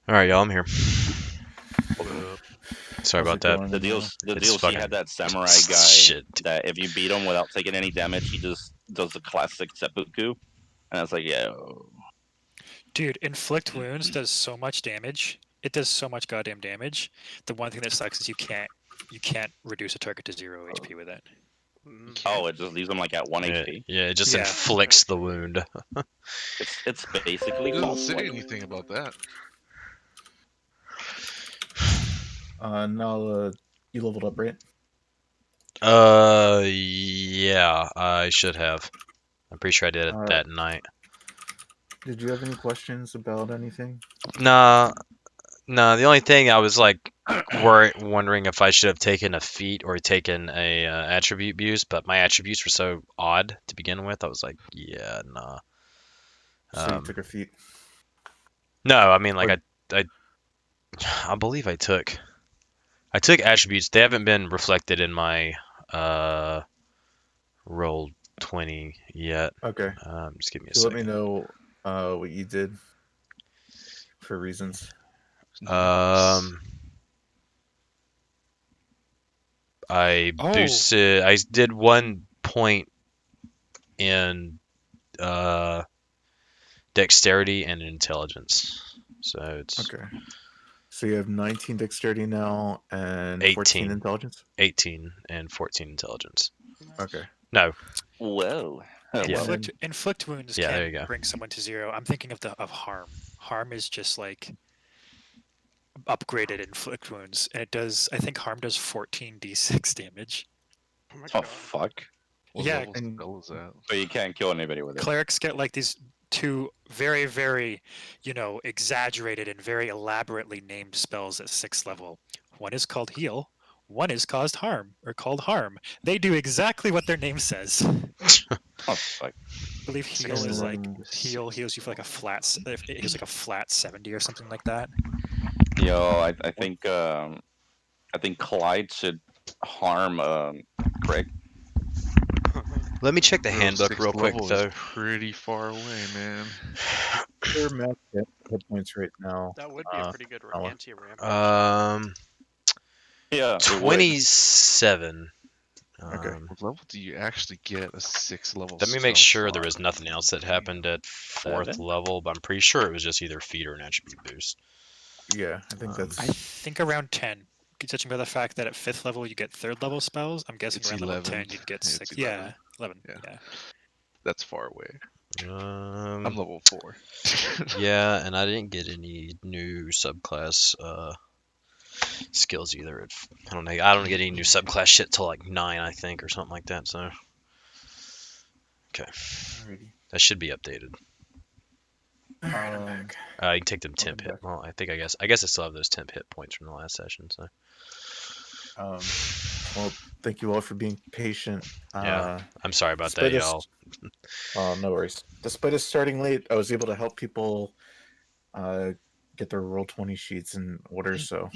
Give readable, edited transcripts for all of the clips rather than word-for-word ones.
All right, y'all, I'm here. Uh, Sorry How's about it that. going, The Emil? It's DLC fucking had that samurai guy shit. that if you beat him without taking any damage, he just does the classic seppuku, and I was like, yo, Dude, inflict wounds does so much damage. It does so much goddamn damage. The one thing that sucks is you can't reduce a target to 0 HP with it. oh, it just leaves him like at 1 Yeah, HP. yeah, it just Yeah. inflicts the wound. It's basically Oh. Oh. Oh. false Doesn't say say anything about that. Now, you leveled up, right? Yeah, I should have. I'm pretty sure I did it that night. Did you have any questions about anything? Nah, the only thing I was like wondering if I should have taken a feat or taken a attribute boost, but my attributes were so odd to begin with. I was like, yeah, nah. So you took a feat. No, I mean like Or- I believe I took attributes. They haven't been reflected in my roll 20 yet. Okay. Just give me a So let me second. know what you did for reasons. I Oh. boosted. I did 1 point in dexterity and intelligence. So it's Okay. So you have 19 dexterity now and 14 18. intelligence? 18 and 14 intelligence. Okay. No. Whoa. Yeah. Inflict wounds Yeah, can there you go. bring someone to 0. I'm thinking of harm. Harm is just like upgraded inflict wounds, and it does. I think harm does 14d6 damage. Oh fuck. What yeah, level spell is that? But you can't kill anybody with it. Clerics get like these two very, very, exaggerated and very elaborately named spells at 6th level. One is called heal. One is called harm. They do exactly what their name says. Oh fuck. I believe heal is like heals you for like a flat. It heals like a flat 70 or something like that. Yo, I think Clyde should harm Craig. Let me check the handbook real quick though. Pretty far away, man. Your max hit points right now. That would be a pretty good anti-ramp. Yeah. 27. Okay. What level do you actually get a 6th level? Let me make sure there was nothing else that happened at 4th level, but I'm pretty sure it was just either feat or an attribute boost. Yeah, I think that's. I think around 10. Judging by the fact that at 5th level you get 3rd level spells, I'm guessing It's around 11. level 10 you'd get It's 6. 11. Yeah, 11. Yeah. That's far away. I'm level 4. Yeah, and I didn't get any new subclass skills either. I don't know. I don't get any new subclass shit till like 9, I think, or something like that. So, okay, Alrighty. that should be updated. You can take them temp hit. back. Well, I guess I still have those temp hit points from the last session. So, well, thank you all for being patient. yeah, I'm sorry about that, y'all. No worries. Despite us starting late, I was able to help people get their Roll20 sheets in order, so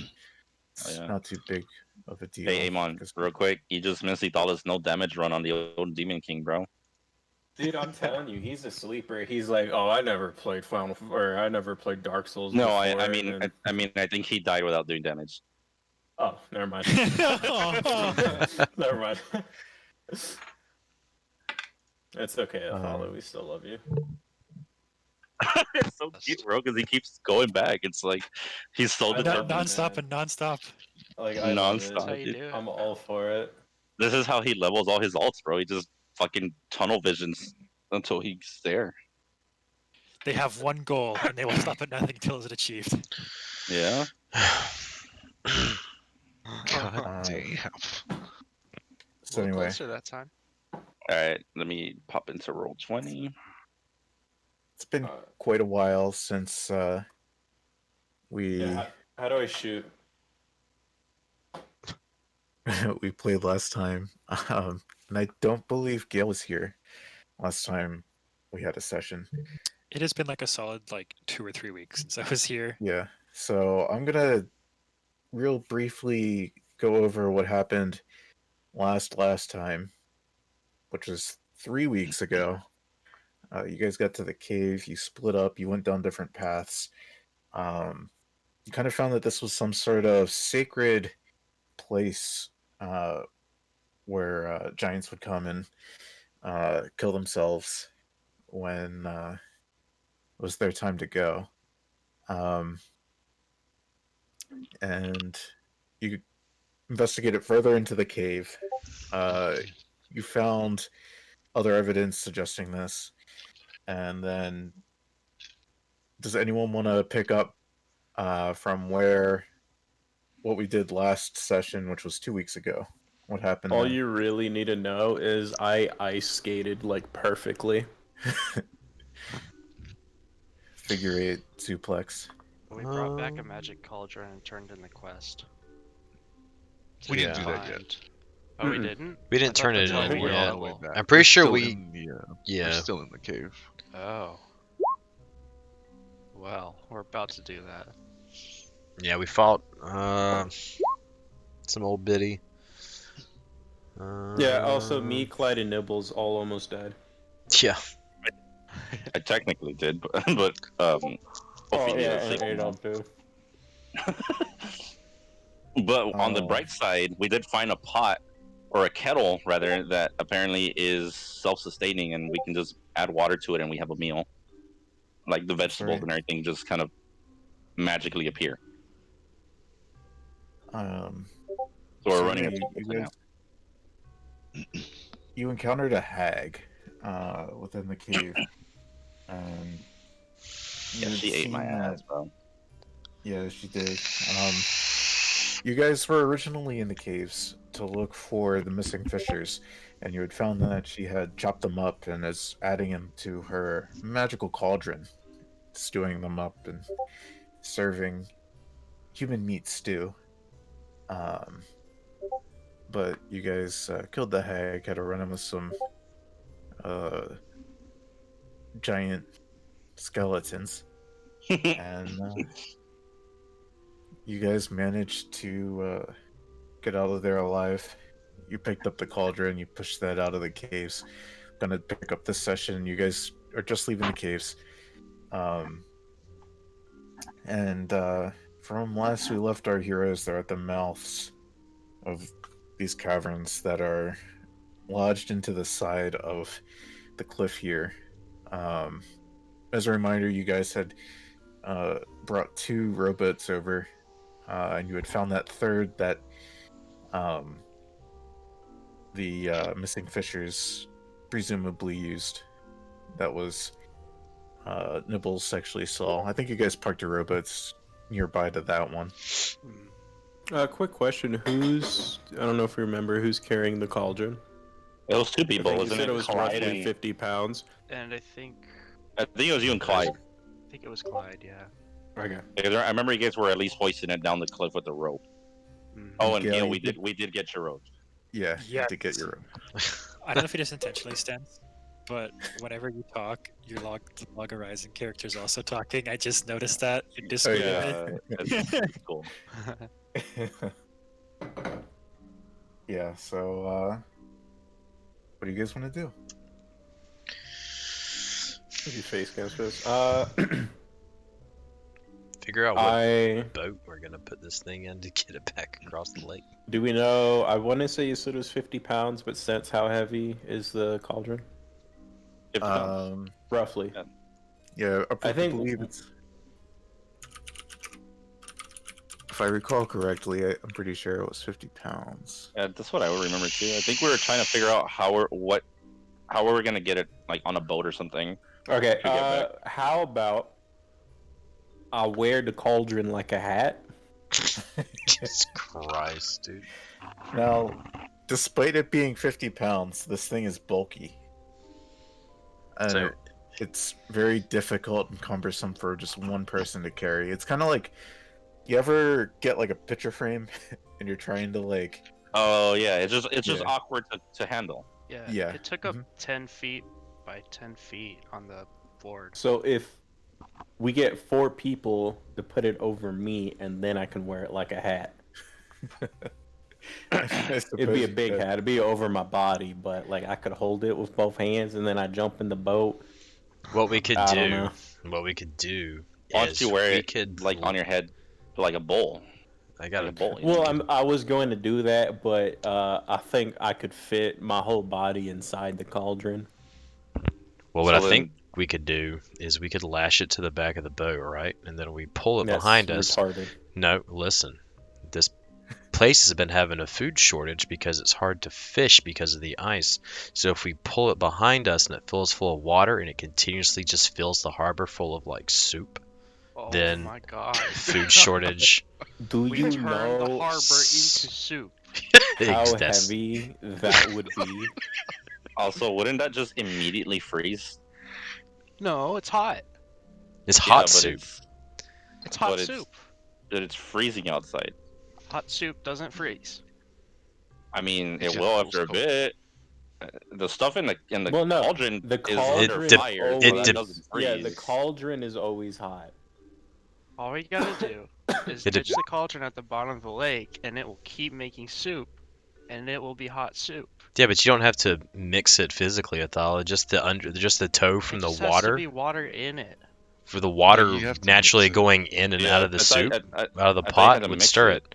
it's not too big of a deal. Hey, Amon, real quick, you just missed the Thala's no damage run on the old Demon King, bro. Dude, I'm telling you, he's a sleeper. He's like, oh, I never played I never played Dark Souls. No, before, I think he died without doing damage. Oh, never mind. Never mind. It's okay, Athala. We still love you. It's so cute, bro, because he keeps going back. It's like he's so determined. Non-stop. Like I Non-stop. love it. I'm all for it. This is how he levels all his alts, bro. He just fucking tunnel visions until he's there. They have one goal, and they will stop at nothing until it's achieved. Yeah. God damn. So anyway, closer that time. All right, let me pop into Roll20. It's been quite a while since we. Yeah, how do I shoot? we played last time, and I don't believe Gail was here last time we had a session. It has been like a solid 2 or 3 weeks since I was here. Yeah, so I'm gonna real briefly go over what happened last time, which was 3 weeks ago. You guys got to the cave, you split up, you went down different paths. you kind of found that this was some sort of sacred place where giants would come and kill themselves when it was their time to go. And you investigated further into the cave. You found other evidence suggesting this. And then, does anyone want to pick up from what we did last session, which was 2 weeks ago? What happened? All then? you really need to know is I ice skated like perfectly. Figure 8 suplex. We brought back a magic cauldron and turned in the quest. We didn't do that yet. Oh, we didn't? We I didn't thought turn the it tunnel in went yet. all the way back. I'm pretty sure Still we. in the, we're Yeah. still in the cave. Oh. Well, we're about to do that. Yeah, we fought some old biddy. Yeah, also me, Clyde, and Nibbles all almost died. Yeah. I technically did, but Ophelia and saved me. Adolf too. But on the bright side, we did find a pot or a kettle rather that apparently is self-sustaining, and we can just add water to it, and we have a meal. Like the vegetables and everything just kind of magically appear. So we're running a you encountered a hag within the cave. Yeah, she ate my ass, bro. Yeah, she did. You guys were originally in the caves to look for the missing fishers, and you had found that she had chopped them up and is adding them to her magical cauldron, stewing them up and serving human meat stew. But you guys killed the hag, had to run in with some giant skeletons, and you guys managed to get out of there alive. You picked up the cauldron, you pushed that out of the caves. Gonna pick up this session. You guys are just leaving the caves. And from last we left our heroes, they're at the mouths of these caverns that are lodged into the side of the cliff here. As a reminder, you guys had brought 2 rowboats over, and you had found that third that the missing fishers presumably used. That was Nibbles actually saw. I think you guys parked your rowboats nearby to that one. Quick question: I don't know if you remember who's carrying the cauldron. It was 2 people, You wasn't said it? it was Clyde roughly and... 50 pounds. And I think it was you and Clyde. it was Clyde, yeah. Okay. I remember you guys were at least hoisting it down the cliff with the rope. Oh, and Gail, Gail, we did get your rope. Yeah, you Yes. did get your rope. I don't know if it is intentionally stands, but whenever you talk, your log horizon character is also talking. I just noticed that in Discord. That's cool. Yeah, so what do you guys want to do? What you face against this? Figure out what boat we're gonna put this thing in to get it back across the lake. Do we know? I want to say you said it was 50 pounds, but since how heavy is the cauldron? 50 pounds. Roughly. Yeah, I think- believe it's. If I recall correctly, I'm pretty sure it was 50 pounds. Yeah, that's what I would remember too. I think we were trying to figure out how we're gonna get it, like on a boat or something. Okay. To get back. How about I wear the cauldron like a hat? Jesus Christ, dude. Now, despite it being 50 pounds, this thing is bulky. And So- it's very difficult and cumbersome for just one person to carry. It's kind of like, you ever get like a picture frame and you're trying to like... Oh yeah, it's just Yeah. awkward to handle. Yeah. Yeah. It took up 10 feet by 10 feet on the board. So if we get 4 people to put it over me, and then I can wear it like a hat. It'd be a big hat. It'd be over my body, but like I could hold it with both hands, and then I jump in the boat. What we could I don't do, know. what we could do Why is don't you wear we it could like on your head, like a bowl. I got Like a it. bowl. Well, I was going to do that, but I think I could fit my whole body inside the cauldron. Well, what So I think then- we could do is we could lash it to the back of the boat, right? And then we pull it That's behind us. retarded. No, listen. This place has been having a food shortage because it's hard to fish because of the ice. So if we pull it behind us and it fills full of water and it continuously just fills the harbor full of like soup, Oh then my god. food shortage. Do We you turned the know harbor into soup. how That's- heavy that would be? Also, wouldn't that just immediately freeze? No, it's hot. It's Yeah, hot but soup. It's hot But it's- soup. It's freezing outside. Hot soup doesn't freeze. I mean, It's it just will full after a scope. the stuff in the Well, no, cauldron the is cauldron under It dep- fire, it so that dep- doesn't Yeah, freeze. the cauldron is always hot. All we gotta do is It dep- ditch the cauldron at the bottom of the lake, and it will keep making soup, and it will be hot soup. Yeah, but you don't have to mix it physically, Athala. Just the tow from It the just has to water, be water in it. for the water you have to naturally mix it. going in and Yeah, out of the I thought- soup, I- out of the I thought you pot had to would mix stir it. it.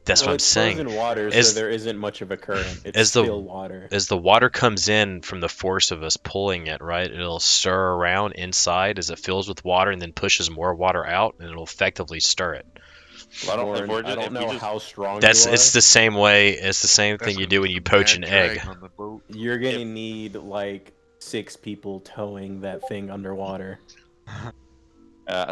That's Well, what I'm it's saying. frozen water, As- so there isn't much of a current. It's as the- still water. As the water comes in from the force of us pulling it, right, it'll stir around inside as it fills with water and then pushes more water out, and it'll effectively stir it. Well, I don't- if Lauren, we're I just- don't if we know just- how strong That's you are. it's the same way. It's the same That's thing you gonna do be when you some poach an bad egg. drag on the boat. You're gonna need like 6 people towing that thing underwater.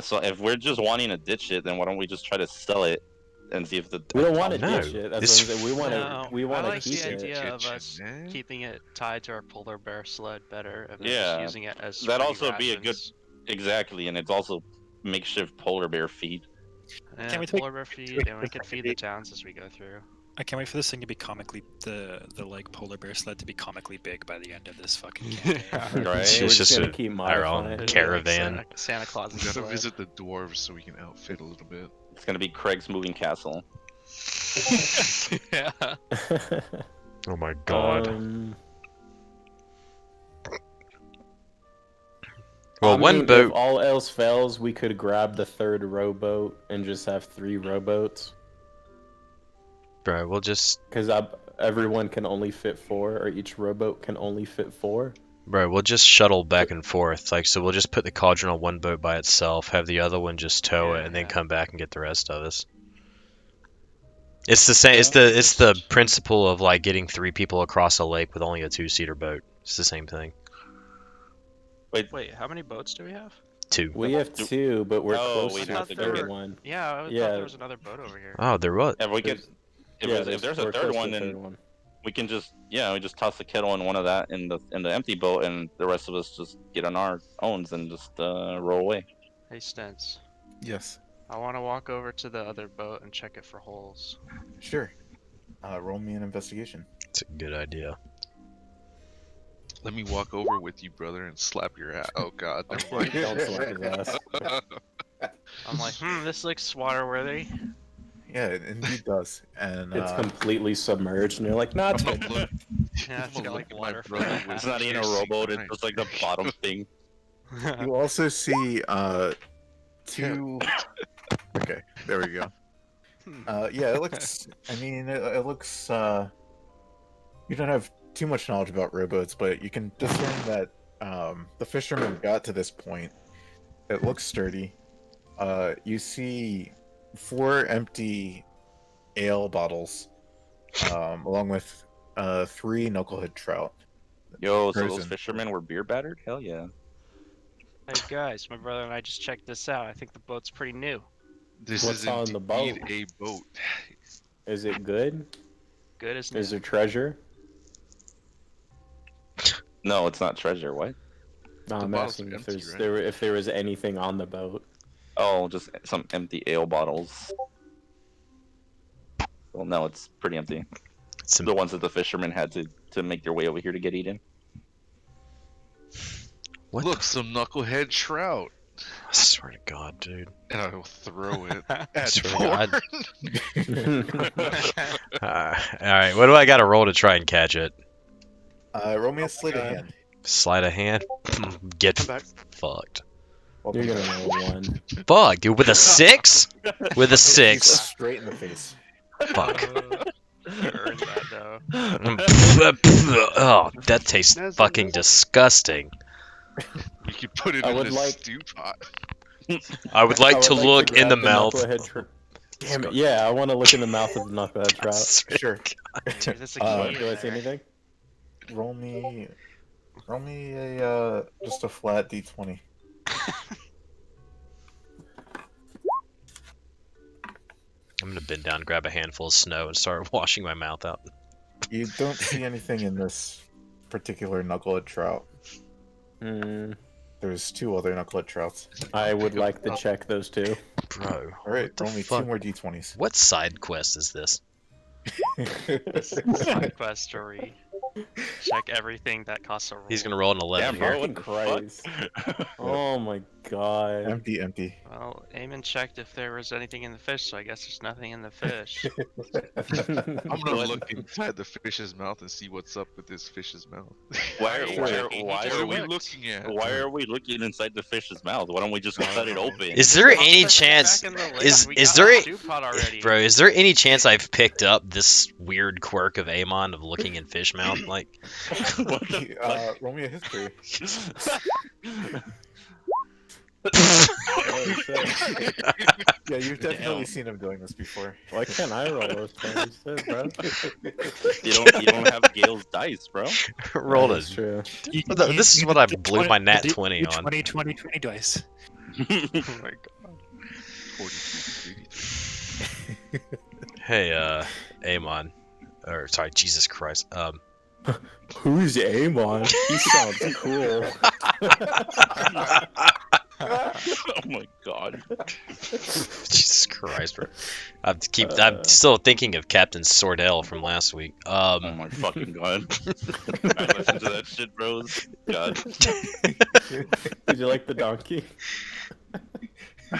So if we're just wanting to ditch it, then why don't we just try to sell it and see if the We don't want to No, ditch it. That's this- what I'm saying. We want to. No, we I want to like keep the it. idea of Kitchen, us man. keeping it tied to our polar bear sled better, and then Yeah, just using it as that'd free also be a good- rations. exactly, and it's also makeshift polar bear feed. Yeah, Can we take- polar bear feed, and we can feed the towns as we go through. I can't wait for this thing to be comically the like polar bear sled to be comically big by the end of this fucking campaign. Right? It's We're just gonna a- keep our own modifying. It'll be caravan. Like Santa Claus's We gotta sled. visit the dwarves so we can outfit a little bit. It's gonna be Craig's moving castle. Yeah. Oh my god. Well, I one mean, boat. If all else fails, we could grab the 3rd rowboat and just have 3 rowboats. Bro, we'll just Because everyone can only fit 4, or each rowboat can only fit 4. shuttle back and forth. Like, so we'll just put the cauldron on one boat by itself, have the other one just tow it, Yeah, and then yeah. come back and get the rest of us. It's the same. It's the principle of like getting 3 people across a lake with only a 2-seater boat. It's the same thing. Wait, how many boats do we have? 2. We have 2, but we're Oh, close we'd to have the to 3rd do- one. Yeah, I Yeah. thought there was another boat over here. Oh, there was. If we could, There's- if there's a we're 3rd close to one, the then 3rd one. we can just we just toss the kettle in one of that in the empty boat, and the rest of us just get on our owns and just row away. Hey, Stents. Yes, I want to walk over to the other boat and check it for holes. sure. Roll me an investigation. It's a good idea. Let me walk over with you, brother, and slap your ass. Oh god, never mind. Don't slap his ass. I'm like, this looks water-worthy. Yeah, it indeed does. And It's completely submerged, and you're like, nah, it's I'm good. gonna look, Yeah, it's I'm got gonna like look at my water. brother with It's not even a piercing rowboat; it's eyes. just like the bottom thing. you also see 2. Okay, there we go. Yeah, it looks. I mean, it looks. You don't have too much knowledge about rowboats, but you can discern that the fishermen got to this point. It looks sturdy. You see 4 empty ale bottles, along with 3 knucklehead trout. Yo, so those Frozen. fishermen were beer battered? Hell yeah! Hey guys, my brother and I just checked this out. I think the boat's pretty new. This What's is on the indeed boat? a boat. Is it good? Good as new. Is there treasure? No, it's not treasure. What? No, The I'm bottles asking are if empty, right? if there was anything on the boat. Oh, just some empty ale bottles. Well, no, it's pretty empty. It's The ones that the fishermen had to make their way over here to get eaten. What Look, some knucklehead trout. I swear to God, dude. And I will throw it I at swear to Born. All right, what do I got to roll to try and catch it? Roll me a sleight of God. hand. Sleight of hand. Get Come back. fucked. Welcome You're back. gonna roll one. Fuck, dude, with a 6? With a You 6. straight in the face. Fuck. You earned that though. Oh, that tastes That's fucking amazing. disgusting. We could put it I in would a like- stew pot. I would like to look in the grab mouth. knucklehead Damn it! Yeah, I want to look in the mouth of the knucklehead trout. Sure. Dude, that's a Uh, key Do I in see there. anything? Roll me a just a flat d20. I'm gonna bend down, grab a handful of snow, and start washing my mouth out. You don't see anything in this particular knucklehead trout. Hmm. There's 2 other knucklehead trouts. I would like to check those two. Bro, All right, what the roll me fuck? 2 more d20s. What side quest is this? Side quest story. Check everything that costs a roll. He's gonna roll an 11 Damn, bro, here. what the Christ. fuck? Oh my god. Empty. Well, Eamon checked if there was anything in the fish, so I guess there's nothing in the fish. I'm gonna look inside the fish's mouth and see what's up with this fish's mouth. Why Are you checking? He why just are What are we looked. looking at? Why are we looking inside the fish's mouth? Why don't we just cut it open? Is there Toss any that shit chance? back in the lake. Is We is got there a a, stew pot already? bro? Is there any chance I've picked up this weird quirk of Amon of looking in fish mouth? Like, What the fuck? Roll me a history. Oh, shit. Yeah, you've definitely Damn. seen him doing this before. Why can't I roll those things, bro? You don't have Gale's dice, bro. rolled That's it. true. This is what I blew my nat 20 on. 20 dice. Oh my god. 43 to 83. Hey, Amon, or sorry, Jesus Christ. Who's Amon? He sounds cool. Oh my god. Jesus Christ, bro. I'm still thinking of Captain Sordell from last week. Oh my fucking god. I listened to that shit, bros. God. Did you like the donkey?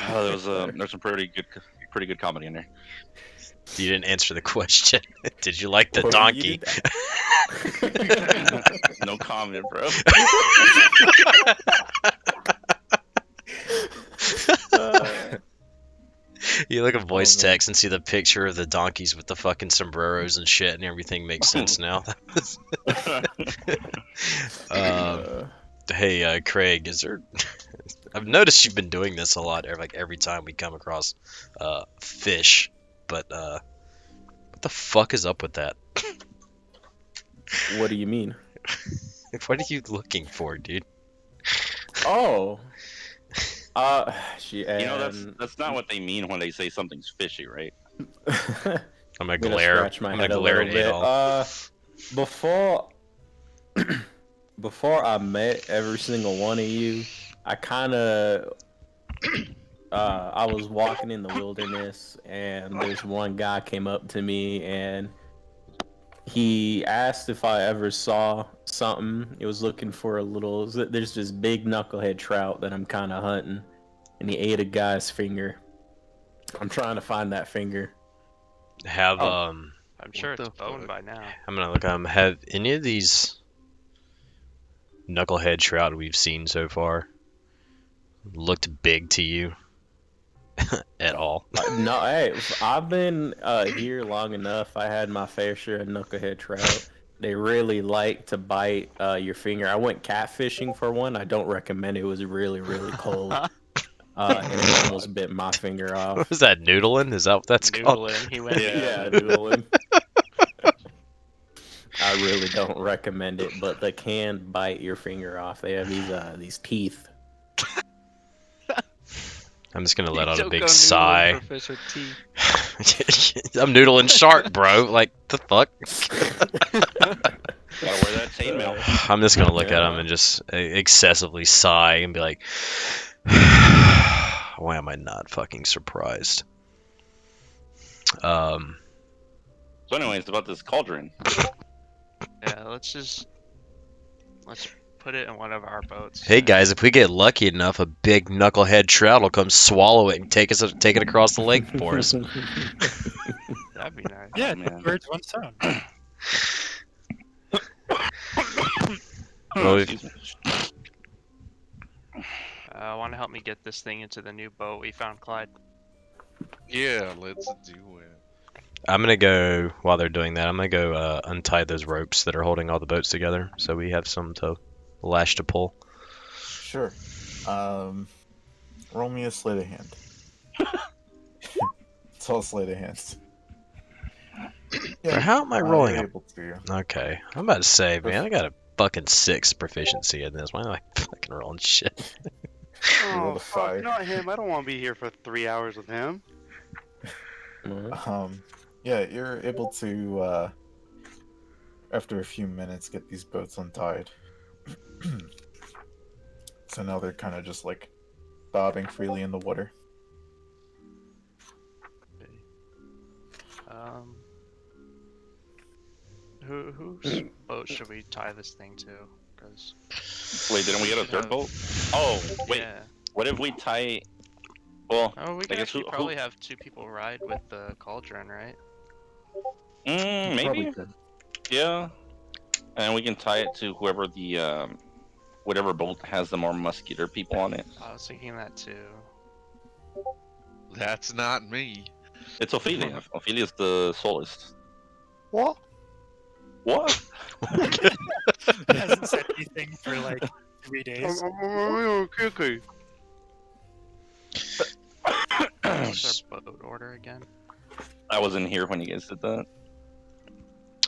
Oh, there's some pretty good comedy in there. You didn't answer the question. Did you like the Well, donkey? you did No comment, bro. You look at voice man. text and see the picture of the donkeys with the fucking sombreros and shit, and everything makes sense now. Hey, Craig, is there? I've noticed you've been doing this a lot, every time we come across fish, but what the fuck is up with that? What do you mean? What are you looking for, dude? Oh. You know, that's not what they mean when they say something's fishy, right? I'm gonna I'm gonna glare. scratch my I'm head gonna a glare little at bit. Adol. Before I met every single one of you, I kind of I was walking in the wilderness, and there's one guy came up to me, and he asked if I ever saw something. He was looking for there's this big knucklehead trout that I'm kind of hunting, and he ate a guy's finger. I'm trying to find that finger. Have I'm sure What it's the boned fuck? by now. I'm gonna look. Have any of these knucklehead trout we've seen so far looked big to you at all? No, hey, I've been here long enough. I had my fair share of knucklehead trout. They really like to bite your finger. I went catfishing for one. I don't recommend it. It was really, really cold. And it almost bit my finger What off. was that, noodling? Is that what that's called? Noodling. He went. Yeah, noodling. I really don't recommend it, but they can bite your finger off. They have these teeth. I'm just gonna let out a Don't big go noodling sigh. for fish with teeth. I'm noodling shark, bro. Like, the fuck? Gotta wear that chainmail. I'm just gonna look at him Yeah. and just excessively sigh and be like, why am I not fucking surprised? So anyways, about this cauldron. Yeah, let's put it in one of our boats. Hey guys, if we get lucky enough, a big knucklehead trout will come swallow it and take it across the lake for us. That'd be nice. Yeah, Oh, man. two birds, one stone. Well, Excuse me. Want to help me get this thing into the new boat we found, Clyde? Yeah, let's do it. I'm gonna go while they're doing that. I'm gonna go untie those ropes that are holding all the boats together, so we have some to lash to pull. Sure. Roll me a sleight of hand. It's all sleight of hands. Or how am I rolling you're them? able to. Okay, I'm about to say, man, I got a fucking 6 proficiency in this. Why am I fucking rolling shit? You rolled Oh a fuck, 5. not him. I don't want to be here for 3 hours with him. Yeah, you're able to, after a few minutes, get these boats untied. So now they're kind of just like bobbing freely in the water. Whose boat should we tie this thing to? Because Wait, didn't we get a third boat? Oh, wait. yeah. What if we tie? Well, Oh, we I could guess actually probably have 2 people ride with the cauldron, right? You probably maybe. could. Yeah. And we can tie it to whoever the whatever boat has the more muscular people on it. I was thinking that too. That's not me. It's Ophelia. Ophelia's the soloist. What? What? Hasn't said anything for like 3 days. Okay. What's our boat order again? I wasn't here when you guys did that.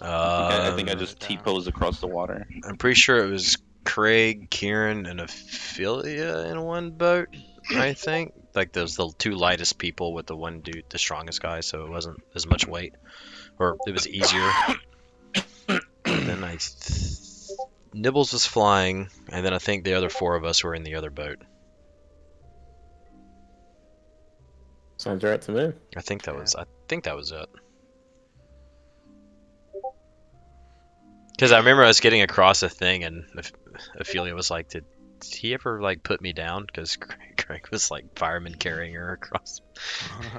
I think I just T-posed across the water. I'm pretty sure it was Craig, Kieran, and Ophelia in one boat. I think like those the 2 lightest people with the one dude, the strongest guy, so it wasn't as much weight, or it was easier. Then Nibbles was flying, and then I think the other 4 of us were in the other boat. Sounds right to me. I think that was it. Because I remember us getting across a thing, and Ophelia was like, "Did he ever like put me down?" Because Craig was like fireman carrying her across.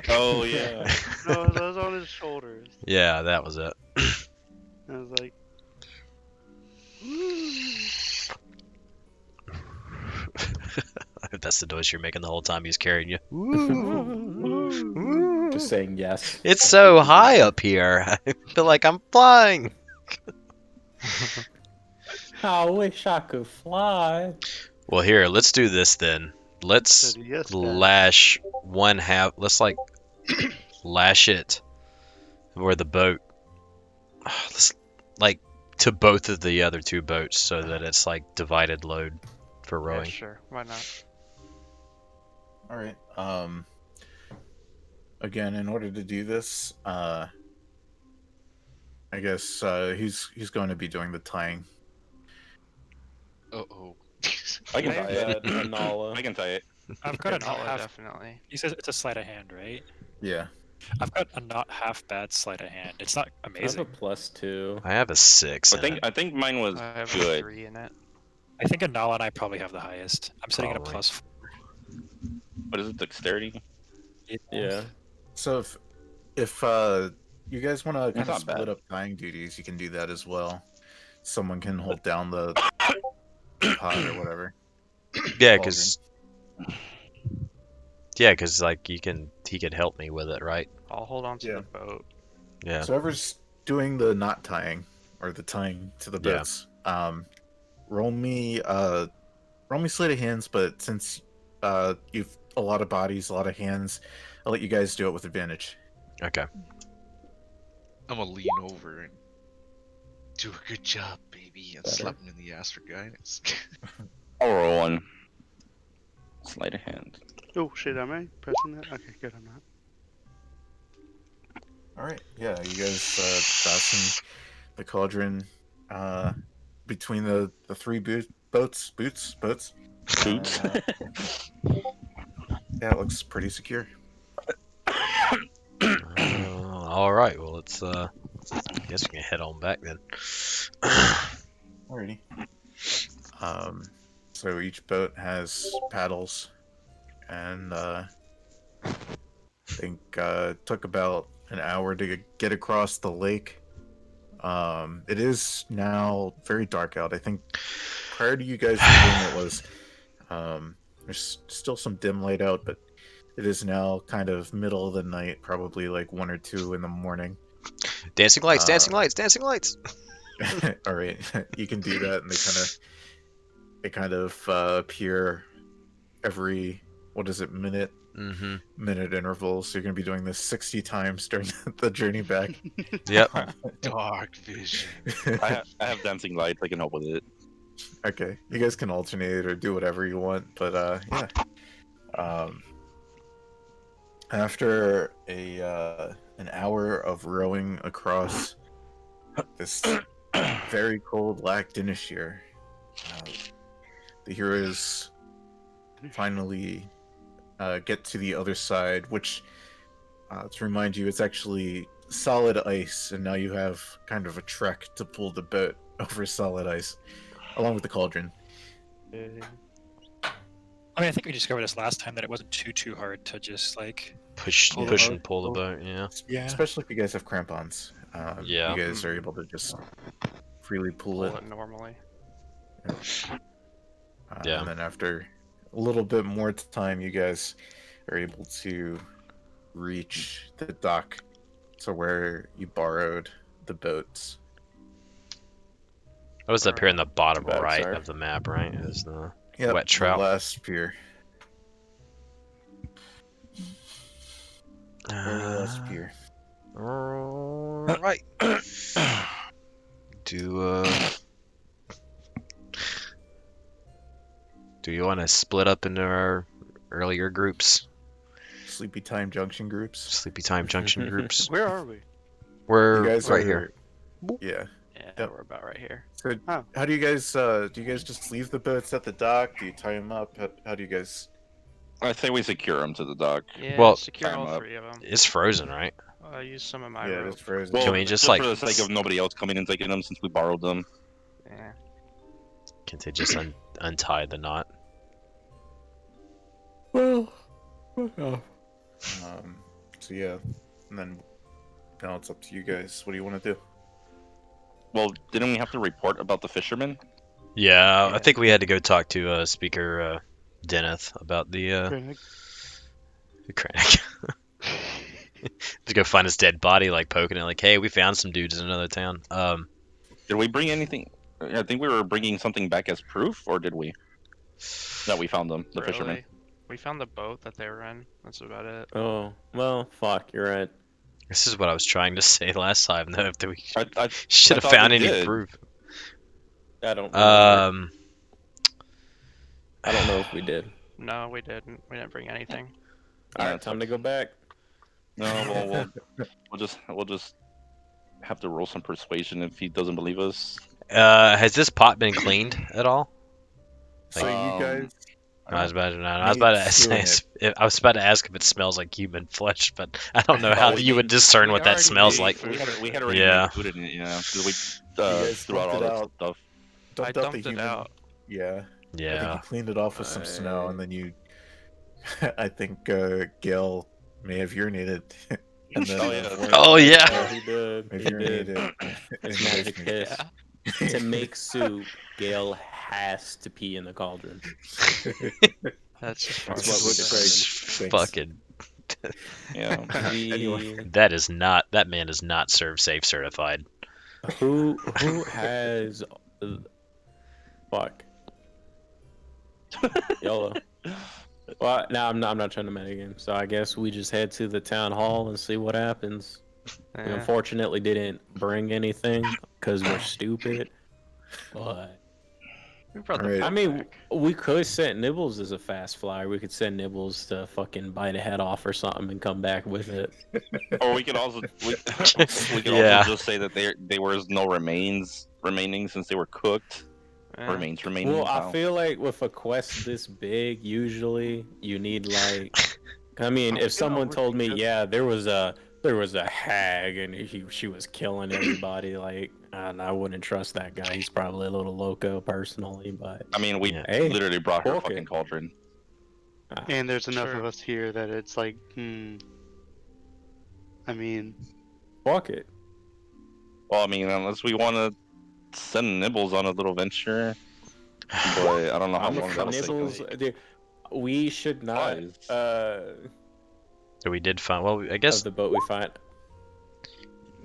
Oh yeah. No, that was on his shoulders. Yeah, that was it. I was like, That's the noise you're making the whole time he's carrying you. Just saying yes. It's so high up here. I feel like I'm flying. I wish I could fly. Well, here, let's do this then. Let's said yes, Dad. lash one half. Let's like lash it where the boat. Let's like to both of the other 2 boats so that it's like divided load for Yeah, rowing. sure. Why not? All right. Again, in order to do this, I guess he's going to be doing the tying. Uh-oh. I can Maybe tie it. Anala. I can tie it. I've got a Nala, not half. definitely. He says it's a sleight of hand, right? Yeah. I've got a not half bad sleight of hand. It's not I have amazing. a +2. I have a 6. I think mine was I have a good. 3 in it. I think Anala and I probably have the highest. I'm sitting at a Probably. +4. What is it? Dexterity? Yeah. So if you guys want to kind of not split bad. up tying duties, you can do that as well. Someone can hold down the pot or whatever. Yeah, because like he could help me with it, right? I'll hold on to Yeah. the boat. Yeah. So whoever's doing the knot tying or the tying to the Yeah. boats, roll me sleight of hands, but since you've a lot of bodies, a lot of hands, I'll let you guys do it with advantage. Okay. I'm gonna lean over and do a good job, baby, and slap him in the ass for guidance. I'll roll one. Sleight of hand. oh shit, am I pressing that? Okay, good, I'm not. All right, yeah, you guys fasten the cauldron between the 3 boats. Boots. Yeah, it looks pretty secure. All right. Well, let's. I guess we can head on back then. Alrighty. So each boat has paddles, and I think it took about an hour to get across the lake. It is now very dark out. I think prior to you guys leaving, it was There's still some dim light out, but it is now kind of middle of the night, probably like 1 or 2 in the morning. Dancing lights, dancing lights, dancing lights. All right, you can do that, and they kind of appear every minute Mm-hmm. intervals. So you're gonna be doing this 60 times during the journey back. Yep. Dark vision. I have dancing lights. I can help with it. Okay, you guys can alternate or do whatever you want, but yeah. After an hour of rowing across this very cold Lac Dinishir, the heroes finally get to the other side, which, to remind you, it's actually solid ice, and now you have kind of a trek to pull the boat over solid ice, along with the cauldron. I mean, I think we discovered this last time that it wasn't too hard to just like Push Pull the push boat. and pull the boat. Yeah. yeah. Especially if you guys have crampons. Yeah. You guys are able to just freely pull Pull it. it normally. Yeah. And then after a little bit more time, you guys are able to reach the dock to where you borrowed the boats. What was up here in the bottom Too bad, right sir. of the map? Right, is the Yep, wet the trout. last pier. Very last pier. Right. Do you want to split up into our earlier groups? Sleepy Time Junction groups. Sleepy Time Junction groups. Where are we? We're You guys right are here. Yeah. Yeah, Yep. we're about right here. So Oh. how do you guys just leave the boats at the dock? Do you tie them up? How do you guys? I say we secure them to the dock. Yeah, Well, secure time all up. 3 of them. It's frozen, right? I'll use some of my Yeah, rope. it's frozen. Well, Can we just, for like, the sake of nobody else coming and taking them since we borrowed them? Yeah. Can't they just untie the knot? So yeah, and then now it's up to you guys. What do you want to do? Well, didn't we have to report about the fishermen? Yeah, I Yeah. think we had to go talk to Speaker Deneth about the Krennic? Krennic. To go find his dead body, like poking it, like, hey, we found some dudes in another town. Did we bring anything? I think we were bringing something back as proof, or did we? That we found them, the fishermen. Really? We found the boat that they were in. That's about it. Oh, well, fuck, you're right. This is what I was trying to say last time. That we I should have thought found we any did. proof. I don't remember. I don't know if we did. No, we didn't. We didn't bring anything. Yeah, Alright, time to go back. No, well, we'll just have to roll some persuasion if he doesn't believe us. Has this pot been cleaned at all? So you guys. I was about to Made say, I was about to ask if it smells like human flesh, but I don't know how we you would discern we what that already smells made like. food. We had already Yeah. made food in it, you know, 'cause we guys threw out all dumped it that out. stuff. I Dumped out dumped the it human. out. Yeah. I think Yeah. you cleaned it off with some snow, and then you. I think Gale may have urinated. And then, Oh, yeah. Oh yeah. Oh, he did. Maybe He you're did. needed. It's magic piss. To make soup, Gale has to pee in the cauldron. That's just That's far what too would bad. Craig thinks. Fucking. Yeah. Anyway. That man is not serve safe certified. Who has fuck YOLO. Well, now I'm not trying to metagame, so I guess we just head to the town hall and see what happens. We Yeah. unfortunately didn't bring anything because we're stupid. But We brought Alright. the I boat mean, back. we could send Nibbles as a fast flyer. We could send Nibbles to fucking bite a head off or something and come back with it. Or we could also we could Yeah. also just say that there was no remaining since they were cooked. Yeah. Remains remaining. Well, I wow. feel like with a quest this big, usually you need like, I mean, if someone told me, yeah, there was a hag and she was killing everybody, like, I wouldn't trust that guy. He's probably a little loco personally, but I mean, we Yeah. Hey, literally brought her pork fucking it. cauldron. And there's enough Sure. of us here that it's like, I mean, fuck it. Well, I mean, unless we want to send Nibbles on a little venture, but I don't know how I'm long for that'll take Nibbles. us. Dude, we should not. Flies. So we did find. Well, I Of guess the boat we find.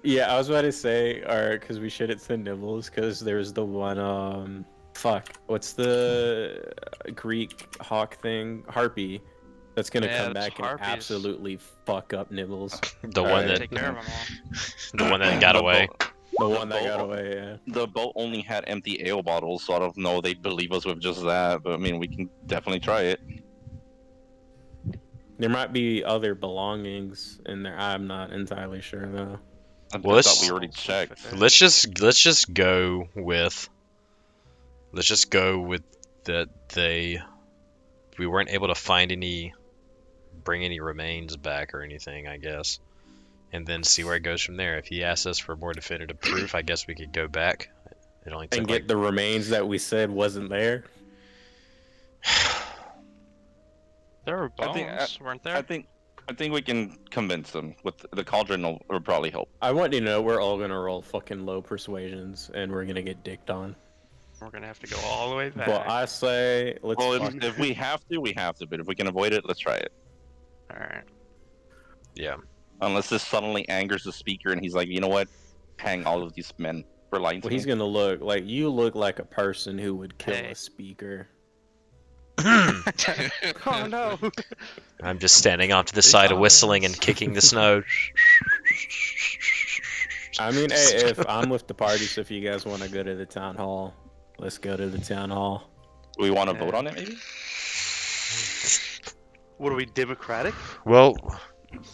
Yeah, I was about to say, or because we shouldn't send nibbles, because there's the one. Fuck. What's the Greek hawk thing? Harpy. That's gonna Yeah, come those back and harpies. absolutely fuck up nibbles. the one Alright. that Take care of them all. the one that got The away. The The one that got boat- away. Yeah. The boat only had empty ale bottles, so I don't know they'd believe us with just that. But I mean, we can definitely try it. There might be other belongings in there. I'm not entirely sure though. I Well, thought let's- we already checked. Let's just go with. Let's just go with that we weren't able to find bring any remains back or anything, I guess, and then see where it goes from there. If he asks us for more definitive proof, I guess we could go back. It only took And get the remains that we said wasn't there. There were I bones, think- weren't there? I think we can convince them with the cauldron will probably help. I want you to know we're all gonna roll fucking low persuasions and we're gonna get dicked on. We're gonna have to go all the way back. But I say let's Well, fuck if we have to, we have to. But if we can avoid it, let's try it. All right. Yeah. Unless this suddenly angers the speaker and he's like, you know what, hang all of these men for lying to Well, he's me. gonna look like you look like a person who would kill Hey. a speaker. Oh no! I'm just standing off to the side of whistling and kicking the snow. I mean, hey, if I'm with the party, so if you guys want to go to the town hall, let's go to the town hall. Do we want to Yeah. vote on it, maybe? What are we, democratic? Well,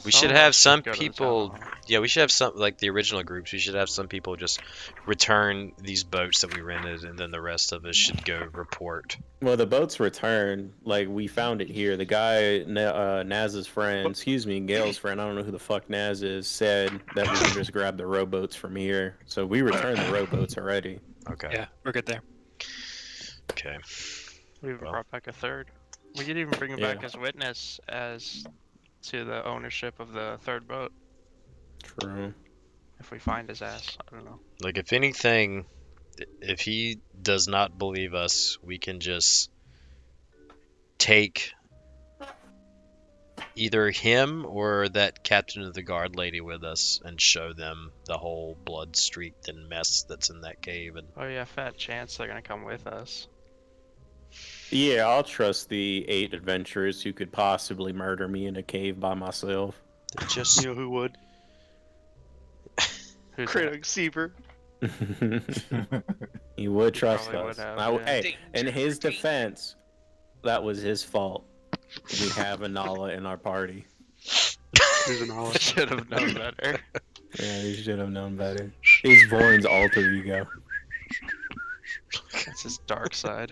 we Some should of have us some go to the town people. hall. Yeah, we should have some, like the original groups. We should have some people just return these boats that we rented, and then the rest of us should go report. Well, the boat's returned. Like we found it here. The guy, Naz's friend, excuse me, Gail's friend. I don't know who the fuck Naz is. Said that we can just grab the rowboats from here. So we returned the rowboats already. Okay. Yeah, we're good there. Okay. We Well. brought back a third. We could even bring him Yeah. back as witness as to the ownership of the third boat True. if we find his ass. I don't know. Like, if anything, if he does not believe us, we can just take either him or that captain of the guard lady with us and show them the whole blood-streaked and mess that's in that cave. And Oh yeah, fat chance they're gonna come with us. Yeah, I'll trust the 8 adventurers who could possibly murder me in a cave by myself. just You know who would? Who's that? Kratos Seaver. He would trust probably would us. have, Now, yeah. hey, in his defense, that was his fault. We have a Nala in our party. Who's an I olive? should have known better. Yeah, he should have known better. He's Vorn's alter ego. That's his dark side.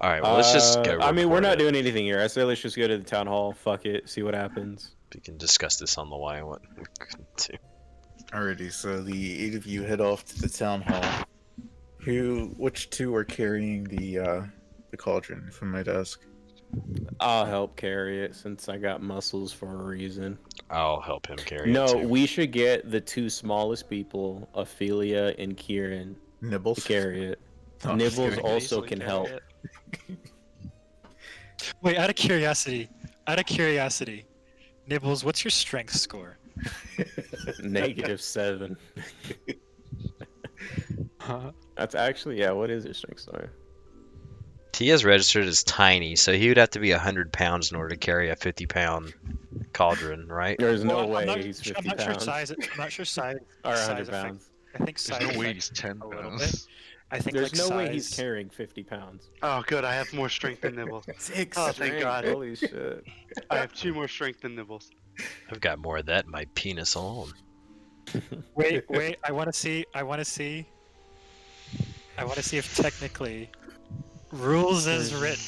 all right. Well, let's just go. I mean, we're report not it. doing anything here. I say let's just go to the town hall. Fuck it. See what happens. We can discuss this on the way. What we could do. Alrighty, so the 8 of you head off to the town hall. Which 2 are carrying the cauldron from my desk? I'll help carry it since I got muscles for a reason. I'll help him carry it No, too. we should get the 2 smallest people, Ophelia and Kieran, Nibbles. to carry it. Oh, Nibbles just Could also easily can carry help. it. Wait, out of curiosity, Nibbles, what's your strength score? -7. That's actually, yeah, what is your strength score? Tia's registered as tiny, so he would have to be 100 pounds in order to carry a 50-pound cauldron, right? There's no Well, way I'm not, he's 50 I'm not pounds. sure size. I'm not sure size. Or size 100 affects- pounds. I think size. There's no way affects he's 10 a little bit. pounds. I think There's like no way he's size- carrying 50 pounds. Oh, good. I have more strength than Nibbles. 6. Oh, thank God. Holy shit. I have 2 more strength than Nibbles. I've got more of that in my penis alone. Wait. I want to see if technically rules is written.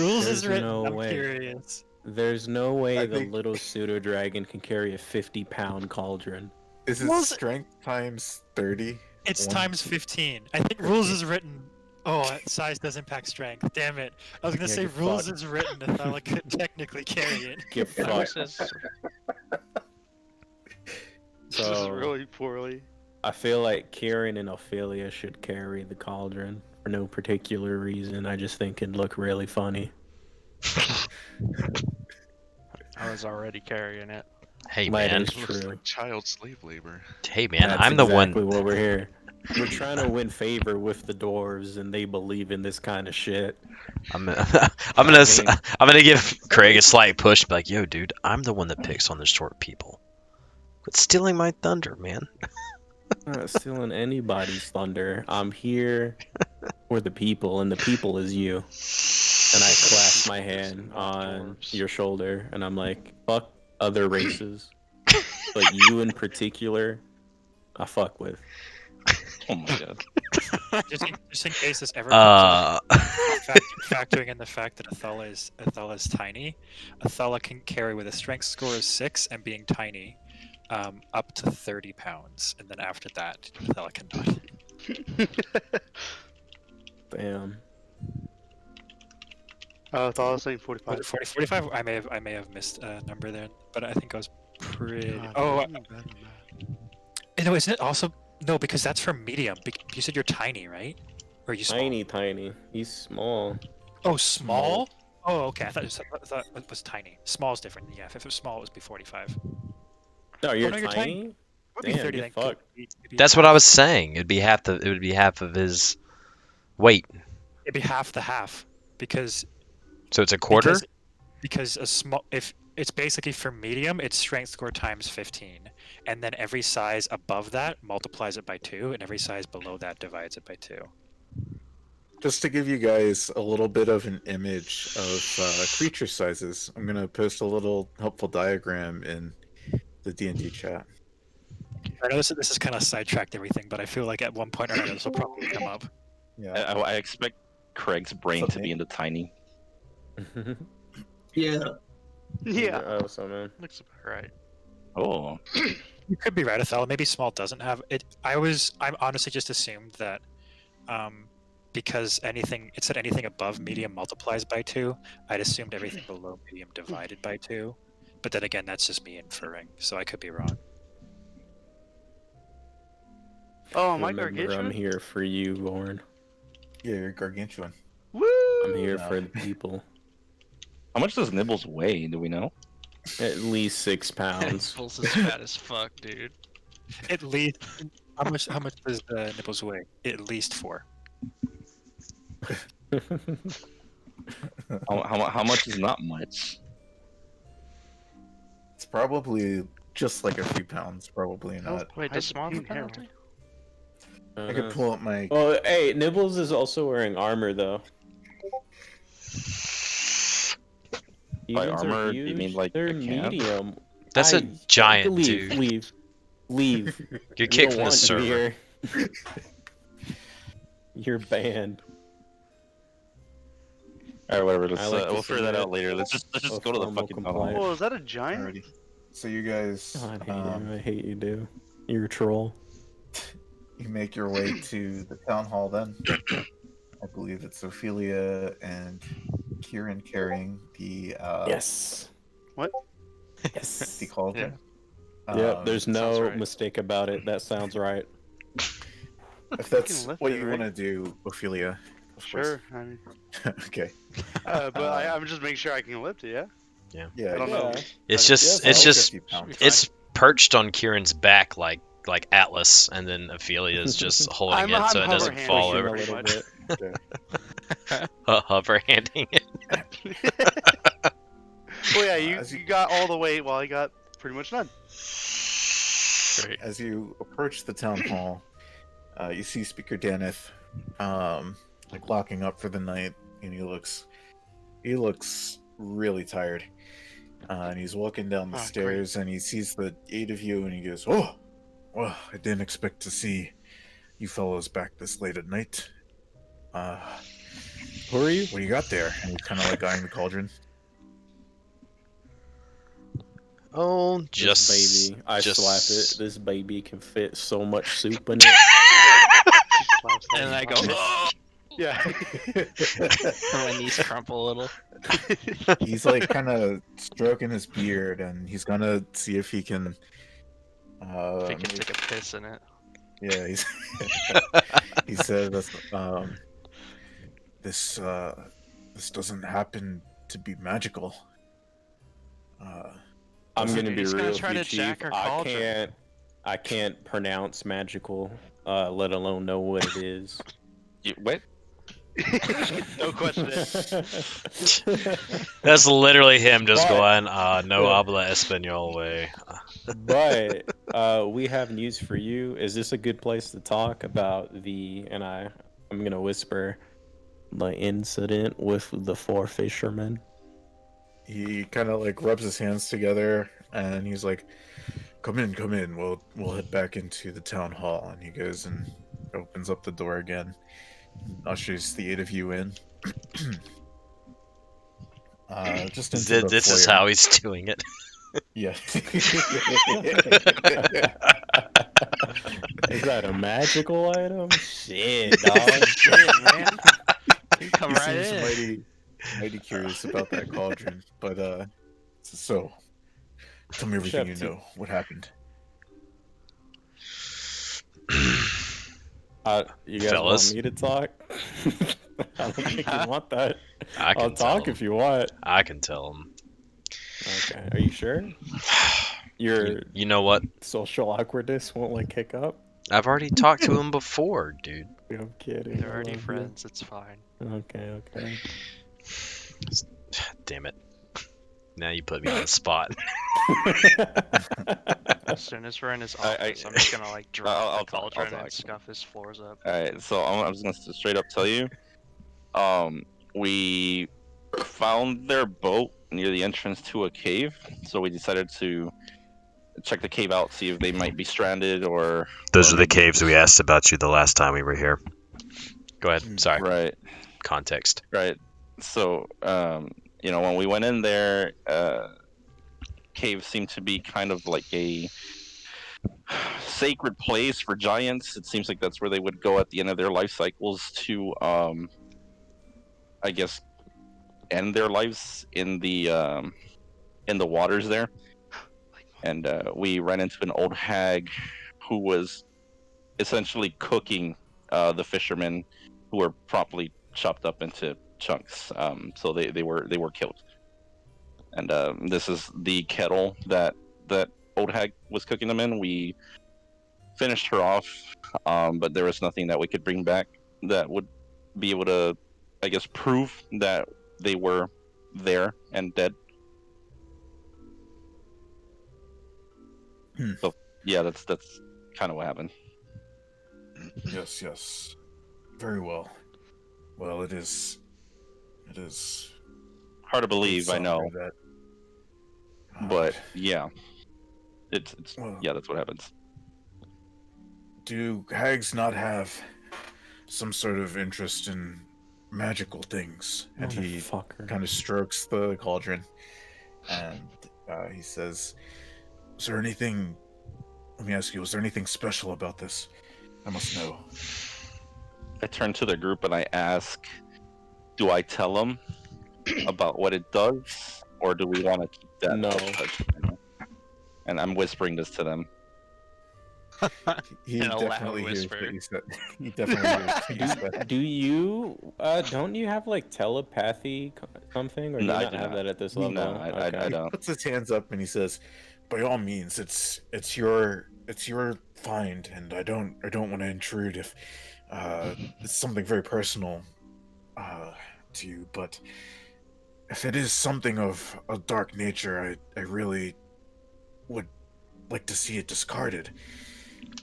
Rules is There's written. no I'm way. curious. There's no way I the think- little pseudo dragon can carry a 50-pound cauldron. Is it Was- strength times 30? It's One, times 15. I think rules is written. Oh, size does impact strength. Damn it. I was gonna Yeah, say get rules fucked. is written if I could technically carry it. Get This fucked. is This is So, really poorly. I feel like Kieran and Ophelia should carry the cauldron. for no particular reason. I just think it'd look really funny. I was already carrying it. Hey That man, is It looks true. like child slave labor. hey man, That's I'm the exactly one. what we're here. We're trying to win favor with the dwarves, and they believe in this kind of shit. I'm gonna, mean- I'm gonna give Craig a slight push, be like, yo, dude, I'm the one that picks on the short people. Quit stealing my thunder, man. I'm not stealing anybody's thunder. I'm here for the people, and the people is you. And I clasp my hand Not on dwarves. your shoulder, and I'm like, fuck other races, but you in particular, I fuck with. Oh my god. Just in case this ever comes up, Uh, factoring in the fact that Athela is tiny, Athela can carry with a strength score of 6 and being tiny, up to 30 pounds, and then after that, Athela cannot. Damn. Oh, it's all saying Was 45. it 40, 45? I may have missed a number there, but I think I was pretty. God, Oh, I'm bad at math. no, isn't it also no? Because that's for medium. You said you're tiny, right? Or are you small? Tiny. He's small. Oh, small. Oh, okay. I thought it was tiny. Small is different. Yeah, if it was small, it would be 45. No, you're no, you're tiny? tiny. It would be Damn, 30 get then. fucked. that's what I was saying. It would be half of his weight. It'd be half the half because So it's a quarter. because a small if it's basically for medium, it's strength score times 15, and then every size above that multiplies it by 2, and every size below that divides it by 2. Just to give you guys a little bit of an image of creature sizes, I'm gonna post a little helpful diagram in the D&D chat. I know this is kind of sidetracked everything, but I feel like at one point or another this will probably come up. Yeah. I expect Craig's brain What's to up, be mate? into tiny. Yeah. Yeah. Oh, so man. Looks about right. Oh. You could be right, Athel. Maybe small doesn't have it. I'm honestly just assumed that, because it said anything above medium multiplies by 2. I'd assumed everything below medium divided by 2. But then again, that's just me inferring, so I could be wrong. Oh, am I Remember, I'm gargantuan? here for you, Lauren. Yeah, you're gargantuan. Woo! I'm here No. for the people. How much does Nibbles weigh? Do we know? At least 6 pounds. Pulse is fat as fuck, dude. At least how much does the nipples weigh? At least 4. How much is not much? It's probably just like a few pounds, probably not. Wait, Hide does the small have a puny hair. penalty? I could pull up my. Well, hey, Nibbles is also wearing armor, though. By Humans are armor, do you huge, mean like they're a camp? medium. That's a giant leave, dude. Leave. You're We kicked don't from the want you server. here. You're banned. All right, whatever. I like to We'll figure that submit out later. Let's just a go to the formal fucking complaint. Oh, is that a giant? Alrighty. So you guys, God, I hate you, dude. You're a troll. you make your way to the town hall. Then I believe it's Ophelia and Kieran carrying the Yes. What? Yes. the cauldron. Yep, there's sounds no right. mistake about it. That sounds right. If that's lift what it, you right? want to do, Ophelia. of course. Sure. I mean, Okay. but I'm just making sure I can lift it. Yeah. Yeah. I don't know. It's Okay. just Yeah, it's so just 50 pounds. it's perched on Kieran's back like Atlas, and then Ophelia's just holding I'm it so it doesn't hover-handed fall it. over. A little Pretty bit. Hover handing it. Well, yeah, As you got all the weight while I got pretty much none. Great. As you approach the town hall, you see Speaker Daneth, like locking up for the night, and he looks really tired. And he's walking down the Oh, stairs, and he sees the 8 of you, and he goes, "Oh, well, I didn't expect to see you fellows back this late at night. Who are you? What do you got there?" And he's kind of like eyeing the cauldron. Oh, This just baby. I just- slap it. This baby can fit so much soup in it. Just slaps that And I go, shit. oh! Yeah. My knees crumple a little. He's like kind of stroking his beard, and he's gonna see if he can. If I could make- take a piss in it. Yeah, he says, this this doesn't happen to be magical. I'm does it? gonna You're be just gonna real try with you, to Chief. jack our cauldron. I can't pronounce magical, let alone know what it is. What? No question. That's literally him just But- going, no habla español way. But we have news for you. Is this a good place to talk about I'm gonna whisper the incident with the 4 fishermen? He kind of like rubs his hands together, and he's like, come in, come in. We'll head back into the town hall." And he goes and opens up the door again, ushers the 8 of you in. Just into the This is foyer. how he's doing it. Yeah. Is that a magical item? Shit, dog. Shit, man. You come He right seems in. mighty curious about that cauldron. But so tell me everything you Chef T. know. What happened? You guys Fellas. want me to talk? I don't think you want that. I I'll can tell talk him. if you want. I can tell him. Okay, are you sure? Your You know what? social awkwardness won't like kick up? I've already talked to him before, dude. I'm kidding. They're I already love you. friends. It's fine. Okay. Damn it. Now you put me on the spot. As soon as we're in his I- office, I'm just gonna like drop I'll the talk, I'll cauldron talk. and scuff his floors up. Alright, so I'm just gonna straight up tell you. We found their boat near the entrance to a cave, so we decided to check the cave out, see if they might be stranded or. Those or are the maybe caves we just- asked about you the last time we were here. Go ahead. Sorry. Right, Context. right. So, when we went in there, cave seemed to be kind of like a sacred place for giants. It seems like that's where they would go at the end of their life cycles to, I guess, end their lives in the waters there. And we ran into an old hag who was essentially cooking the fishermen, who were promptly chopped up into chunks. So they were killed. And this is the kettle that old hag was cooking them in. We finished her off, but there was nothing that we could bring back that would be able to, I guess, prove that they were there and dead. So yeah, that's kind of what happened. Yes. Very well. Well, it is Hard to believe, I know, that. but yeah, it's Well, yeah, that's what happens. do hags not have some sort of interest in magical things? And he Motherfucker. kind of strokes the cauldron, and he says, "Is there anything? Let me ask you. Was there anything special about this? I must know." I turn to the group and I ask, "Do I tell them about what it does, or do we want to keep that?" No. And I'm whispering this to them. He In a loud definitely hears whisper. what you said. He definitely hears what you said. Do you don't you have like telepathy something, or do No, you I not do have not. that at this No, level? I Okay. don't. He puts his hands up and he says, "By all means, it's your find, and I don't want to intrude if it's something very personal to you. But if it is something of a dark nature, I really would like to see it discarded,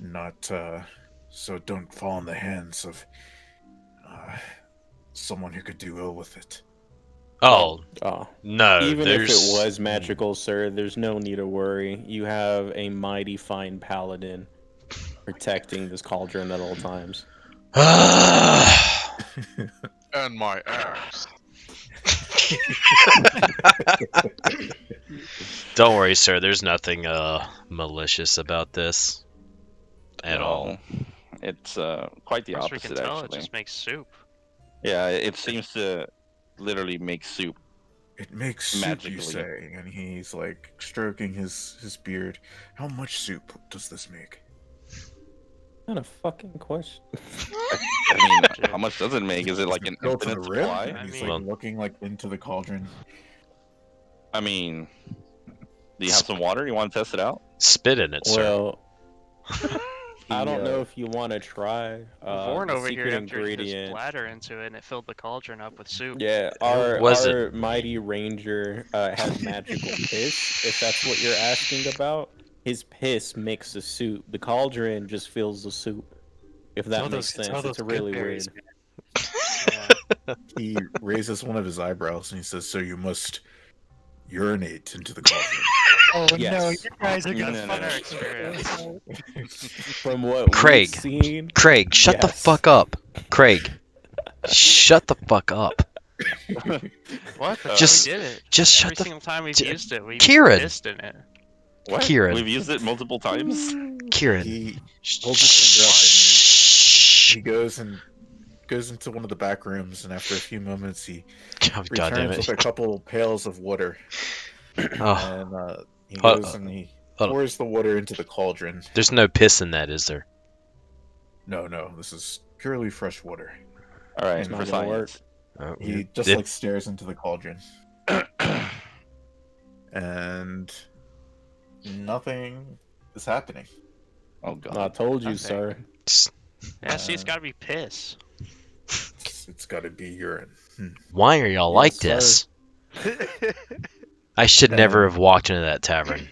not so it don't fall in the hands of someone who could do ill with it." Oh, Oh. no. Even if there's... it was magical, sir, there's no need to worry. You have a mighty fine paladin protecting this cauldron at all times. And my ass. Don't worry, sir. There's nothing malicious about this at all. No, it's quite the As we can opposite, tell, it actually. just makes soup. Yeah, it seems to literally make soup. It makes soup, Magically. you say, and he's like stroking his beard. How much soup does this make? What kind of fucking question? I mean, how much does it make? Is it like an Go to the infinite rim, supply? and I he's mean- like looking like into the cauldron. I mean, do you have some water? You want to test it out? Spit in it, sir. Well, I don't He, know if you want to try Vaughn the over here secret emptied his ingredient. bladder into it and it filled the cauldron up with soup. Yeah, was it? our mighty ranger has magical piss. If that's what you're asking about, his piss makes the soup. The cauldron just fills the soup. If It's all that makes those- it's all sense, those it's good really berries, weird. Yeah. he raises one of his eyebrows and he says, "So you must urinate into the cauldron." Oh no, Yes. you guys are gonna No, no, fuck no. our experience. From what Craig. we've seen, Craig, shut the yes. fuck up. Craig, shut the fuck up. What? That's Just- how we did it. Just Every shut the. single time we've J- used it, we've Kieran. pissed in it. What? Kieran. We've used it multiple times. Kieran. He holds his finger up and Shh. he goes into one of the back rooms, and after a few moments, he God damn returns with it. a couple pails of water, Oh, and he Hold- goes and he hold on. pours the water into the cauldron. there's no piss in that, is there? No, this is purely fresh water. All right, It's for not gonna work. science. Oh, He just if- like stares into the cauldron, and nothing is happening. Oh god. I told you, Okay. sir. Yeah, see, it's gotta be piss. It's got to be urine. Why are y'all like Yes, this? I should never have walked into that tavern.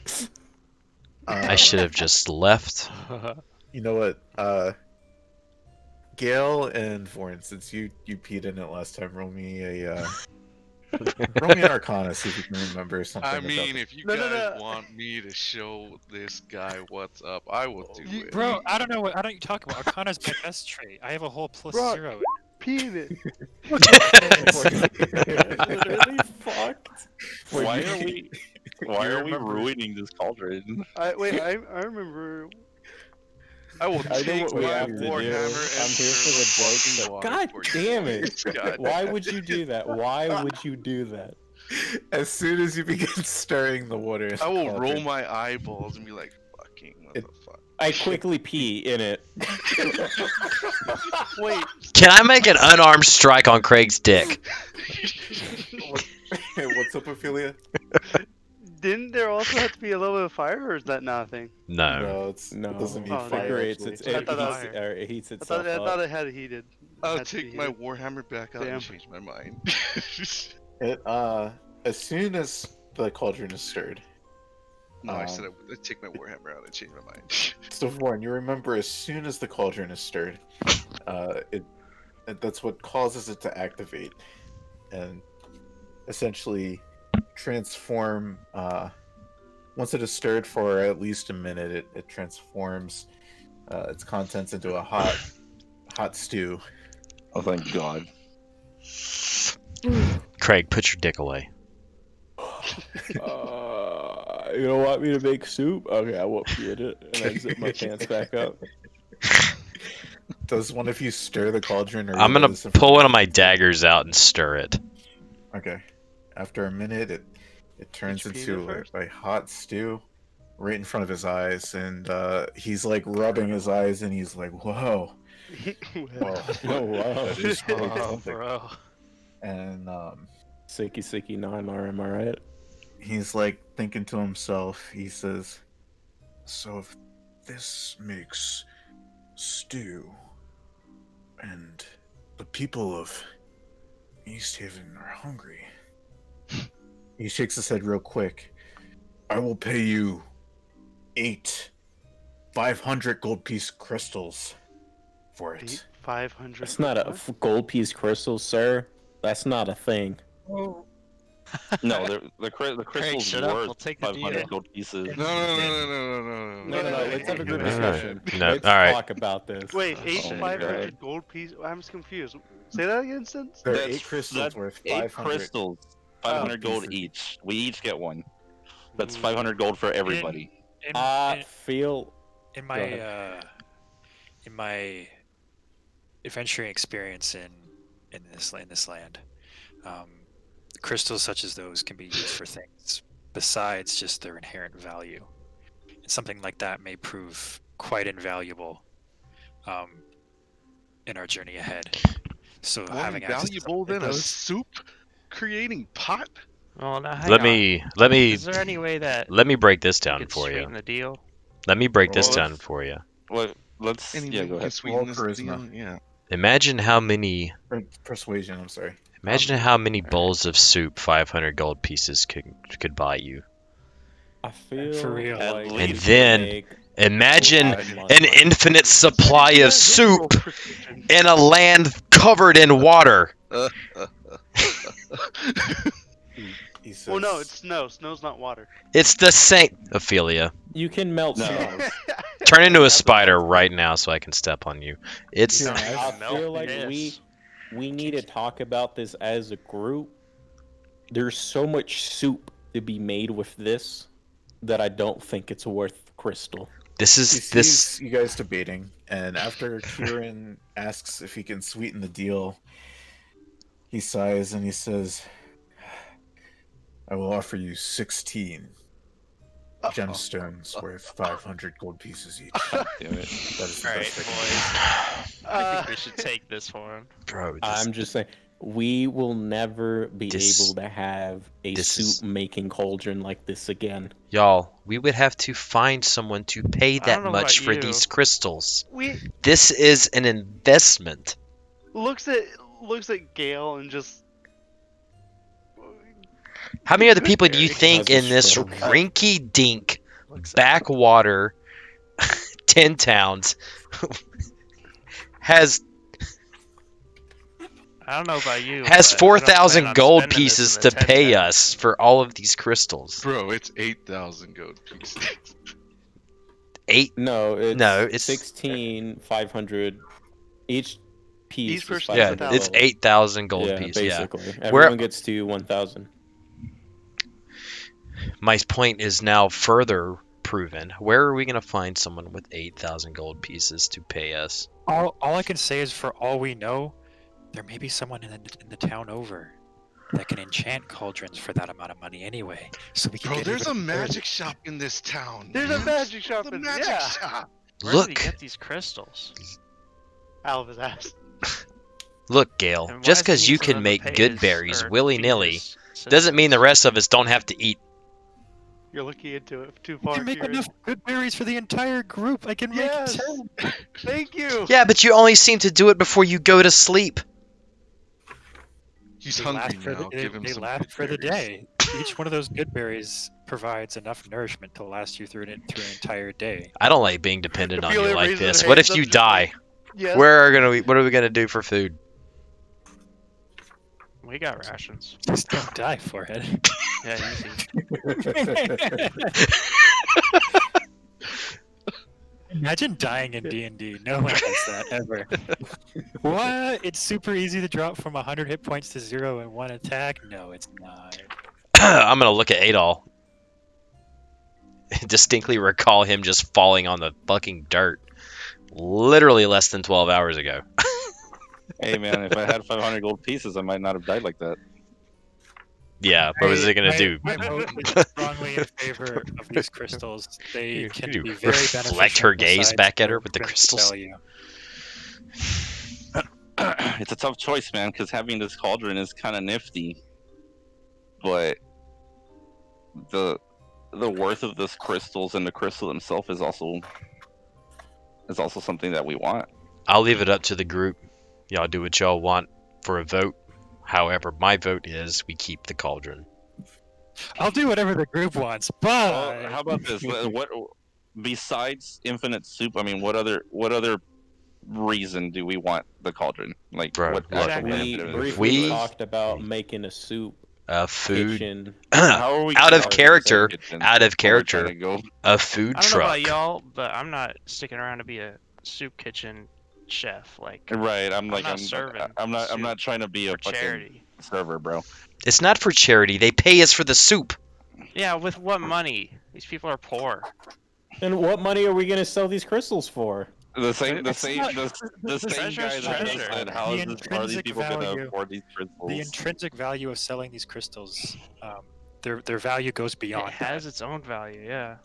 I Uh, should have just left. You know what? Gail and Vorn, since you peed in it last time, roll me an Arcana, see if you can remember something. I about mean, the- if you No, no, guys no. want me to show this guy what's up, I will do it. Bro, I don't know what you talk about. Arcana's my best trait. I have a whole plus Bro. 0. Pee in it. Literally fucked. Why are we? Why You are we remember- ruining this cauldron? I remember. I will I know take what we my have to do. warhammer. I'm here for the jokes. fucking but water God for you damn it! boys. God. Why would you do that? Why would you do that? As soon as you begin stirring the water, in the I will roll cauldron, my eyeballs and be like, "Fucking what It- the fuck." I quickly pee in it. Wait, Can I make an unarmed strike on Craig's dick? What's up, Ophelia? didn't there also have to be a little bit of fire, or is that not a thing? No. It No, doesn't need Oh, it fire. degrades. actually. It I thought that heats, was- or it heats I itself thought up. it had heated. I'll Had to be take my heated. warhammer back out Damn. and change my mind. It as soon as the cauldron is stirred, No, I said I'd take my warhammer out and change my mind. so Warren, you remember as soon as the cauldron is stirred, that's what causes it to activate and essentially transform. Once it is stirred for at least a minute, it transforms its contents into a hot stew. Oh, thank God. Craig, put your dick away. You don't want me to make soup? Okay, I won't pee in it, and I zip my pants back up. Does one of you stir the cauldron? Or I'm you gonna let this pull one of my information- daggers out and stir it. Okay. After a minute, it turns Did you pee into there first? a hot stew right in front of his eyes, and he's like rubbing his eyes, and he's like, "Whoa, Well, Oh wow, that is quite Oh, something." bro. And sicky 9R, am I right? he's like thinking to himself. He says, "So if this makes stew, and the people of East Haven are hungry," he shakes his head real quick. "I will pay you 8 500 gold piece crystals for it." 500. That's not a gold piece crystal, sir. That's not a thing. No, the crystal's shut up, worth we'll take the 500 deal. gold pieces. No. No. Let's have a group Alright. discussion. No, Let's alright. talk about this. Wait, eight Oh my 500 gold piece. I'm just confused. Say that again, Sins. There are That's- 8 crystals that's worth 8 500. crystals, 500 gold pieces. each. We each get one. That's 500 gold for everybody. I feel in Go my adventuring experience in this land, crystals such as those can be used for things besides just their inherent value. And something like that may prove quite invaluable in our journey ahead. So More having access to valuable something than like a those, soup creating pot? Well, now hang Let on. me Is there any way that let me break this we down could for you. sweeten the deal? Let me break this Well, down let's for you. let's Any yeah, way go we can ahead. sweeten Roll this charisma. deal? Yeah. Imagine how many Persuasion, I'm sorry. bowls of soup 500 gold pieces could buy you. I feel For real. like At we And least. could then make imagine a lot an of money. infinite supply of soup Precision. in a land covered in water. He says, Well, no, it's snow. Snow's not water. It's the same. Ophelia, You can melt No. snow. turn into a Have to spider melt it. right now so I can step on you. It's Kieran, Don't I even melt feel like piss. we need to talk about this as a group. There's so much soup to be made with this that I don't think it's worth crystal. this he is sees this. you guys debating, and after Kieran asks if he can sweeten the deal, he sighs and he says, I will offer you 16 gemstones worth 500 gold pieces each. Damn it. That is the All right, best I can boys. I Uh, think we should take this one. Bro, I'm just saying, we will never be This- able to have a this is- soup-making cauldron like this again. y'all, we would have to find someone to pay I that don't know much about for you. these crystals. we This is an investment. looks at Gale and just. How many other people do you Very- think Has a in this stroke. rinky-dink Looks backwater 10 towns has I don't know about you. has but I don't plan 4,000 on gold spending this pieces in to the 10 pay towns. us for all of these crystals? Bro, it's 8,000 gold pieces. No, It's 16,500 each piece. Each is person yeah, gets 500 it's gold. 8,000 gold Yeah, pieces. Yeah. basically. Everyone gets to 1,000. My point is now further proven. Where are we going to find someone with 8,000 gold pieces to pay us? all I can say is, for all we know, there may be someone in the town over that can enchant cauldrons for that amount of money anyway. So we can Bro, get there's a even further. magic shop in this town. There's a man. magic shop The in magic yeah. shop. Where did he Look, get these crystals? Out of his ass. look, Gale. And why Just is he because you using can them to make pay good his- berries or feed willy-nilly his doesn't mean the citizens? rest of us don't have to eat. You're looking into it too You far. can make Kieran. enough good berries for the entire group. I can Yes. make 10. Thank you. Yeah, but you only seem to do it before you go to sleep. He's They hungry last for now. the, Give him they some last good for the berries. day. Each one of those good berries provides enough nourishment to last you through an entire day. I don't like being dependent on you Ophelia like raises her this. What hands if up you just die? like, yes. What are we gonna do for food? We got rations. Just don't die for it. Yeah, easy. Imagine dying in D&D. No one does that ever. What? It's super easy to drop from 100 hit points to 0 in one attack? No, it's not. I'm gonna look at Adol. Distinctly recall him just falling on the fucking dirt, literally less than 12 hours ago. Hey man, if I had 500 gold pieces, I might not have died like that. Yeah, what was it gonna do? My vote is strongly in favor of these crystals. They can You be very reflect beneficial her gaze besides back at their her with the intrinsic crystals? value. It's a tough choice, man, because having this cauldron is kind of nifty, but the worth of this crystals and the crystal himself is also something that we want. I'll leave it up to the group. Y'all do what y'all want for a vote. However, my vote is we keep the cauldron. I'll do whatever the group wants, but Well, how about this? What besides infinite soup? I mean, what other reason do we want the cauldron? Like, Bro, what look, actual man, We benefit of it? briefly We- talked about making a soup Food. kitchen. How are we Out gonna of start character, this kitchen out of while we're trying character, to go? a food I don't know truck. about y'all, but I'm not sticking around to be a soup kitchen chef. Like, Right, I'm not serving not soup trying to be a for fucking charity. server, bro. It's not for charity. They pay us for the soup. Yeah, with what money? These people are poor. And what money are we gonna sell these crystals for? The same It's not- the same treasure's guy that just treasure. said, how The are these intrinsic people gonna value- afford these crystals? the intrinsic value of selling these crystals, their value goes beyond It has that. its own value. Yeah.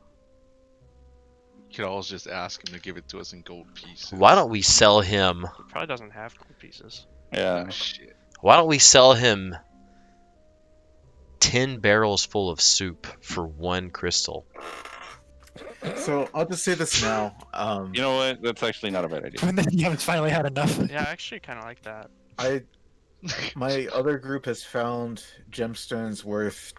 could always just ask him to give it to us in gold pieces. Why don't we sell him? He probably doesn't have gold pieces. Yeah. Oh, shit. Why don't we sell him 10 barrels full of soup for 1 crystal? So I'll just say this now. You know what? That's actually not a bad idea. When you haven't finally had enough. Yeah, I actually kind of like that. My other group has found gemstones worth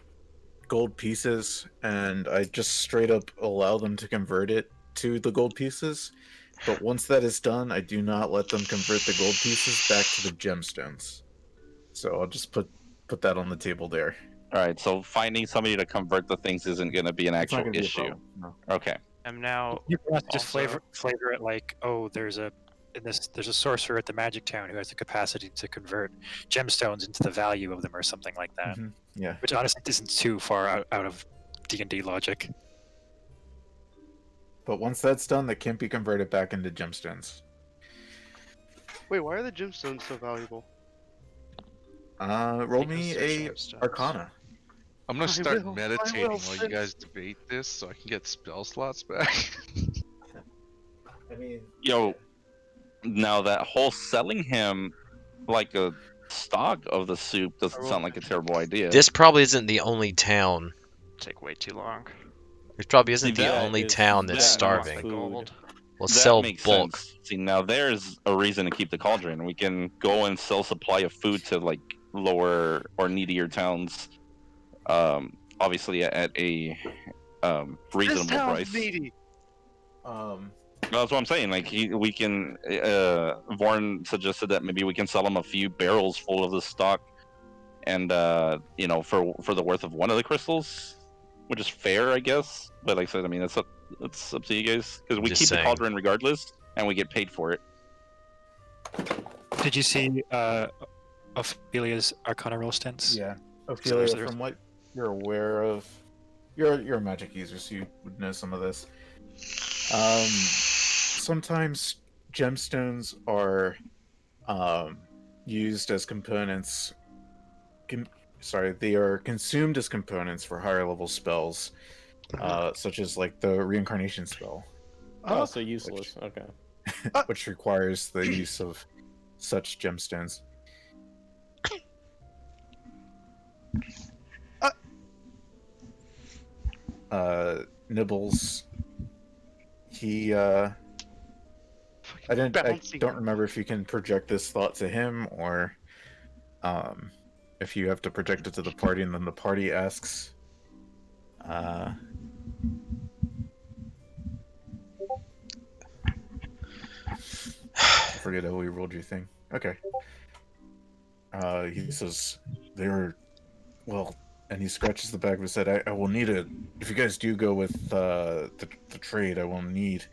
gold pieces, and I just straight up allow them to convert it to the gold pieces. But once that is done, I do not let them convert the gold pieces back to the gemstones. So I'll just put that on the table there. All right. So finding somebody to convert the things isn't going to be an It's not actual gonna be a issue. problem, no. Okay. I'm now You can just Also- flavor it like, oh, there's a sorcerer at the Magic Town who has the capacity to convert gemstones into the value of them, or something like that. Mhm, yeah. Which honestly isn't too far out of D&D logic. But once that's done, they can't be converted back into gemstones. Wait, why are the gemstones so valuable? Roll Because me they're a gemstones. Arcana. I'm gonna I start will, I meditating will, while you Finn. guys debate this so I can get spell slots back. I mean, Yo, now that whole selling him like a stock of the soup doesn't sound like a terrible idea. This probably isn't the only town. take way too long. This probably isn't See, the that only is- town that that's is starving. food. Gold. Let's that sell makes bulk. sense. See, now there's a reason to keep the cauldron. We can go and sell supply of food to like lower or needier towns. Obviously at a This reasonable town's price. needy. That's what I'm saying. Like we can. Vorn suggested that maybe we can sell him a few barrels full of the stock, and for the worth of one of the crystals, which is fair, I guess. But like I said, I mean, it's up to you guys because we Just keep saying. the cauldron regardless, and we get paid for it. Did you see Ophelia's Arcana roll stints? yeah. Ophelia, there's- from what you're aware of, you're a magic user, so you would know some of this. Sometimes gemstones are used as components. They are consumed as components for higher level spells, such as like the reincarnation spell, Oh, so useless. Okay. which requires the use of such gemstones. Nibbles. He I Bouncing. don't remember if you can project this thought to him or if you have to project it to the party and then the party asks I forget how we rolled your thing. Okay. He says they're well, and he scratches the back of his head. I will need it if you guys do go with the trade. I will need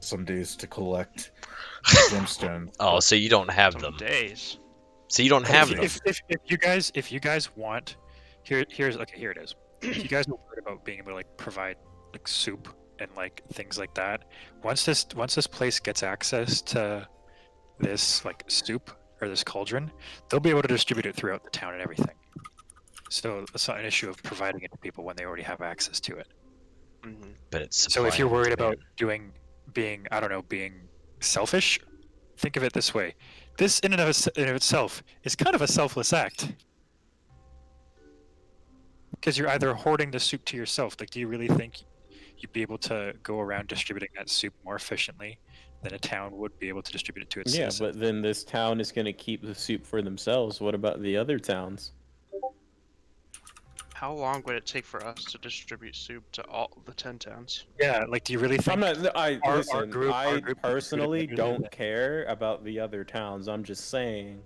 some days to collect gemstones. Oh, so you don't have Some them. days. So you don't have them. If you guys want, here it is. If you guys are worried about being able to like provide like soup and like things like that, once this place gets access to this like soup or this cauldron, they'll be able to distribute it throughout the town and everything. So it's not an issue of providing it to people when they already have access to it. Hmm. But it's So if you're supply and worried about demand. being selfish, think of it this way: this in and of itself is kind of a selfless act, because you're either hoarding the soup to yourself. Like, do you really think you'd be able to go around distributing that soup more efficiently than a town would be able to distribute it to its Yeah, citizens? but then this town is going to keep the soup for themselves. What about the other towns? How long would it take for us to distribute soup to all the 10 towns? Yeah, like, do you really think? I'm not. Listen. our I group personally distributed better than don't care about the other towns. I'm just saying.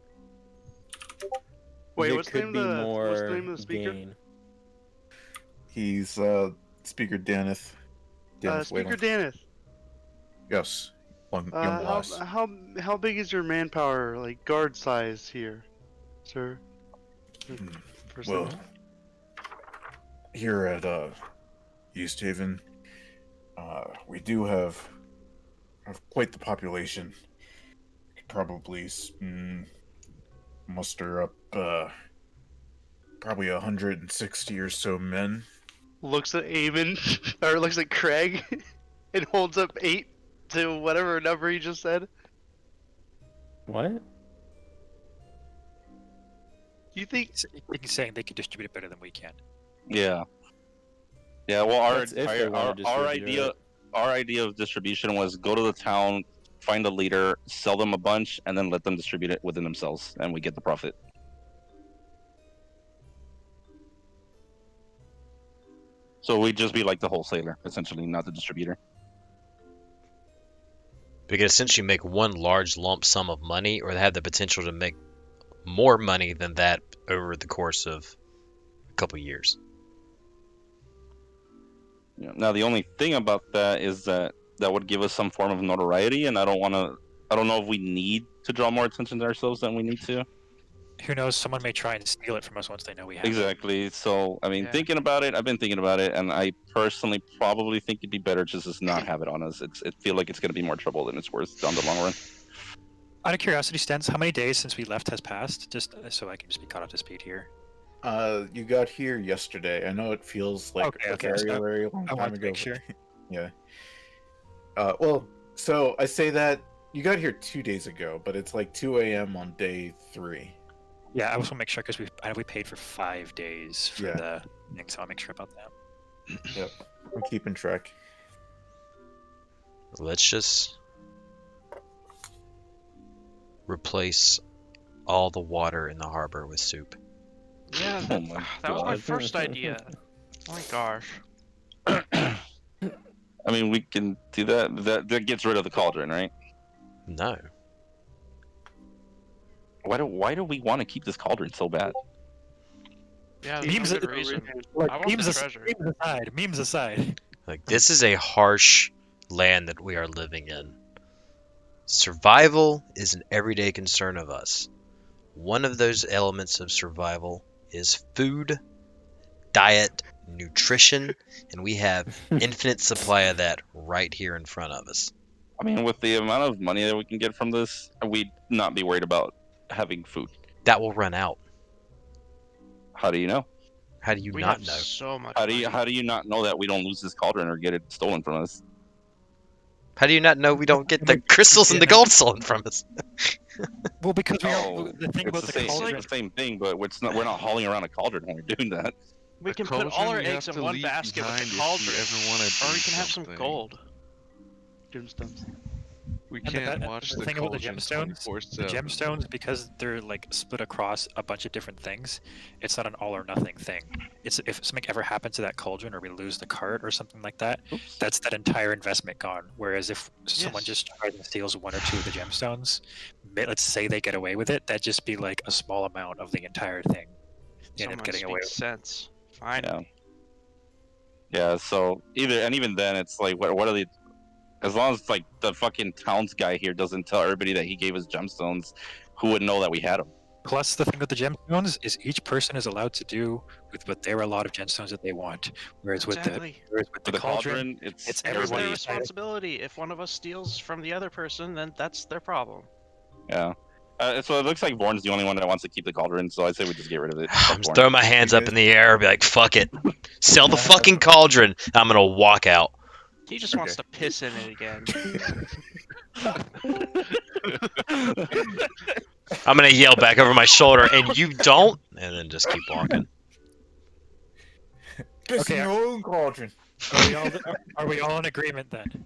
Wait, there what's the could name be of the more what's the name of the speaker? gain. He's speaker Daneth. Speaker Whalen. Daneth. Yes. Young lass. How big is your manpower, like guard size here, sir? Well, here at East Haven, we do have quite the population. We could probably muster up probably 160 or so men looks at Eamon, or looks at Craig, and holds up 8 to whatever number he just said. What? You think? He's saying they can distribute it better than we can. Yeah. Yeah. Well, That's if they wanna distribute it. our idea of distribution was go to the town, find a leader, sell them a bunch, and then let them distribute it within themselves, and we get the profit. So we'd just be like the wholesaler, essentially, not the distributor. We could essentially make one large lump sum of money, or they have the potential to make more money than that over the course of a couple years. Yeah. Now the only thing about that is that would give us some form of notoriety, and I don't know if we need to draw more attention to ourselves than we need to. Who knows? Someone may try and steal it from us once they know we have it. Exactly. So I mean, Yeah. thinking about it, I've been thinking about it, and I personally probably think it'd be better just to not have it on us. It feel like it's going to be more trouble than it's worth down the long run. Out of curiosity, Stens, how many days since we left has passed? Just so I can just be caught up to speed here. You got here yesterday. I know it feels like Okay, a so very long I time wanted to ago. make sure. Yeah. Well, so I say that you got here 2 days ago, but it's like 2 a.m. on day 3. Yeah, I just want to make sure because I know we paid for 5 days for Yeah. the thing, so I'll make sure about that. Yep, I'm keeping track. Let's just replace all the water in the harbor with soup. Yeah, Oh that, my that was my God. first idea. Oh my gosh. I mean, we can do that. That gets rid of the cauldron, right? No. Why do we want to keep this cauldron so bad? Yeah, there's Memes no at- good reason. Like, I want the treasure. memes aside. Like, this is a harsh land that we are living in. Survival is an everyday concern of us. One of those elements of survival is food, diet, nutrition, and we have infinite supply of that right here in front of us. I mean, with the amount of money that we can get from this, we'd not be worried about having food. That will run out. How do you know? How do you We not have know? so much How money. do you not know that we don't lose this cauldron or get it stolen from us? How do you not know we don't get the crystals and the gold stolen from us? Well, because we Oh, don't. The thing it's about the the same, cauldron. it's the same thing, but we're not hauling around a cauldron when we're doing that. We A can put all our cauldron you eggs have in to one leave basket with behind the if you cauldron, ever wanna or we do can have some something. gold. Gemstones. We And can't the watch the the thing about the cauldron gemstones, the 24/7. gemstones, because they're like split across a bunch of different things, it's not an all or nothing thing. It's if something ever happens to that cauldron or we lose the cart or something like that, Oops. that's that entire investment gone. Whereas if someone Yes. just tries and steals 1 or 2 of the gemstones, let's say they get away with it, that'd just be like a small amount of the entire thing. They end Someone up getting away speaks with. sense. Finally. Yeah. So even then, it's like what are the? As long as like the fucking towns guy here doesn't tell everybody that he gave us gemstones, who would know that we had them? Plus, the thing with the gemstones is each person is allowed to do with what their allotted gemstones that they want. Whereas with Exactly. the For the cauldron, it's it's It is their everybody's responsibility. If one of us steals from the other person, then that's their problem. Yeah. So it looks like Vorn's the only one that wants to keep the cauldron, so I'd say we just get rid of it. I'm Fuck just Vorn. throwing my hands up in the air, be like, fuck it. Sell the fucking cauldron. I'm gonna walk out. He just wants to piss in it again. I'm gonna yell back over my shoulder, and you don't, and then just keep walking. Piss Okay, in your own cauldron. Are we all in agreement then?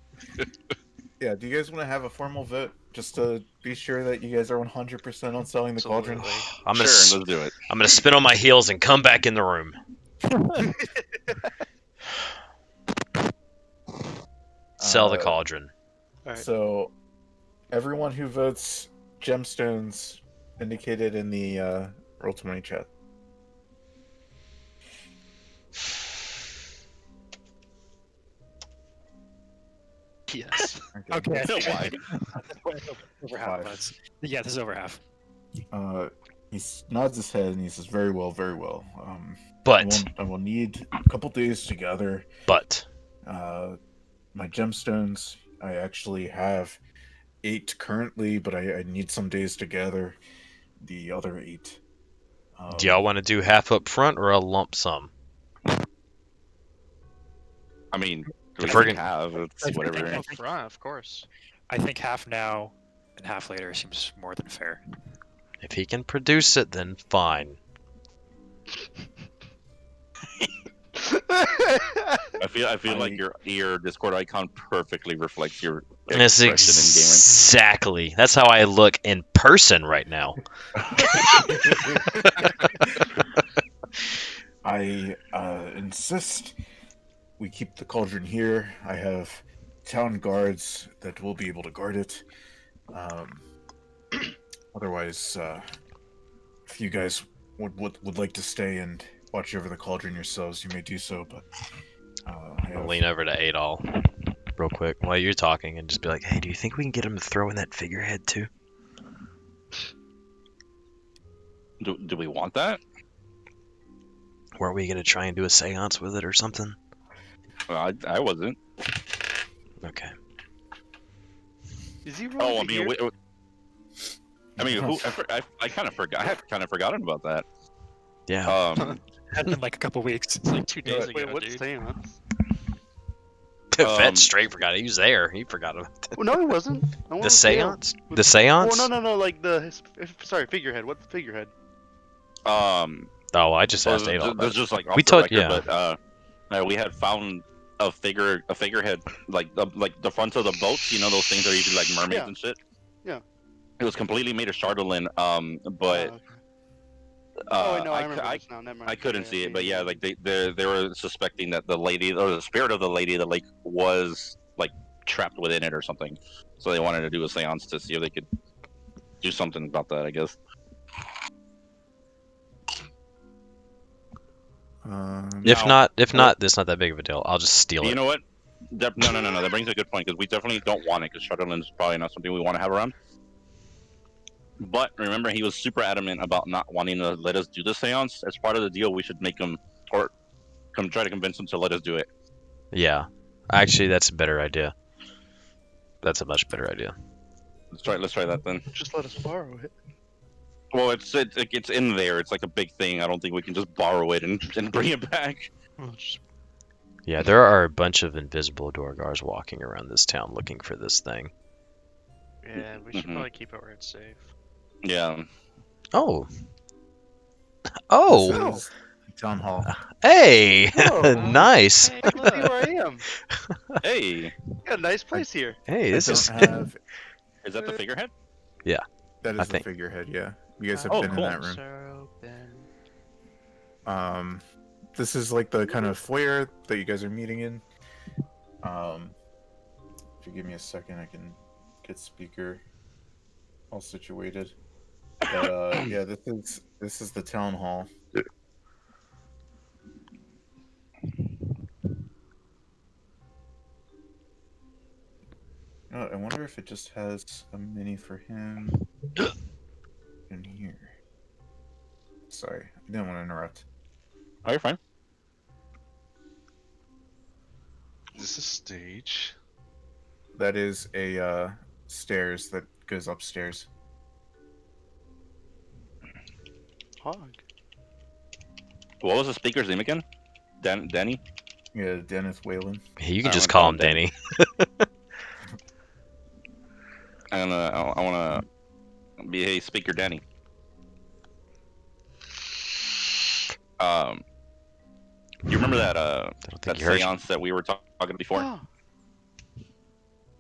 Yeah, do you guys want to have a formal vote just to be sure that you guys are 100% on selling the cauldron? Absolutely. I'm gonna, Sure, let's do it. I'm gonna spin on my heels and come back in the room. Sell the cauldron. Alright. So, everyone who votes gemstones indicated in the Roll20 chat. Yes. Okay. Why? Over half. Yeah, this is over half. He nods his head and he says, "Very well, very well. But, I will need a couple days to gather but, my gemstones. I actually have 8 currently, but I need some days to gather the other 8. do y'all want to do half up front or a lump sum? I mean, we If we're can gonna- have it's I think whatever. Up front, of course. I think half now and half later seems more than fair. If he can produce it, then fine. I feel like your Discord icon perfectly reflects your That's expression in gaming. exactly. That's how I look in person right now. I insist we keep the cauldron here. I have town guards that will be able to guard it. Otherwise, if you guys would like to stay and watch over the cauldron yourselves, you may do so. But I'll lean over to Adol real quick while you're talking and just be like, "Hey, do you think we can get him to throw in that figurehead too?" Do we want that? Weren't we gonna try and do a séance with it or something? Well, I wasn't. Okay. Is he Oh, rolling I mean, I kind of forgot. I had kind of forgotten about that. Yeah. Had been like a couple weeks. It's like 2 days ago, Wait, what's dude. seance? Vet straight forgot it. He was there. He forgot about it. Well, no, he wasn't. I The wanted to see him. séance? The séance? Oh, no, like sorry, figurehead. What's the figurehead? Oh, I just asked Well, Adol. That's just like off We the told- record, but we had found a figurehead, like the fronts of the boats. You know those things that are usually like mermaids Yeah. and shit. Yeah. It was completely made of cardolin. But Okay. Oh, wait, no, I remember I this now. Never mind. I couldn't see it, but yeah, like they were suspecting that the lady or the spirit of the lady of the lake was like trapped within it or something. So they wanted to do a séance to see if they could do something about that. I guess. If Now- not, it's not that big of a deal. I'll just steal You it. know what? No. That brings a good point because we definitely don't want it because Shutterland is probably not something we want to have around. But remember, he was super adamant about not wanting to let us do the séance. As part of the deal, we should make him or try to convince him to let us do it. Yeah. Actually, that's a better idea. That's a much better idea. Let's try that then. Just let us borrow it. Well, it's in there. It's like a big thing. I don't think we can just borrow it and bring it back. Yeah, there are a bunch of invisible Dorgars walking around this town looking for this thing. Yeah, we should Mhm. probably keep it where it's safe. Yeah. Oh. Oh. This is town hall. Hey. Oh. Nice. Hey, Look look. where I am. Hey, Got a nice place here. Hey, this I is don't have. is that the figurehead? That I is the think- figurehead. Yeah, you guys have Oh, been cool. in that room. So open. This is like the kind of foyer that you guys are meeting in. If you give me a second, I can get speaker all situated. But yeah, this is the town hall. I wonder if it just has a mini for him in here. Sorry, I didn't want to interrupt. Oh, you're fine. Is this a stage? That is a stairs that goes upstairs. Hog. What was the speaker's name again? Danny? Yeah, Dennis Whalen. You can I just wanna call call him him Danny. I wanna be hey speaker Danny. You remember that I don't that think you heard. séance that we were talking before? Oh,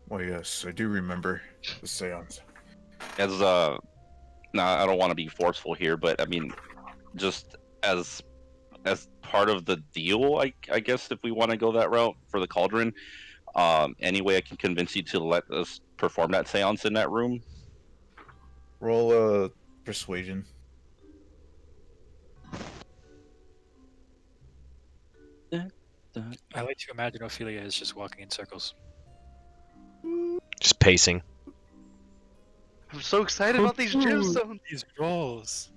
Well, yes, I do remember the seance. As now I don't want to be forceful here, but I mean, just as part of the deal, I guess if we want to go that route for the cauldron, any way I can convince you to let us perform that séance in that room. Roll a persuasion. I like to imagine Ophelia is just walking in circles. Just pacing. I'm so excited about these gemstones. These rolls.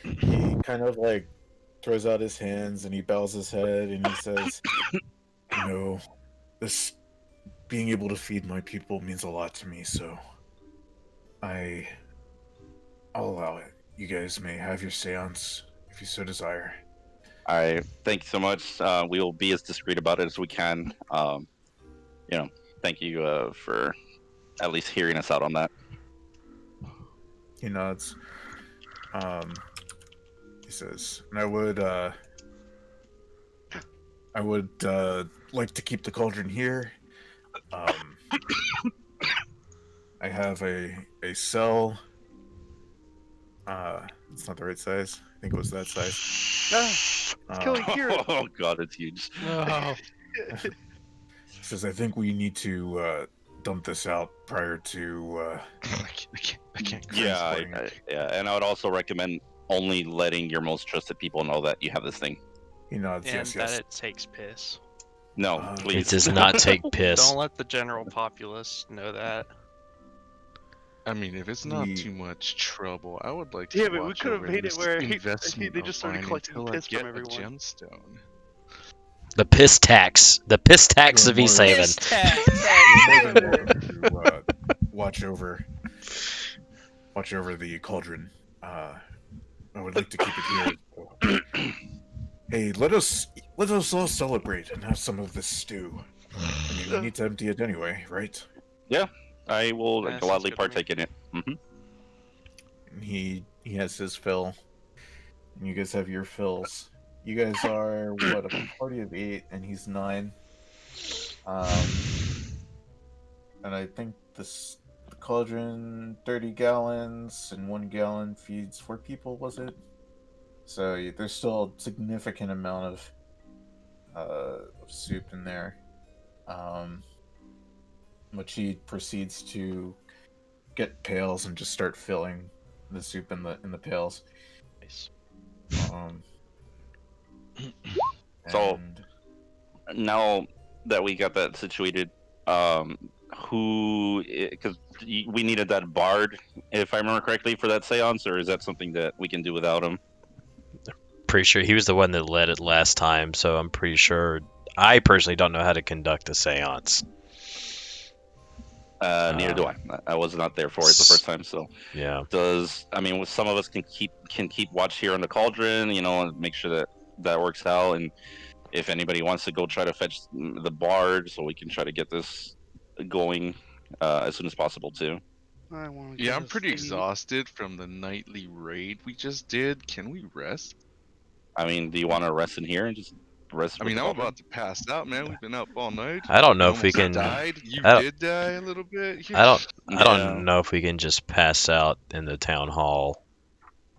He kind of like throws out his hands and he bows his head and he says, "You know, this being able to feed my people means a lot to me, so I'll allow it. You guys may have your seance if you so desire." All right. Thank you so much. We will be as discreet about it as we can. Thank you for at least hearing us out on that. He nods. He says, and I would like to keep the cauldron here. I have a cell. It's not the right size. I think it was that size. It's killing Kieran. Oh god, it's huge. No. He says, I think we need to dump this out prior to. I can't. Yeah, yeah, and I would also recommend only letting your most trusted people know that you have this thing. He nods. And Yes, that yes. it takes piss. No, It It please. does not take piss. Don't let the general populace know that. I mean, if it's not He- too much trouble, I would like to Yeah, but we watch could have over made it this where investment they just started of mine collecting until piss I get from everyone. a gemstone. The piss tax. The piss tax of You're more- E7. You're more than welcome to watch over the cauldron. I would like to keep it here. Hey, let us all celebrate and have some of this stew. I mean, we need to empty it anyway, right? I will Yeah, sounds gladly good to me. partake in it. And he has his fill, and you guys have your fills. You guys are what, a party of 8, and he's 9. And I think the cauldron 30 gallons and 1 gallon feeds 4 people, was it? So there's still a significant amount of soup in there. Which he proceeds to get pails and just start filling the soup in the pails. Nice. So- and Now that we got that situated, because we needed that bard, if I remember correctly, for that seance, or is that something that we can do without him? Pretty sure he was the one that led it last time, so I'm pretty sure. I personally don't know how to conduct a seance. Neither do I. I was not there for it the first time, so Yeah. some of us can keep watch here on the cauldron, and make sure that works out. And if anybody wants to go try to fetch the bard, so we can try to get this going as soon as possible too. I want Yeah, I'm pretty exhausted from the nightly raid we just did. Can we rest? I mean, do you want to rest in here and just rest? I with mean, the I'm cauldron? about to pass out, man. We've been up all night. I don't know if we almost can. died. You I don't- did die a little bit. I don't Yeah. know if we can just pass out in the town hall.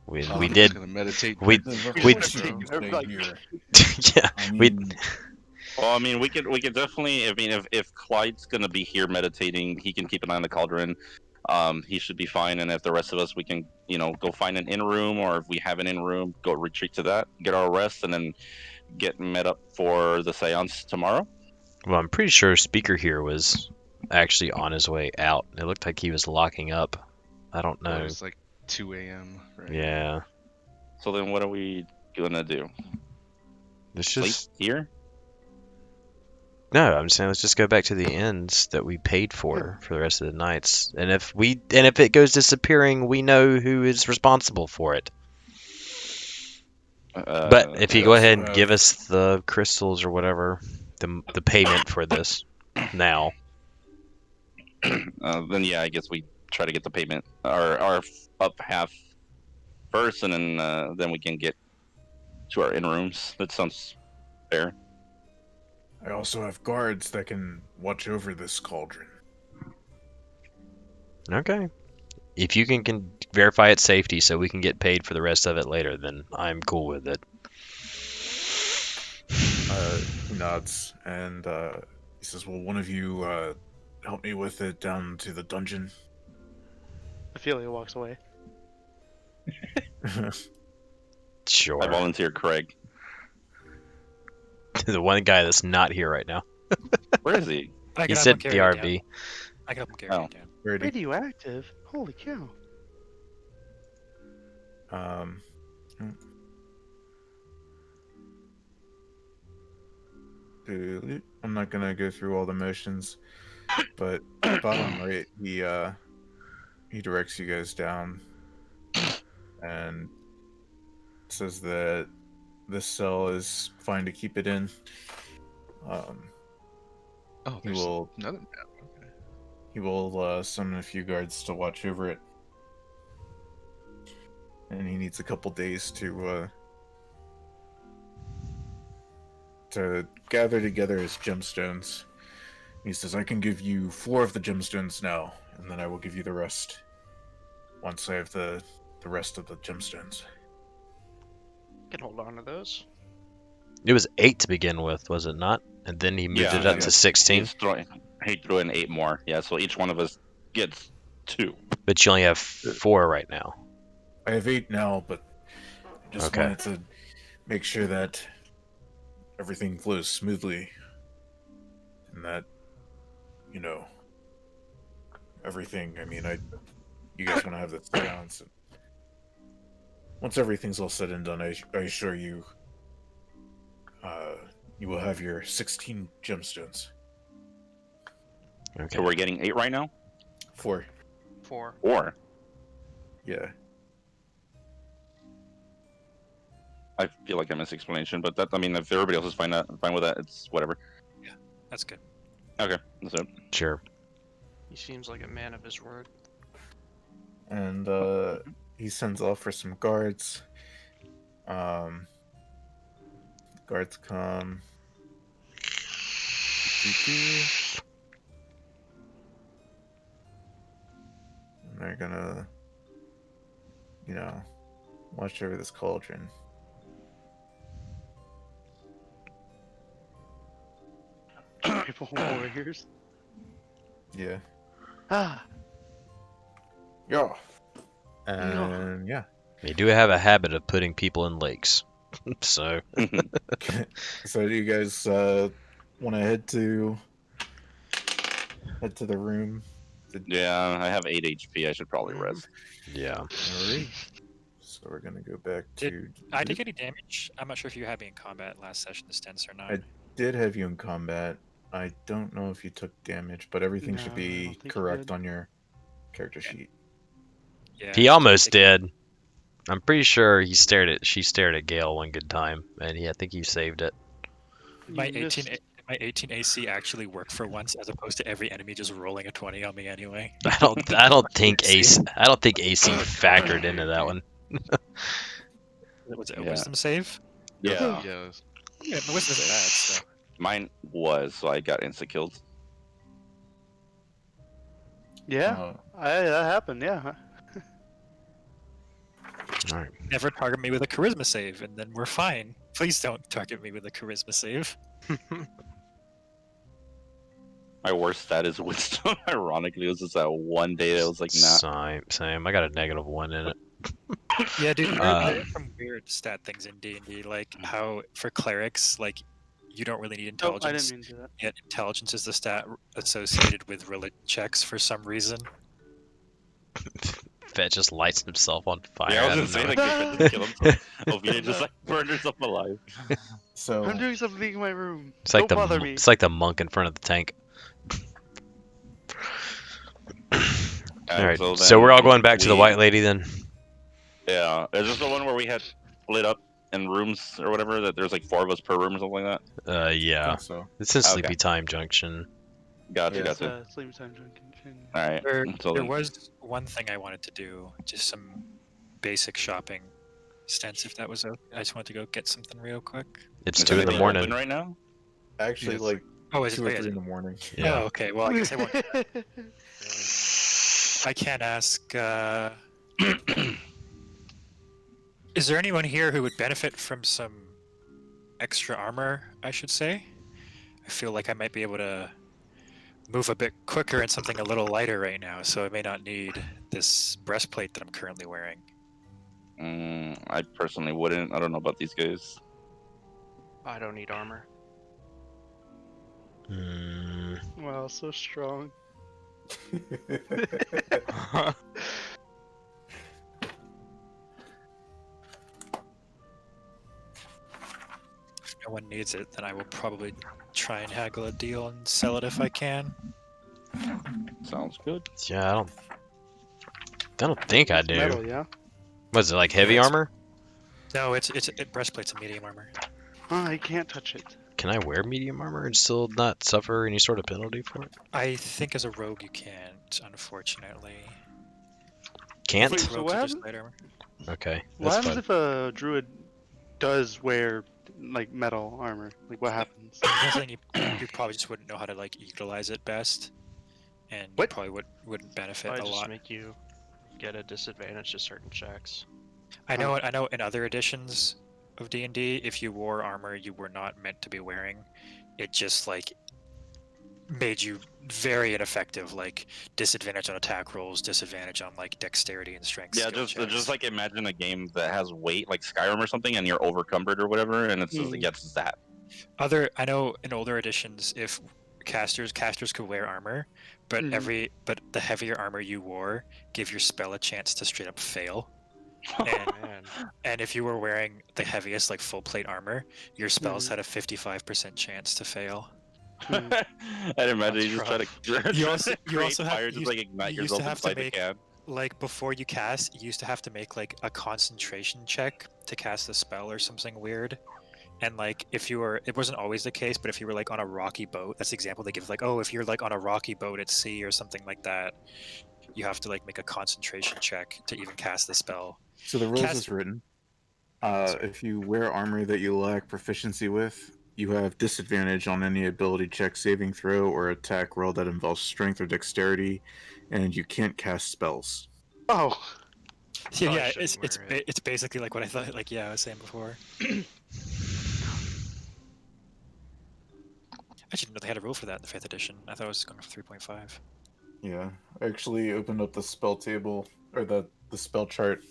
We I'm we just did. gonna meditate. we- we taking over, like- Yeah. I We. mean, Well, I mean, we could definitely. I mean, if Clyde's gonna be here meditating, he can keep an eye on the cauldron. He should be fine, and if the rest of us, we can, go find an in room, or if we have an in room, go retreat to that, get our rest, and then get met up for the seance tomorrow. Well, I'm pretty sure Speaker here was actually on his way out. It looked like he was locking up. I don't know. It's like 2 a.m. Right? Yeah. So then, what are we gonna do? Let's Sleep just. here? No, I'm saying let's just go back to the inns that we paid for the rest of the nights. And if it goes disappearing, we know who is responsible for it. But if you I go also ahead and have- give us the crystals or whatever, the payment for this now. Then yeah, I guess we try to get the payment, our up half first, and then we can get to our in rooms. That sounds fair. I also have guards that can watch over this cauldron. Okay. If you can verify its safety so we can get paid for the rest of it later, then I'm cool with it. He nods and he says, "Will one of you help me with it down to the dungeon?" Ophelia walks away. Sure. I volunteer Craig. The one guy that's not here right now. Where is he? I He can help said him carry it down. BRB. I can help him carry Oh. it down. Ready? Radioactive? Holy cow. Um, I'm not gonna go through all the motions, but bottom right, he directs you guys down and says that this cell is fine to keep it in. Oh, He there's will another map. Okay. he will summon a few guards to watch over it, and he needs a couple days to gather together his gemstones. He says, "I can give you 4 of the gemstones now, and then I will give you the rest once I have the rest of the gemstones." Can hold on to those. It was 8 to begin with, was it not? And then he moved Yeah, it up yeah. to 16. He threw in 8 more. Yeah, so each one of us gets 2. But you only have 4 right now. I have 8 now, but I just Okay. wanted to make sure that everything flows smoothly, and that, you know, everything. I mean, you guys want to have this down. So once everything's all said and done, I assure you, you will have your 16 gemstones. Okay. So we're getting 8 right now? 4. 4. 4? Yeah. I feel like I missed explanation, but that, I mean, if everybody else is fine with that, it's whatever. That's good. Okay, that's it. Sure. He seems like a man of his word. And he sends off for some guards. Guards come. And they're gonna, watch over this cauldron. Tribal warriors. Yeah. Ah, Yeah. And yeah. They do have a habit of putting people in lakes. So So do you guys want to head to the room? Yeah, I have 8 HP. I should probably rest. yeah. Alright. So we're gonna go back to. I take any damage? I'm not sure if you had me in combat last session, this tense or not. I did have you in combat. I don't know if you took damage, but everything No, should I be don't think you correct did. on your character sheet. Yeah, He I almost take- did. I'm pretty sure she stared at Gale one good time, and I think he saved it. My You 18, missed- my 18 AC actually worked for once, as opposed to every enemy just rolling a 20 on me anyway. I don't think AC factored into that one. Was it a Yeah. wisdom save? Yeah, Yeah. Yeah, my wisdom is bad, so. mine was, so I got insta-killed. Yeah, that happened. Yeah. All right. Never target me with a charisma save, and then we're fine. Please don't target me with a charisma save. My worst stat is wisdom. Ironically, it was just that one day that was like, nah. Same. I got a -1 in it. Yeah, dude, there Uh, are some weird stat things in D&D, like how for clerics, like you don't really need Oh, I intelligence. didn't mean to do that. Yet intelligence is the stat associated with religion checks for some reason. Fett just lights himself on fire. Yeah, I was out gonna of say, nowhere. like, they tried to kill himself. Ophelia just, like, burned herself alive. So I'm doing something in my room. It's like Don't bother me. it's like the monk in front of the tank. All right. So then we're all going back to the we- White Lady then. Yeah, is this the one where we had split up in rooms or whatever? That there's like 4 of us per room or something like that? I Yeah. think so. It's in Okay. Sleepy Time Junction. Gotcha, Yeah. gotcha. Sleep time drinking. Alright, There, so there then, was one thing I wanted to do, just some basic shopping. Stents, if that was okay. I just wanted to go get something real quick. It's is 2 in the anything morning. open right now? Actually, Yes. like Oh, is 2 it? or Oh, 3 in the morning. Yeah. Oh, okay. Well, I guess I won't. I can't ask. Is there anyone here who would benefit from some extra armor, I should say? I feel like I might be able to move a bit quicker in something a little lighter right now, so I may not need this breastplate that I'm currently wearing. I personally wouldn't. I don't know about these guys. I don't need armor. Mm, Wow, so strong. If no one needs it, then I will probably try and haggle a deal and sell it if I can. Sounds good. yeah, I don't think I do. Metal, yeah. Was it like heavy Yes. armor? No, breastplate's a medium armor. I can't touch it. Can I wear medium armor and still not suffer any sort of penalty for it? I think as a rogue you can't, unfortunately. I Can't? think Wait, so rogues what are just happens? light armor. Okay, What that's happens fine. if a druid does wear like metal armor? Like what happens? I'm guessing you probably just wouldn't know how to like utilize it best, and you What? probably wouldn't benefit I a just lot. make you get a disadvantage to certain checks. I know in other editions of D&D, if you wore armor you were not meant to be wearing, it just like made you very ineffective, like disadvantage on attack rolls, disadvantage on like dexterity and strength Yeah, skill just checks. like imagine a game that has weight like Skyrim or something, and you're overcumbered or whatever, and it's just Hmm. against that. I know in older editions, if casters could wear armor, but Mhm. but the heavier armor you wore gave your spell a chance to straight up fail. Man, And if you were wearing the heaviest, like full plate armor, your spells Mhm. had a 55% chance to fail. I'd imagine you That's just try to You also create have fire, just like ignite you used to yourself have to inside the make can. like before you cast, you used to have to make like a concentration check to cast a spell or something weird. And like if you were, it wasn't always the case, but if you were like on a rocky boat, that's the example they give. Like, oh, if you're like on a rocky boat at sea or something like that, you have to like make a concentration check to even cast the spell. So the rules Cast. is written. Sorry. If you wear armor that you lack proficiency with, you have disadvantage on any ability check, saving throw, or attack roll that involves strength or dexterity, and you can't cast spells. Oh. Yeah, probably yeah, shouldn't wear it. it's basically like what I thought. Like, yeah, I was saying before. I didn't know they had a rule for that in the 5th edition. I thought it was going for 3.5. Yeah, I actually opened up the spell table or the spell chart.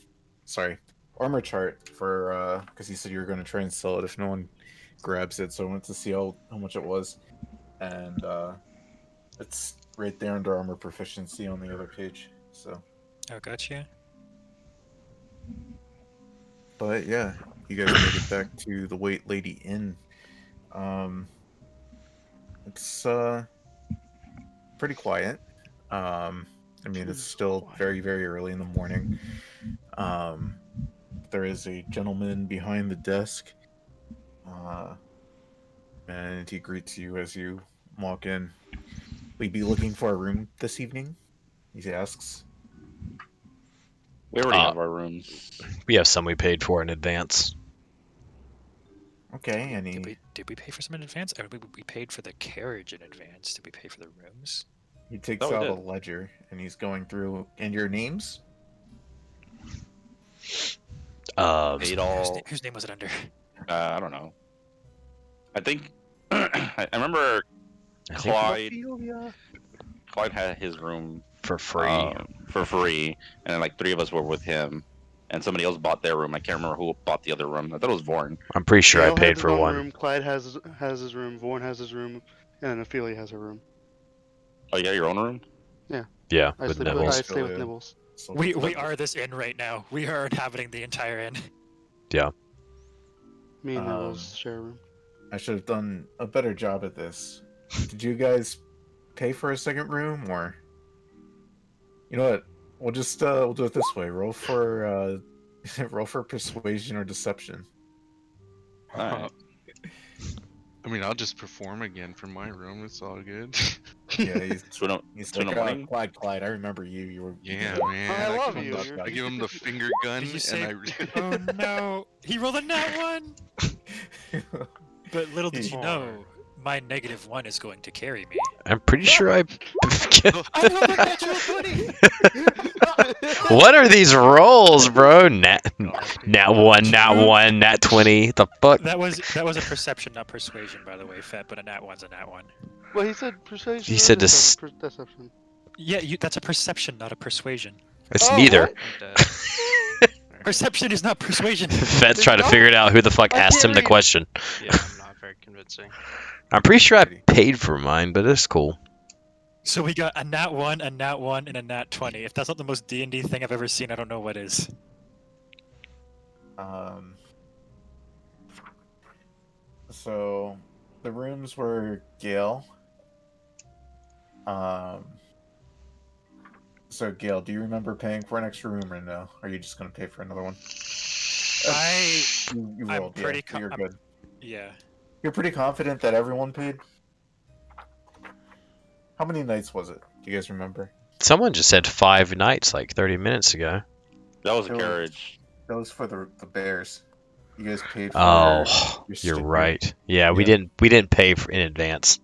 Sorry, armor chart for because you said you were going to try and sell it if no one grabs it. So I went to see how much it was, and it's right there under armor proficiency on the other page. So, Oh, gotcha. but yeah, you guys made it back to the Wait Lady Inn. Um, it's pretty quiet. I mean, it's still very early in the morning. Um, there is a gentleman behind the desk, and he greets you as you walk in. Will you be looking for a room this evening? He asks. We already Uh, have our rooms. We have some we paid for in advance. Okay, and Did we pay for some in advance? I mean, we paid for the carriage in advance. Did we pay for the rooms? he takes Oh, we out a did. ledger and he's going through. And your names? Paid all. Whose name was it under? I don't know. I think I remember I think Clyde. Ophelia? Clyde had his room for free. for free, and then like 3 of us were with him, and somebody else bought their room. I can't remember who bought the other room. I thought it was Vorn. I'm pretty sure I Dale has paid his for own one. room. Clyde has his room. Vorn has his room, and then Ophelia has her room. Oh, you got your own room? Yeah, I with sleep with, Nibbles. I stay with Nibbles. We are this inn right now. We are inhabiting the entire inn. Me and Nibbles share a room. I should have done a better job at this. Did you guys pay for a second room, or you know what? We'll just we'll do it this way. Roll for roll for persuasion or deception. Alright. I mean, I'll just perform again from my room. It's all good. Yeah, he's So no, he's so like, no money? Clyde, I remember you. You were Yeah, you know, man. I love give him you. the- I give him the finger gun, Did you and say? I. Oh no! He rolled a nat one. But little did you Four. know, my -1 is going to carry me. I'm pretty sure I. I rolled a natural 20. What are these rolls, bro? Nat 1, nat 1, nat 20. The fuck? That was a perception, not persuasion, by the way, Fett. But a nat 1's a nat 1. Well, he said persuasion. He or said deception. Yeah, that's a perception, not a persuasion. It's Oh, neither. what? I'm dead. Perception is not persuasion. Fed's trying to figure it out who the fuck I asked can't him the read. question. Yeah, I'm not very convincing. I'm pretty sure I paid for mine, but it's cool. So we got a nat 1, a nat 1, and a nat 20. If that's not the most D&D thing I've ever seen, I don't know what is. So the rooms were Gale. So Gale, do you remember paying for an extra room or no? Or are you just gonna pay for another one? You I'm rolled, pretty yeah, so you're I'm- good. yeah. You're pretty confident that everyone paid? How many nights was it? Do you guys remember? Someone just said 5 nights like 30 minutes ago. That was a That was- carriage. That was for the Bears. You guys paid for Oh, your you're sti- right. Yeah, we yeah. didn't pay for in advance.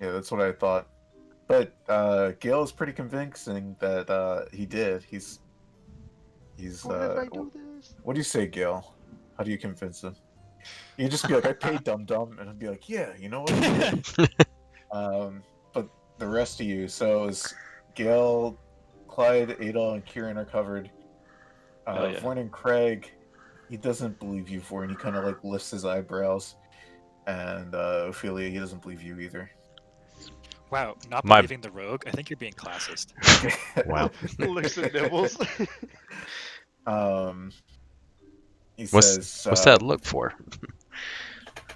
Yeah, that's what I thought. But Gail is pretty convincing that he did. He's What if I do this? what do you say, Gail? How do you convince him? You just be like, I paid dum dum, and I'd be like, yeah, you know what? You did. But the rest of you, so it was Gail, Clyde, Adol, and Kieran are covered. Oh, yeah. Vorn and Craig, he doesn't believe you, Vorn. He kind of like lifts his eyebrows. And Ophelia, he doesn't believe you either. Wow, not My- believing the rogue. I think you're being classist. Wow. Licks and nibbles. He What's says, what's that look for?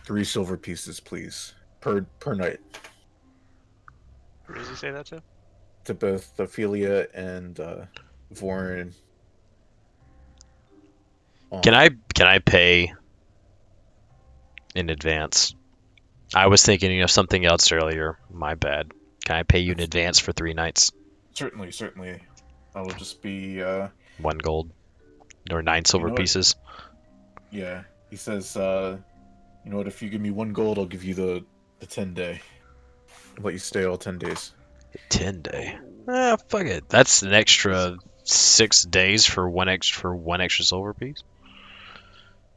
3 silver pieces, please, per night, Who does he say that to? to both Ophelia and Vorn. Can I pay in advance? I was thinking of something else earlier. My bad. Can I pay you in advance for 3 nights? Certainly. I will just be 1 gold or 9 silver know what? pieces. yeah. He says, you know what? If you give me 1 gold, I'll give you the 10-day. I'll let you stay all 10 days. 10 day. Fuck it. That's an extra 6 days for one extra silver piece.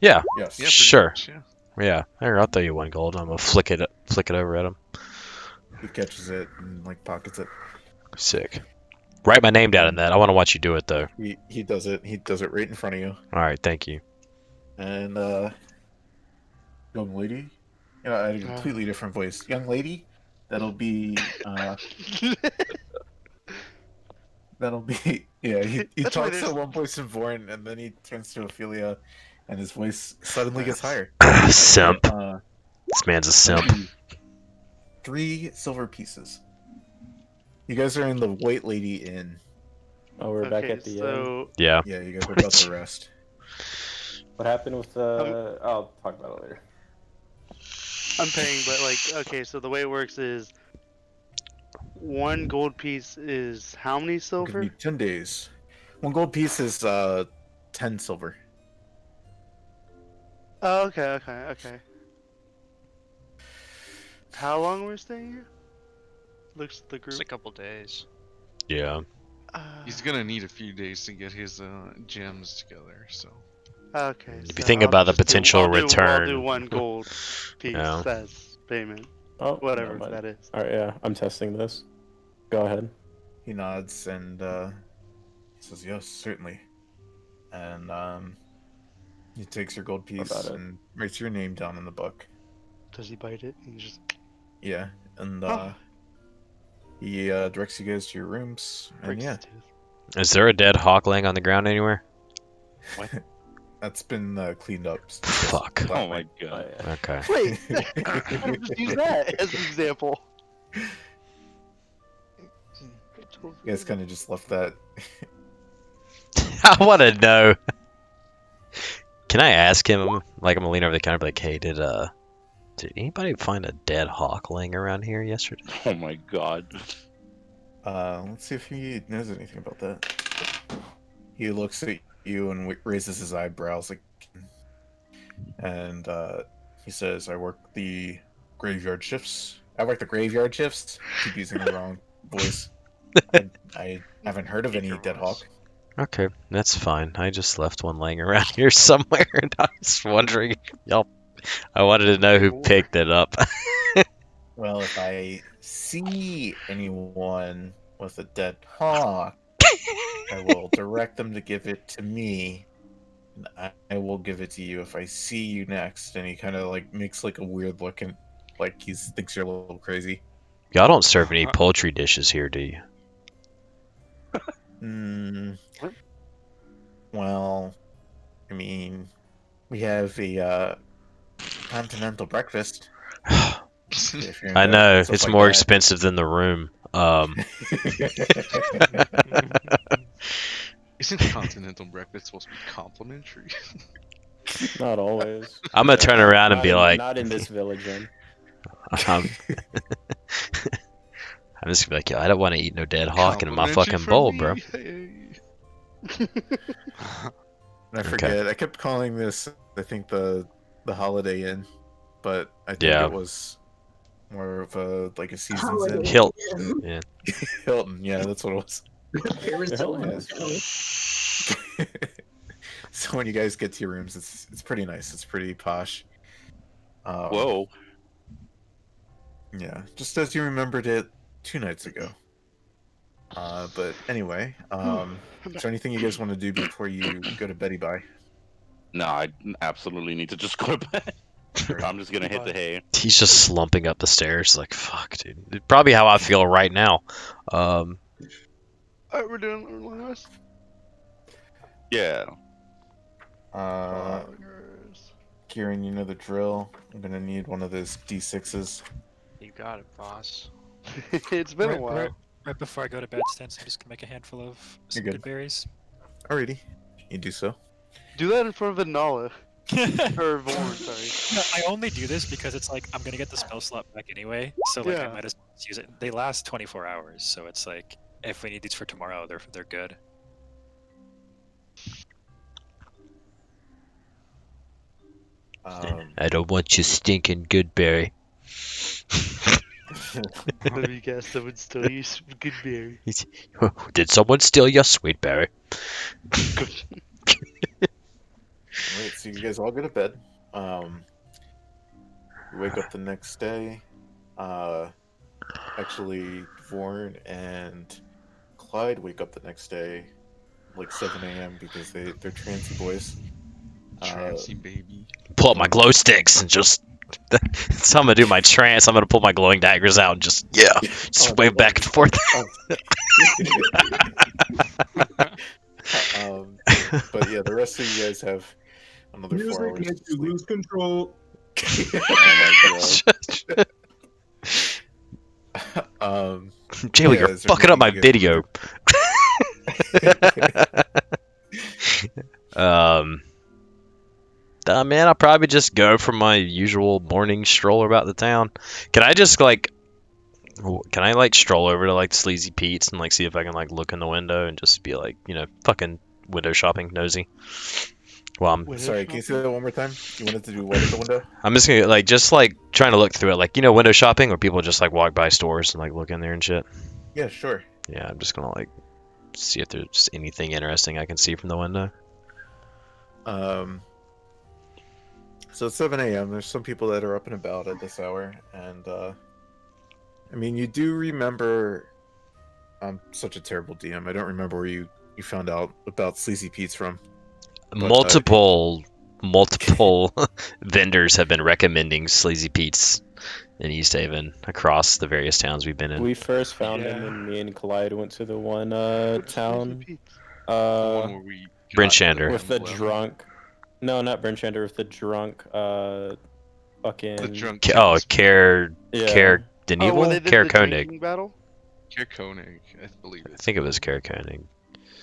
Yeah, Yes. Yeah, pretty sure. much, yeah. Yeah. Here, I'll throw you 1 gold. I'm gonna flick it over at him. He catches it and like pockets it. Sick. Write my name down in that. I want to watch you do it though. He does it. He does it right in front of you. All right, thank you. And young lady, I had a completely different voice. Young lady, that'll be yeah. He That's why talks there's- to one voice in Vorn, and then he turns to Ophelia, and his voice suddenly gets higher. Simp. Uh, This man's a that'll simp. be 3 silver pieces. You guys are in the White Lady Inn. Oh, we're back Okay, at the end. so Yeah. Yeah, you guys are about to rest. What happened with I'll talk about it later. I'm paying, but like, okay, so the way it works is 1 gold piece is how many Give silver? me 10 days. 1 gold piece is 10 silver. Oh, okay. How long are we staying here? Looks at the group. Just a couple days. Yeah. He's gonna need a few days to get his gems together, so. Okay. If so you think I'll about the just do- potential I'll do return. 1 gold piece Yeah. as payment, Oh, whatever never mind. that is. All right, yeah, I'm testing this. Go ahead. He nods and he says, "Yes, certainly." And he takes your gold piece about it? and writes your name down in the book. Does he bite it? He just. Yeah, and Oh. he directs you guys to your rooms. And breaks yeah, his tooth. Is there a dead hawk laying on the ground anywhere? that's been cleaned up. Fuck. last Oh my night. god. yeah. Okay. Wait, I'll just use that as an example. You guys kind of just left that. I want to know. Can I ask him? Like, I'm gonna lean over the counter, and be like, "Hey, did anybody find a dead hawk laying around here yesterday?" Oh my god. Let's see if he knows anything about that. He looks at you and raises his eyebrows, like, and he says, "I work the graveyard shifts. I work the graveyard shifts." Keep using the wrong voice. I haven't heard of Keep any your dead voice. hawk. Okay, that's fine. I just left one laying around here somewhere, and I was wondering, y'all. I wanted to know who picked it up. Well, if I see anyone with a dead hawk, I will direct them to give it to me. And I will give it to you if I see you next. And he kind of like makes like a weird look and like he thinks you're a little crazy. Y'all don't serve any poultry dishes here, do you? What? Well, I mean, we have a continental breakfast. If you're I into know stuff it's like more that. expensive than the room. Isn't continental breakfast supposed to be complimentary? Not always. I'm gonna turn around and Not be like, not in this village, then. I'm just gonna be like, yo, I don't want to eat no dead hawk in my Complimentary fucking for bowl, me. bro. Hey. And I forget. I kept calling this, I think, the Holiday Inn, but I think Yeah. it was more of a like a Seasons Holiday Inn. Hilt. Yeah. Hilton, yeah, that's what it was. Hilton So when you guys get to your rooms, it's pretty nice. It's pretty posh. Whoa. Yeah, just as you remembered it 2 nights ago. But anyway, is there anything you guys want to do before you go to beddy bye? No, I absolutely need to just go to bed. I'm just gonna hit the hay. He's just slumping up the stairs, like, fuck, dude. Probably how I feel right now. Alright, we're doing our long rest. Yeah. Progress. Kieran, you know the drill. I'm gonna need one of those D6s. You got it, boss. It's been a Right, while. right before I go to bed, Stance, I'm just gonna make a handful of some You're good good. berries. Alrighty, you do so. Do that in front of Anala. No, Or Vorn, sorry. I only do this because it's like I'm gonna get the spell slot back anyway, so like I Yeah. might as well just use it. They last 24 hours, so it's like if we need these for tomorrow, they're good. I don't want you stinking good berry. Let me guess, someone stole you some good berry. Did someone steal your sweet berry? Alright, so you guys all go to bed. You wake up the next day. Actually, Vorn and Clyde wake up the next day, like 7 a.m. because they're transy boys. Trancy baby. Pull up my glow sticks and just. So I'm gonna do my trance. I'm gonna pull my glowing daggers out and just Oh, wave back and forth. But yeah, the rest of you guys have another 4 Music hours to makes you sleep. lose control. Jaylee, yeah, you're is there fucking up my anything you video. Man, I'll probably just go for my usual morning stroll about the town. Can I just stroll over to like Sleazy Pete's and like see if I can like look in the window and just be like, fucking window shopping nosy? Well, Sorry, can you say that one more time? You wanted to do what at the window? I'm just gonna trying to look through it, like window shopping where people just like walk by stores and like look in there and shit. Yeah, sure. Yeah, I'm just gonna like see if there's anything interesting I can see from the window. So it's 7 a.m. There's some people that are up and about at this hour, and I mean, you do remember. I'm such a terrible DM. I don't remember where you found out about Sleazy Pete's from. Multiple vendors have been recommending Sleazy Pete's in East Haven across the various towns we've been in. We first found him Yeah. when me and Clyde went to the one What's town. Sleazy The one where we Bryn got the Shander. With the emblem. drunk. No, not Bryn Shander, with the drunk fucking The drunk. Care yeah. Deneval? when they did Care the Koenig. drinking battle? Kier Koenig, I believe I it. think it was Care Koenig.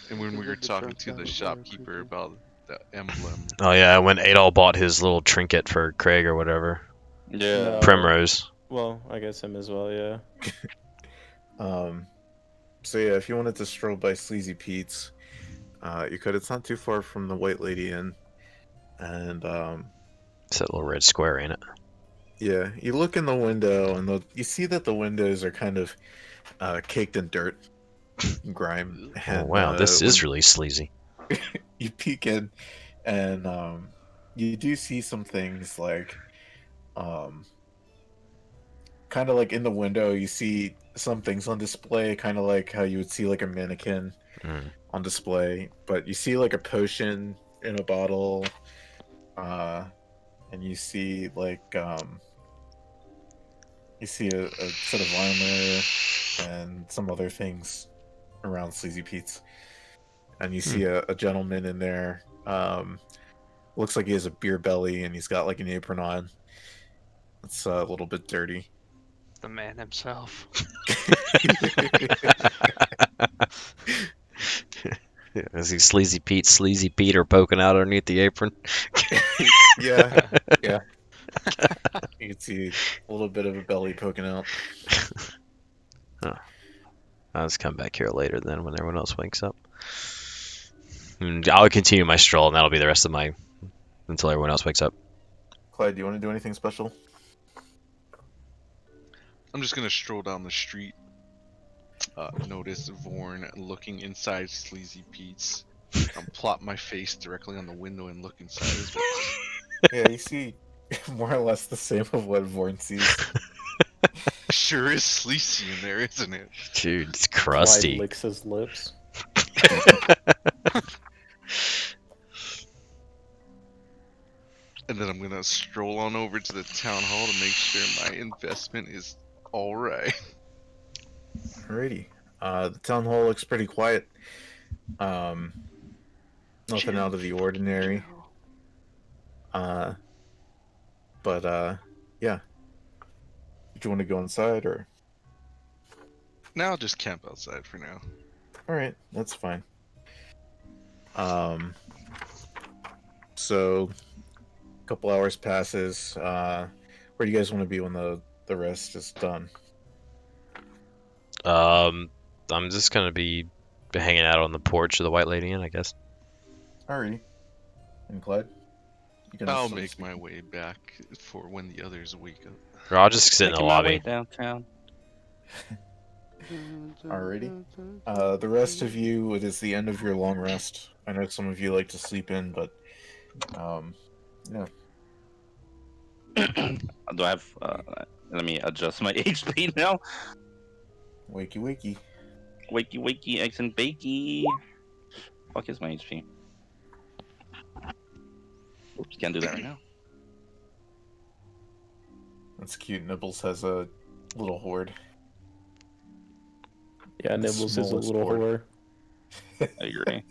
And when They we were did the talking drunk to the battle, shopkeeper creepy. about the emblem. Oh yeah, when Adol bought his little trinket for Craig or whatever. Yeah. No. Primrose. Well, I guess him as well, yeah. So yeah, if you wanted to stroll by Sleazy Pete's, you could. It's not too far from the White Lady Inn, and It's that little red square, ain't it? yeah, you look in the window, and you see that the windows are kind of caked in dirt, and grime. Oh And, wow, this is when really sleazy. you peek in, and you do see some things like, kind of like in the window, you see some things on display, kind of like how you would see like a mannequin Mm. on display, but you see like a potion in a bottle, and you see like you see a set of armor and some other things around Sleazy Pete's, and you see a gentleman in there. Looks like he has a beer belly and he's got like an apron on. It's a little bit dirty. The man himself. Is see Sleazy Pete are poking out underneath the apron. Yeah, yeah. You can see a little bit of a belly poking out. I'll just come back here later then when everyone else wakes up. And I'll continue my stroll, and that'll be the rest of my until everyone else wakes up. Clyde, do you want to do anything special? I'm just gonna stroll down the street. Notice Vorn looking inside Sleazy Pete's. Plop my face directly on the window and look inside as well. Yeah, you see more or less the same of what Vorn sees. Sure is sleazy in there, isn't it? Dude, it's Clyde crusty. licks his lips. And then I'm gonna stroll on over to the town hall to make sure my investment is alright. Alrighty. The town hall looks pretty quiet. Nothing out of the ordinary. Yeah. Did you want to go inside or? Now I'll just camp outside for now. Alright, that's fine. So a couple hours passes. Where do you guys want to be when the rest is done? I'm just gonna be hanging out on the porch of the White Lady Inn, I guess. Alrighty. And Clyde? You can I'll also make speak. my way back for when the others wake up. Or I'll just sit in the Making my way lobby. downtown. Alrighty. The rest of you, it is the end of your long rest. I know some of you like to sleep in, but yeah. Do I have? Let me adjust my HP now. Wakey wakey. Wakey, wakey, eggs and bakey. Fuck is my HP? Oops, can't do that right now. That's cute. Nibbles has a little horde. Yeah, The Nibbles is a smallest little horde. whore. I agree.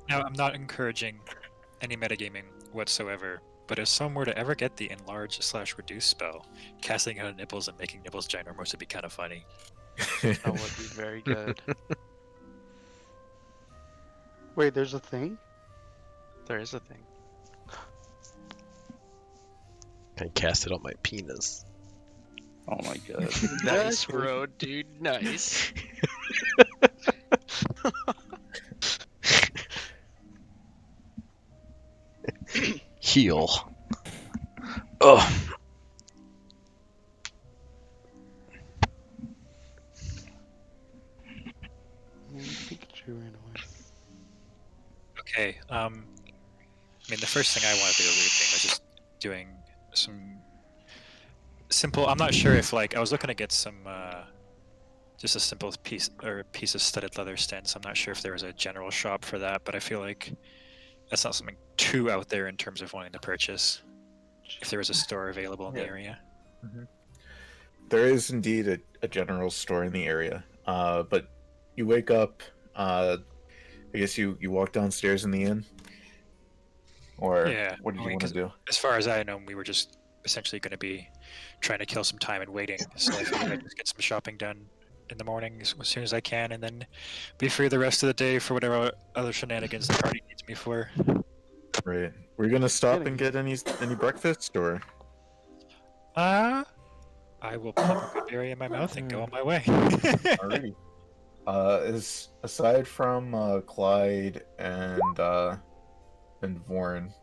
Now, I'm not encouraging any metagaming whatsoever, but if someone were to ever get the enlarge/reduce spell, casting out Nibbles and making Nibbles ginormous would be kind of funny. That would be very good. Wait, there's a thing? There is a thing. I cast it on my penis. Oh my god. Nice, bro, dude. Nice. Heal. Oh, Pikachu ran away. Okay, I mean, the first thing I wanted to do was just doing some simple. I'm not sure if like I was looking to get some just a simple piece of studded leather stents. I'm not sure if there was a general shop for that, but I feel like that's not something too out there in terms of wanting to purchase. If there was a store available in the Yeah. area. There is indeed a general store in the area. But you wake up, I guess you walk downstairs in the inn? Or Yeah, what did I you mean, want to 'cause do? as far as I know, we were just essentially going to be trying to kill some time and waiting. So I figured I'd just get some shopping done in the morning as soon as I can, and then be free the rest of the day for whatever other shenanigans the party needs me for. Right. We're gonna stop Getting and get any breakfast or I will plop a good berry in my mouth and go on my way. alrighty. Is aside from Clyde and Vorn,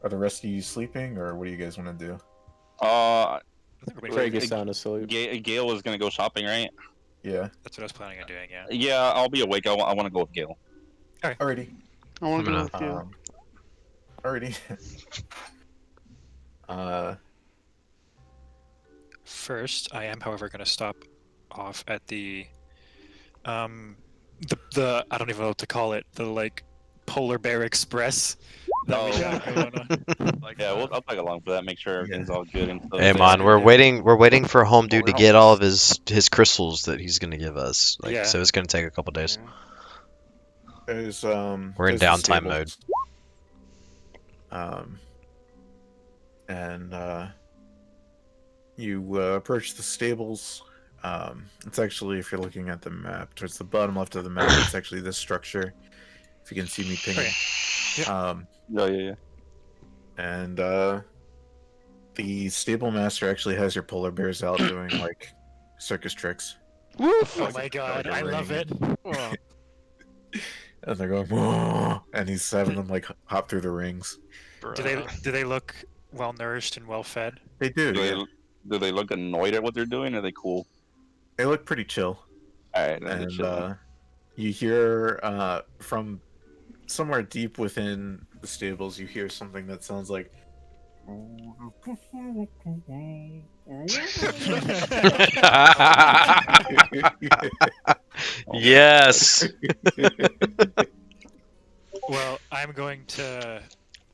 are the rest of you sleeping or what do you guys want to do? I think we're Craig waiting is for- sound asleep. Gail was gonna go shopping, right? Yeah. That's what I was planning on doing, yeah. Yeah, I'll be awake. I want to go with Gail. Alrighty. I want to I'm go with you. Alrighty. First, I am, however, going to stop off at the I don't even know what to call it, the like Polar Bear Express that we Oh. got going on. Like Yeah, that. I'll tag along for that. Make sure everything's all good. And hey man, we're waiting for Home Dude to we're get all of almost- his crystals that he's gonna give us. Like, Yeah. so it's gonna take a couple days. Yeah. There's We're in there's the downtime stables. And You approach the stables. It's actually, if you're looking at the map, towards the bottom left of the map, it's actually this structure. If you can see me pinging. Yep. Yeah. And the stable master actually has your polar bears out doing like circus tricks. Oh Like, my god, like a I love ring. it. Oh, And they're going, "Whoa," and he's having them like hop through the rings. Do they look well nourished and well fed? They do, Do yeah. do they look annoyed at what they're doing? Or are they cool? They look pretty chill. All right, then they're And chilling. you hear from somewhere deep within the stables, you hear something that sounds like. Yes. Well, I'm going to,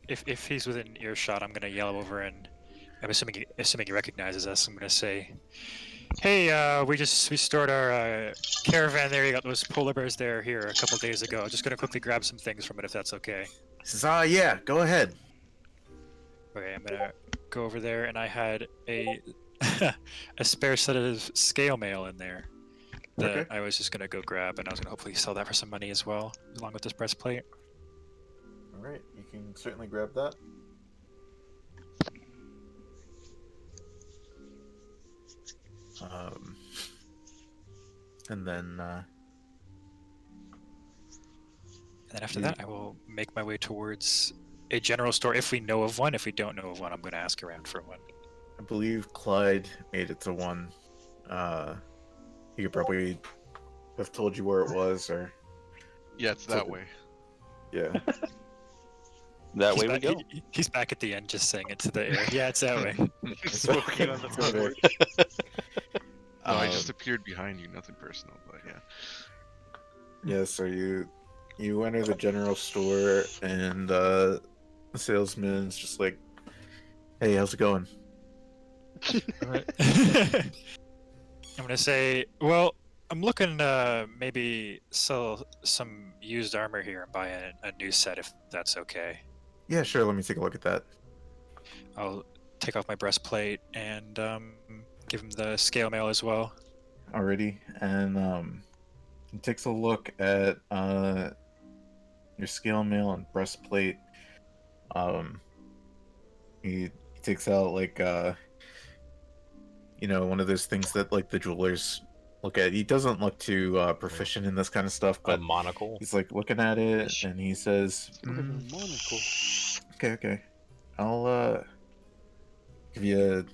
if he's within earshot, I'm going to yell over, and I'm assuming he recognizes us. I'm going to say, "Hey, we stored our caravan there. You got those polar bears there here a couple days ago. Just going to quickly grab some things from it, if that's okay." He says, yeah, go ahead. Okay, I'm gonna go over there, and I had a a spare set of scale mail in there that Okay. I was just gonna go grab, and I was gonna hopefully sell that for some money as well, along with this breastplate. All right, you can certainly grab that. And then And then after that, I will make my way towards a general store if we know of one. If we don't know of one, I'm gonna ask around for one. I believe Clyde made it to one. He could probably have told you where it was, or Yeah, it's that way. yeah. That He's way we back, go. he's back at the end, just saying it to the air. Yeah, it's that way. Smoking on the floor. Oh, I just appeared behind you. Nothing personal, but yeah. Yeah, so you enter the general store, and the salesman's just like, "Hey, how's it going?" I'm gonna say, well, I'm looking to maybe sell some used armor here and buy a new set if that's okay. Yeah, sure. Let me take a look at that. I'll take off my breastplate and give him the scale mail as well. Already, and he takes a look at your scale mail and breastplate. He takes out like one of those things that like the jewelers look at. He doesn't look too proficient in this kind of stuff, A but monocle. he's like looking at it Ish. and he says, Look at the monocle. Okay, I'll give you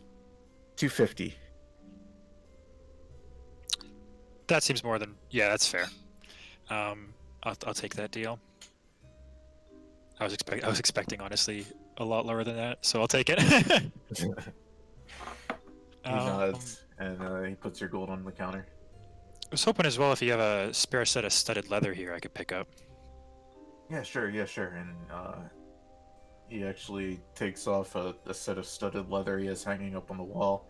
250. That seems more than that's fair. I'll take that deal. I was expecting honestly a lot lower than that, so I'll take it. He nods and he puts your gold on the counter. I was hoping as well if you have a spare set of studded leather here I could pick up. Yeah, sure. And he actually takes off a set of studded leather he has hanging up on the wall.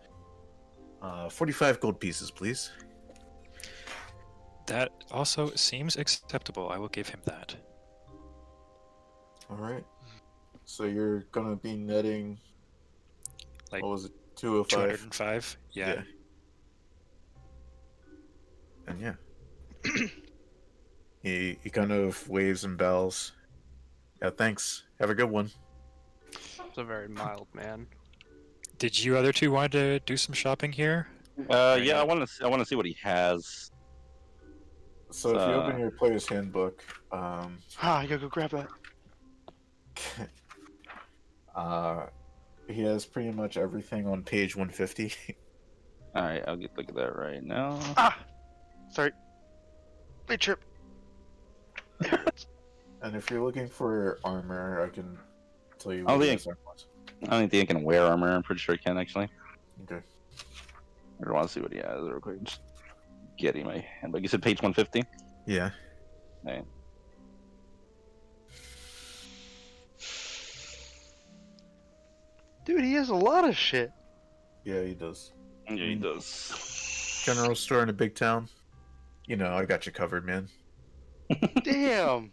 45 gold pieces, please. That also seems acceptable. I will give him that. All right. So you're gonna be netting. Like, what was it? 205. 205? Yeah. And yeah. he kind of waves and bows. Yeah, thanks. Have a good one. it's a very mild man. Did you other two want to do some shopping here? Yeah, I want to see what he has. So if you open your player's handbook, I gotta go grab that. he has pretty much everything on page 150. All right, I'll get look at that right now. Sorry. Big trip. And if you're looking for armor, I can tell you. Oh, what yeah. his armor was. I don't think I can wear armor. I'm pretty sure I can actually. Okay. I want to see what he has real quick. Just getting my handbook. You said page 150. Yeah. Right. Dude, he has a lot of shit. Yeah, he does. Yeah, he does. General store in a big town. You know, I got you covered, man. Damn.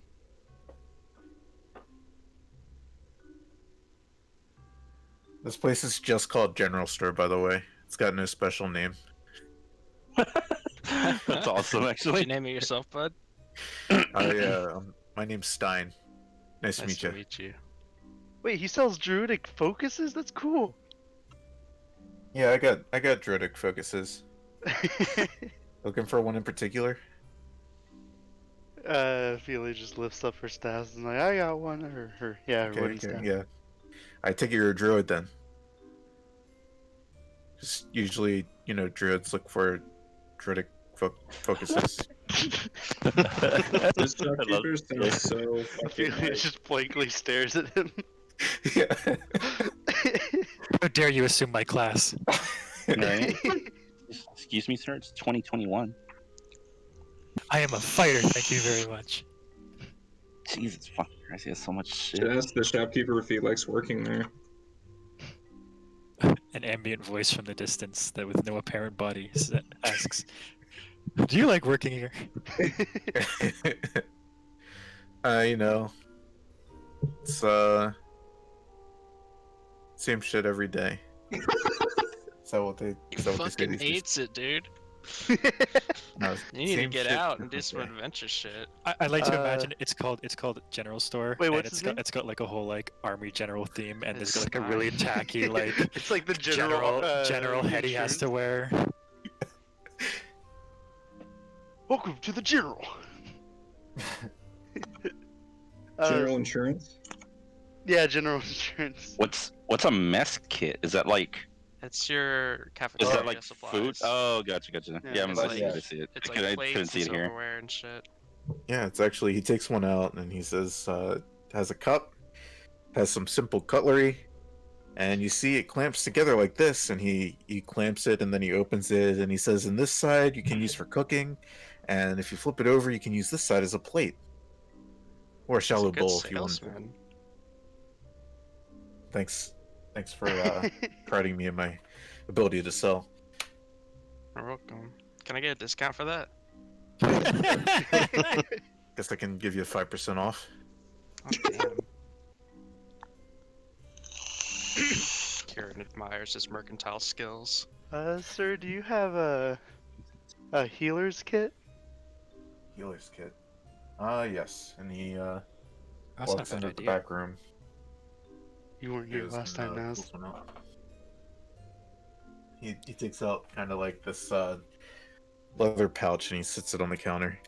This place is just called General Store, by the way. It's got no special name. That's awesome, Did you actually. name it yourself, bud? My name's Stein. Nice to Nice meet to you. meet you. Wait, he sells druidic focuses? That's cool. Yeah, I got druidic focuses. Looking for one in particular? Feely just lifts up her staff and like, I got one. Her wooden staff. Yeah. I take it you're a druid then. Just usually, druids look for druidic focuses. This shopkeeper sounds so fucking Feely like... just blankly stares at him. Yeah. How dare you assume my class? Right? Excuse me, sir. It's 2021. I am a fighter, thank you very much. Jesus fucking Christ, he has so much shit. Should ask the shopkeeper if he likes working there. An ambient voice from the distance that with no apparent body asks, "Do you like working here?" It's same shit every day. Is that what they He say fucking these days? hates it, dude. No, You need to same get shit out and do every some day. adventure shit. I like to imagine it's called General Store. Wait, and what's his name? it's got like a whole like army general theme, and It's there's got like a really Stein. tacky like It's like the general head he has to wear. Welcome to the general. General insurance? Yeah, general insurance. What's a mess kit? Is that like It's your is cafeteria that like supplies. food? Oh, gotcha. Yeah, Yeah, I'm it's I like- see it. I see it. It's I like couldn't plates see and it here. silverware and shit. Yeah, it's actually he takes one out and he says has a cup, has some simple cutlery, and you see it clamps together like this, and he clamps it and then he opens it and he says, "In this side you can use for cooking, and if you flip it over you can use this side as a plate. Or a He's shallow a good bowl if you want." salesman. Thanks for priding me in my ability to sell. You're welcome. Can I get a discount for that? Guess I can give you 5% off. Oh, damn. Kieran admires his mercantile skills. Sir, do you have a healer's kit? Healer's kit. Yes. And he That's not walks a bad into the idea. back room. You weren't here Goes last and, time, now. pulls one out. He takes out kind of like this leather pouch and he sits it on the counter.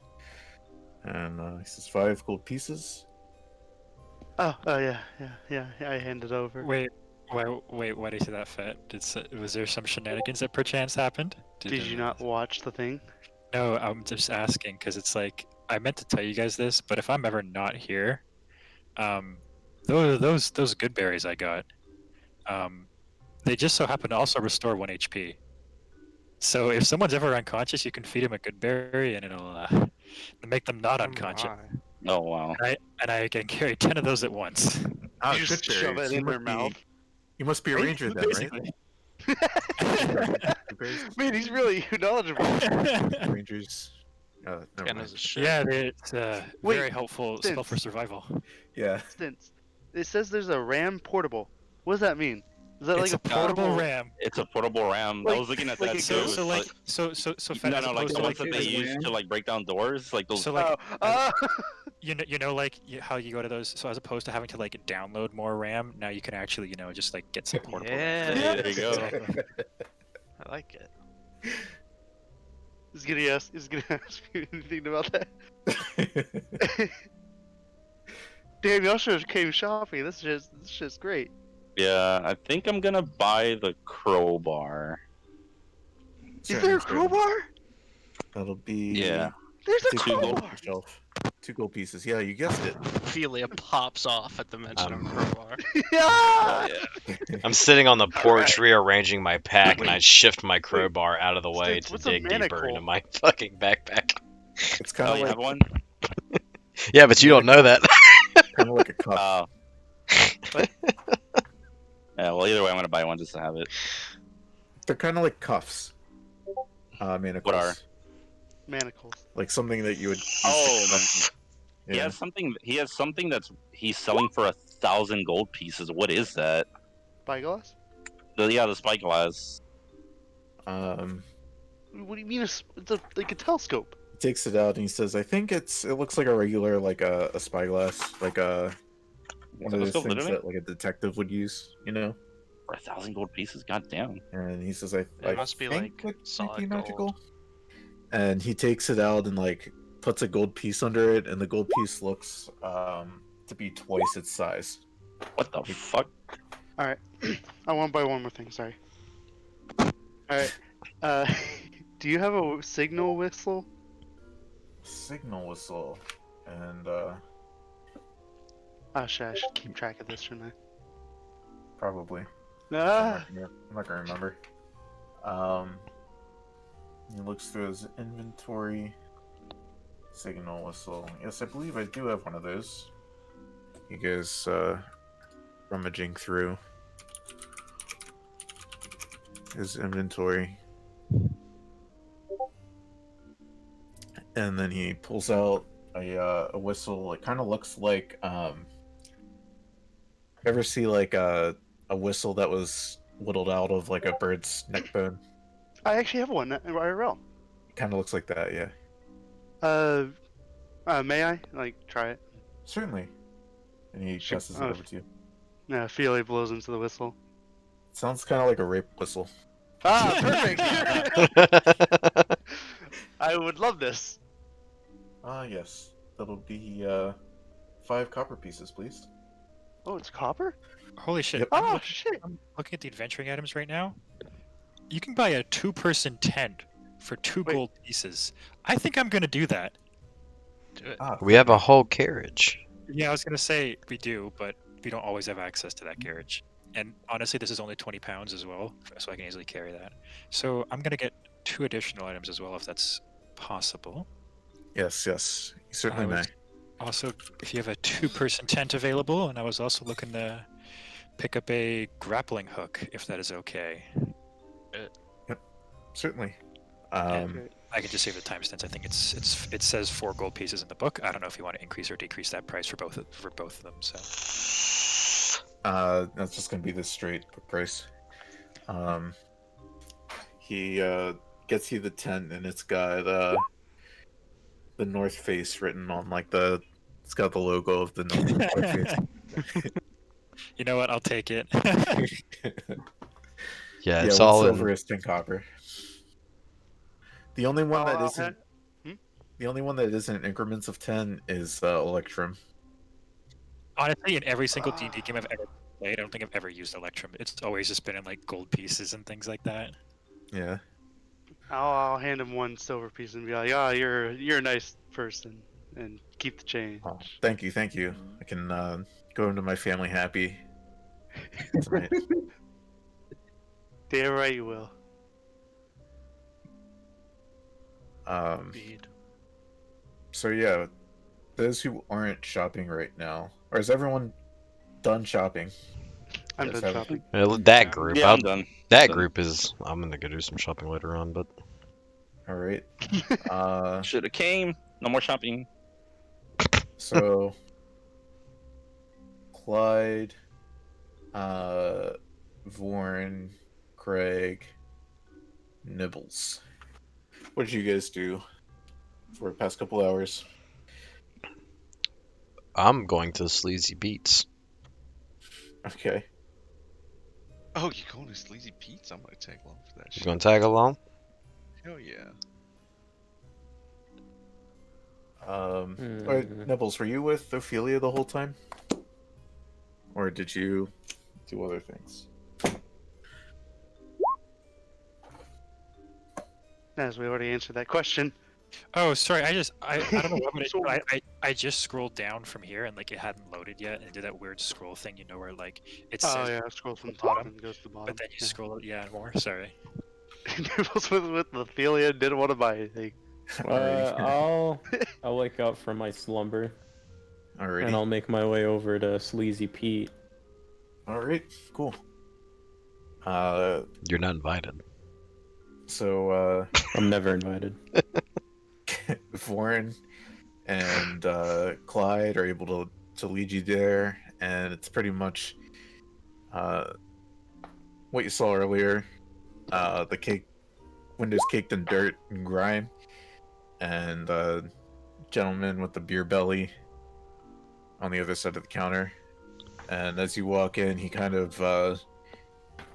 And he says 5 gold pieces. Oh, yeah. I hand it over. Wait, why do you say that, Fat? Was there some shenanigans that perchance happened? Did you not watch the thing? No, I'm just asking because it's like I meant to tell you guys this, but if I'm ever not here, those good berries I got, they just so happen to also restore 1 HP. So if someone's ever unconscious, you can feed them a good berry and it'll make them not Oh unconscious. my. Oh wow. And I can carry 10 of those at once. Ah, You just good shove berries. it You in their must be- mouth. You must be a ranger then, right? Basically. Good berries? Man, he's really knowledgeable. Rangers. Never Guy mind. knows his shit. Yeah, it's Wait, very helpful spell Vince. for survival. Yeah. Instance. It says there's a RAM portable. What does that mean? Is that It's like a portable ram. It's a portable ram. I Like- was looking at like that it too. goes- So It's Fat, no, as no, like opposed the to ones like that they his use ram? to like break down doors, like those. So like Oh, you know like how you go to those. So as opposed to having to like download more RAM, now you can actually just like get some portable. Yeah. RAM. There you go. I like it. He's gonna ask you anything about that. Damn, y'all should have came shopping. This shit's great. Yeah, I think I'm gonna buy the crowbar. Is there a crowbar? That'll be Yeah. There's a Take Two gold gold. crowbar. off the shelf. 2 gold pieces. Yeah, you guessed it. Ophelia pops off at the mention of crowbar. Yeah. I'm sitting on the porch Alright. rearranging my pack, and I shift my crowbar out of the way Stitz, to what's a dig deeper manacle? into my fucking backpack. It's kind Oh, of you like have one? Yeah, but you don't know that. kind of like a cup. Oh. Yeah. Well, either way, I'm gonna buy one just to have it. They're kind of like cuffs. Manacles. What are? Manacles. Like something that you would. use to Oh, cuff. He Yeah. has something. He has something he's selling for 1,000 gold pieces. What is that? Spyglass? The spyglass. What do you mean? It's like a telescope. He takes it out and he says, "I think it looks like a regular like a spyglass, like one of those Telescope, things literally? that like a detective would use, you know." For 1,000 gold pieces, goddamn. And he says, It I must be think like it might be solid magical." gold. And he takes it out and like puts a gold piece under it, and the gold piece looks to be twice its size. What the fuck? All right, I want to buy one more thing. Sorry. All right. Do you have a signal whistle? Signal whistle, and Oh shit! I should keep track of this, shouldn't probably. I? I'm not gonna remember. He looks through his inventory. Signal whistle. Yes, I believe I do have one of those. He goes rummaging through his inventory. And then he pulls out a whistle. It kind of looks like ever see like a whistle that was whittled out of like a bird's neck bone? I actually have one IRL. It kind of looks like that, yeah. May I try it? Certainly. And he Sure. passes it over to you. Yeah, Feely blows into the whistle. Sounds kind of like a rape whistle. Ah, perfect. I would love this. Yes. That'll be 5 copper pieces, please. Oh, it's copper? Holy shit! Yep. Oh shit! I'm looking at the adventuring items right now. You can buy a 2-person tent for 2 Wait. gold pieces. I think I'm gonna do that. Do it. Ah, We have a whole carriage. Yeah, I was gonna say we do, but we don't always have access to that carriage. And honestly, this is only 20 pounds as well, so I can easily carry that. So I'm gonna get 2 additional items as well, if that's possible. Yes, yes. You certainly I may. was Also, if you have a 2-person tent available, and I was also looking to pick up a grappling hook, if that is okay. Certainly. And I can just save the timestamps. I think it says 4 gold pieces in the book. I don't know if you want to increase or decrease that price for both of them. So That's just gonna be the straight price. He gets you the tent, and it's got the North Face written on it's got the logo of the North Face. you know what? I'll take it. Yeah, Yeah, it's 1 all silver in. is 10 copper. The only one that I'll isn't have- the only one that isn't increments of 10 is Electrum. Honestly, in every single D&D game I've ever played, I don't think I've ever used Electrum. It's always just been in gold pieces and things like that. Yeah. I'll hand him 1 silver piece and be like, "Oh, you're a nice person," and keep the change. Oh, thank you. I can go into my family happy tonight. Damn right you will. Indeed. So yeah, those who aren't shopping right now, or is everyone done shopping? I'm Yes, done have- shopping. That group. Yeah, I'm done. That Done. group is. I'm gonna go do some shopping later on, but All right. Should have came. No more shopping. So Clyde, Vorn, Craig, Nibbles. What did you guys do for the past couple hours? I'm going to Sleazy Beats. Okay. Oh, you going to Sleazy Pete's? I'm gonna tag along for that You shit. gonna tag along? Hell yeah. Alright, Nibbles, were you with Ophelia the whole time? Or did you do other things? As we already answered that question. Oh, sorry. I don't know what I just scrolled down from here and it hadn't loaded yet, and it did that weird scroll thing, where it Oh says, yeah, scroll from the bottom, top and goes to the bottom. but then you Yeah. scroll more. Sorry. Nibbles with Ophelia didn't want to buy anything. I'll wake up from my slumber Alrighty. and I'll make my way over to Sleazy Pete. Alright, cool. You're not invited. So I'm never invited. Vorn and Clyde are able to lead you there, and it's pretty much what you saw earlier. The cake windows caked in dirt and grime, and gentleman with the beer belly on the other side of the counter. And as you walk in, he kind of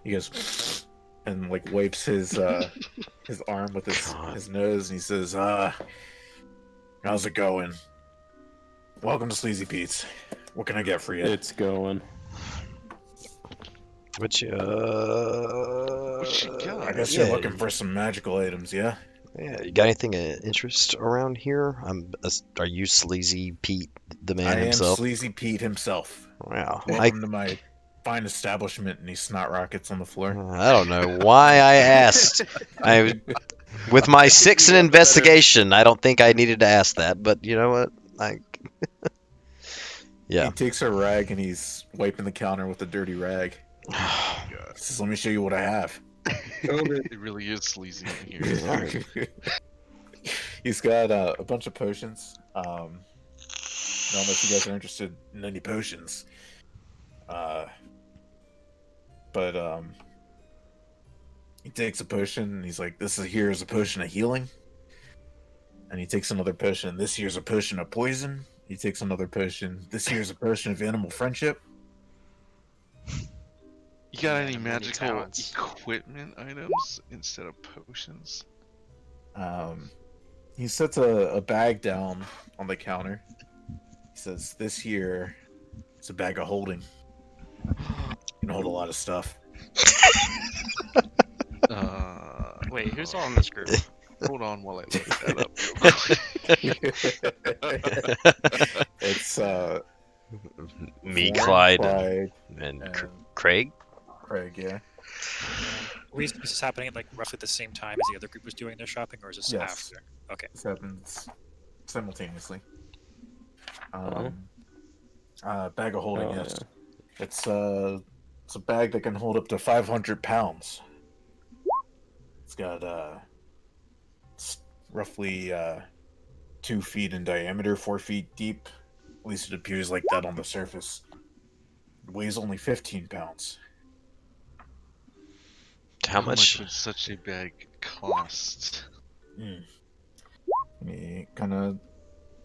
he goes and like wipes his arm with his nose, and he says, how's it going? Welcome to Sleazy Pete's. What can I get for you? It's going. Which What you got? I guess you're looking for some magical items, yeah? Yeah, you got anything of interest around here? Are you Sleazy Pete, the man I himself? am Sleazy Pete himself. Wow. Welcome to my fine establishment, and he snot rockets on the floor. I don't know why I asked. With my 6 in investigation, I don't think I needed to ask that, but you know what? Yeah. He takes a rag and he's wiping the counter with a dirty rag. He says, let me show you what I have. It really is sleazy in here. He's got a bunch of potions. I don't know if you guys are interested in any potions. But he takes a potion and he's like, this here's a potion of healing. And he takes another potion. This here's a potion of poison. He takes another potion. This here's a potion of animal friendship. You got any Many magical talents. equipment items instead of potions? He sets a bag down on the counter. He says, this here is a bag of holding. You can hold a lot of stuff. Wait, who's all in this group? Hold on while I look that up real quick. It's Me, Warren, Clyde, and and Craig? Craig, yeah. Is this happening at like roughly the same time as the other group was doing their shopping, or is this Yes. after? Okay. This happens simultaneously. Bag of holding, yes. Yeah. It's a bag that can hold up to 500 pounds. It's got it's roughly 2 feet in diameter, 4 feet deep. At least it appears like that on the surface. It weighs only 15 pounds. How much? would such a bag cost? He kind of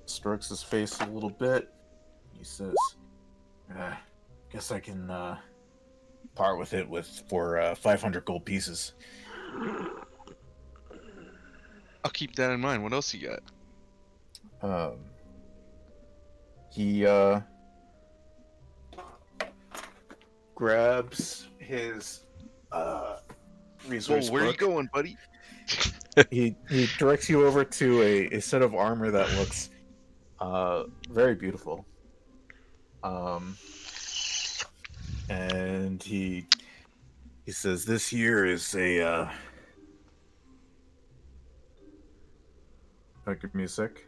strokes his face a little bit. He says, guess I can part with it for 500 gold pieces. I'll keep that in mind. What else you got? He grabs his resource Whoa, where are you book. going, buddy? He directs you over to a set of armor that looks very beautiful. And he says, this here is a give me a sec.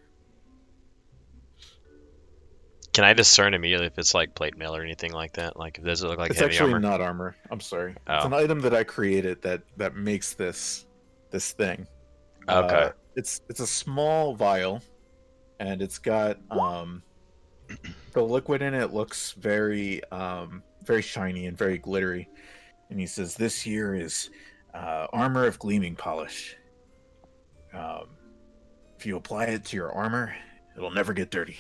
Can I discern immediately if it's like plate mail or anything like that? Like, does it look like It's heavy actually armor? not armor. I'm sorry. It's Oh. an item that I created that makes this thing. Okay. It's a small vial, and it's got the liquid in it looks very very shiny and very glittery. And he says, "This here is armor of gleaming polish. If you apply it to your armor, it'll never get dirty."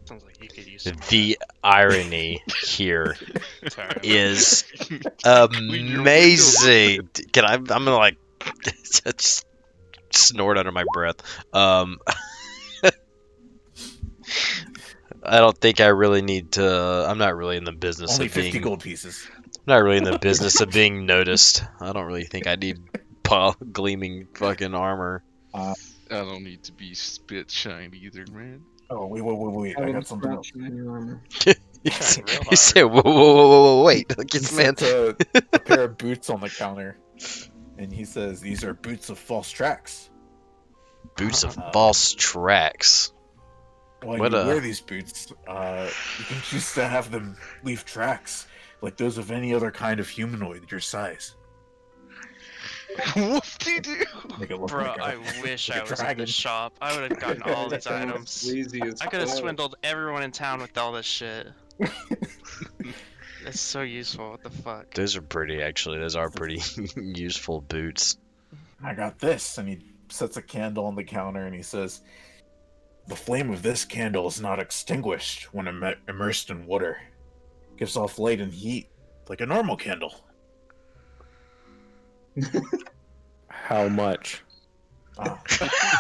Sounds like you could use some of The irony here that. Sorry. is amazing. I'm gonna like just snort under my breath. I don't think I really need to. I'm not really in the business Only of 50 being. gold pieces. I'm not really in the business of being noticed. I don't really think I need gleaming fucking armor. I don't need to be spit shiny either, man. Oh, wait. I got something else. He Trying real he said, whoa, wait. Like, He this man. sets a pair of boots on the counter, and he says, "These are boots of false tracks. Boots of false tracks. When What you a- wear these boots, you can choose to have them leave tracks, like those of any other kind of humanoid your size. What do you do? Make it look Bro, like a- I wish like I a was at dragon. this shop. I would have gotten all these items. Sleazy as I could have fuck. swindled everyone in town with all this shit. This That's so useful. What the fuck? Those are pretty, actually. Those are pretty useful boots. I got this. And he sets a candle on the counter and he says, the flame of this candle is not extinguished when immersed in water. It gives off light and heat like a normal candle. How much? Oh.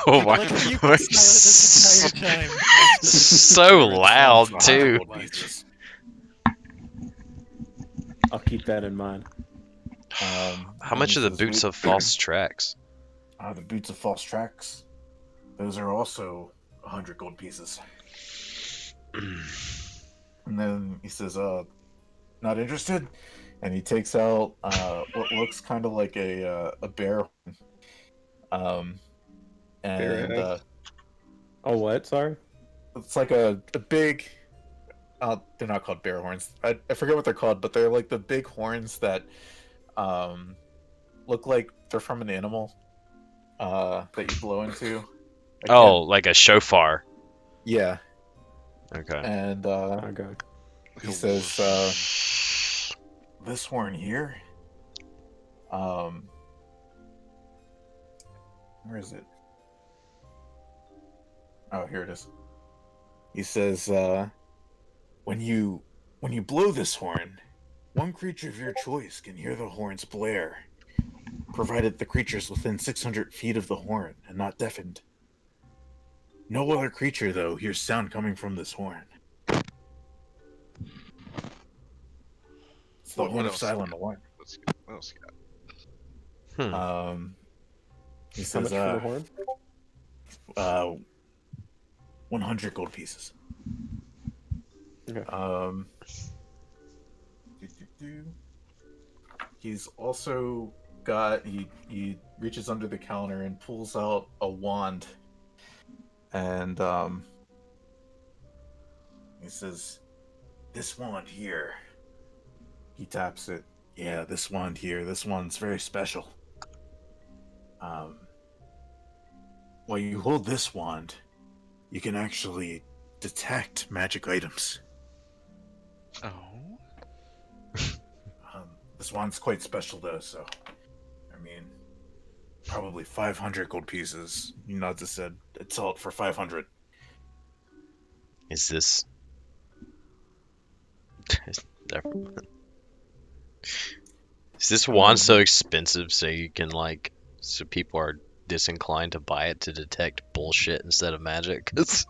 Oh my! Like, you can silent this entire time. So loud too. I'll keep that in mind. How much are the boots of false tracks? The boots of false tracks. Those are also 100 gold pieces. And then he says, not interested? And he takes out what looks kind of like a bear. And oh, what? Sorry? it's like a big... they're not called bear horns. I forget what they're called, but they're like the big horns that look like they're from an animal that you blow into. Like a shofar. Yeah. Okay. And Okay. he says, this horn here, where is it? Oh, here it is. He says, when you blow this horn, one creature of your choice can hear the horn's blare, provided the creature's within 600 feet of the horn and not deafened. No other creature, though, hears sound coming from this horn. It's the horn of silent alarm. What else you got? He How says, much for the horn? 100 gold pieces. Okay. He's also got, he reaches under the counter and pulls out a wand. And he says, this wand here. He taps it. Yeah, this wand here. This one's very special. While you hold this wand, you can actually detect magic items. Oh. This wand's quite special, though, so... I mean, probably 500 gold pieces. You nods his head. I'd sell it for 500. Is this... Is this wand so expensive so you can, like... So people are disinclined to buy it to detect bullshit instead of magic? Is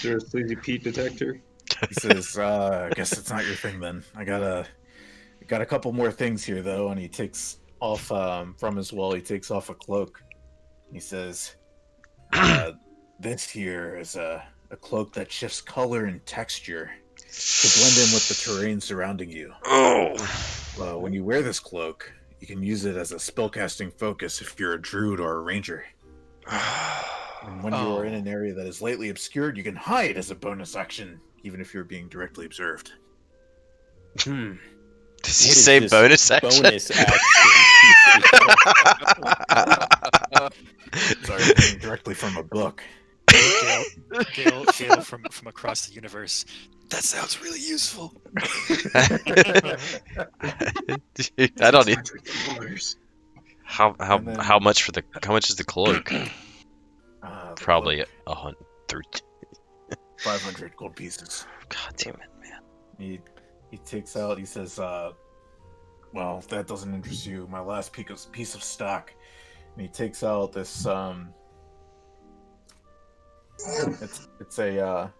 there a Sleazy Pete detector? He says, I guess it's not your thing then. I got a couple more things here, though, and he takes off, from his wall, he takes off a cloak. He says, this here is a cloak that shifts color and texture to blend in with the terrain surrounding you. When you wear this cloak, you can use it as a spellcasting focus if you're a druid or a ranger. And when you are in an area that is lightly obscured, you can hide as a bonus action, even if you're being directly observed. Does he say bonus action? Bonus action. Sorry, I'm reading directly from a book. Gale from across the universe. That sounds really useful. Dude, I don't need. $500. How much for the? How much is the cloak? Probably cloak, 100. 500 gold pieces. God damn it, man. He takes out. He says, "Well, if that doesn't interest you, my last piece of stock." And he takes out this. It's a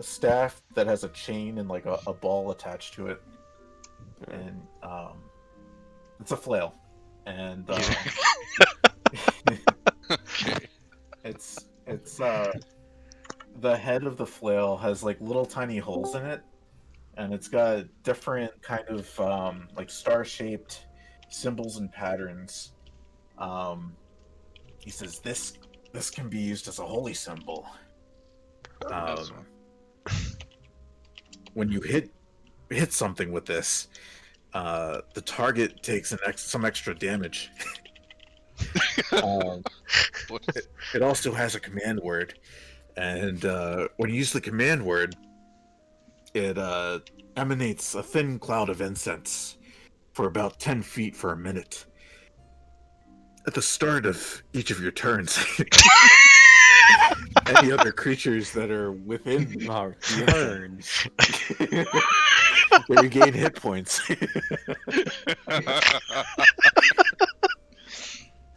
staff that has a chain and like a ball attached to it, and it's a flail, and it's the head of the flail has like little tiny holes in it, and it's got different kind of like star-shaped symbols and patterns. He says this can be used as a holy symbol. When you hit something with this, the target takes some extra damage. It also has a command word, and when you use the command word, It emanates a thin cloud of incense for about 10 feet for a minute. At the start of each of your turns, any other creatures that are within Our the turns. they regain hit points.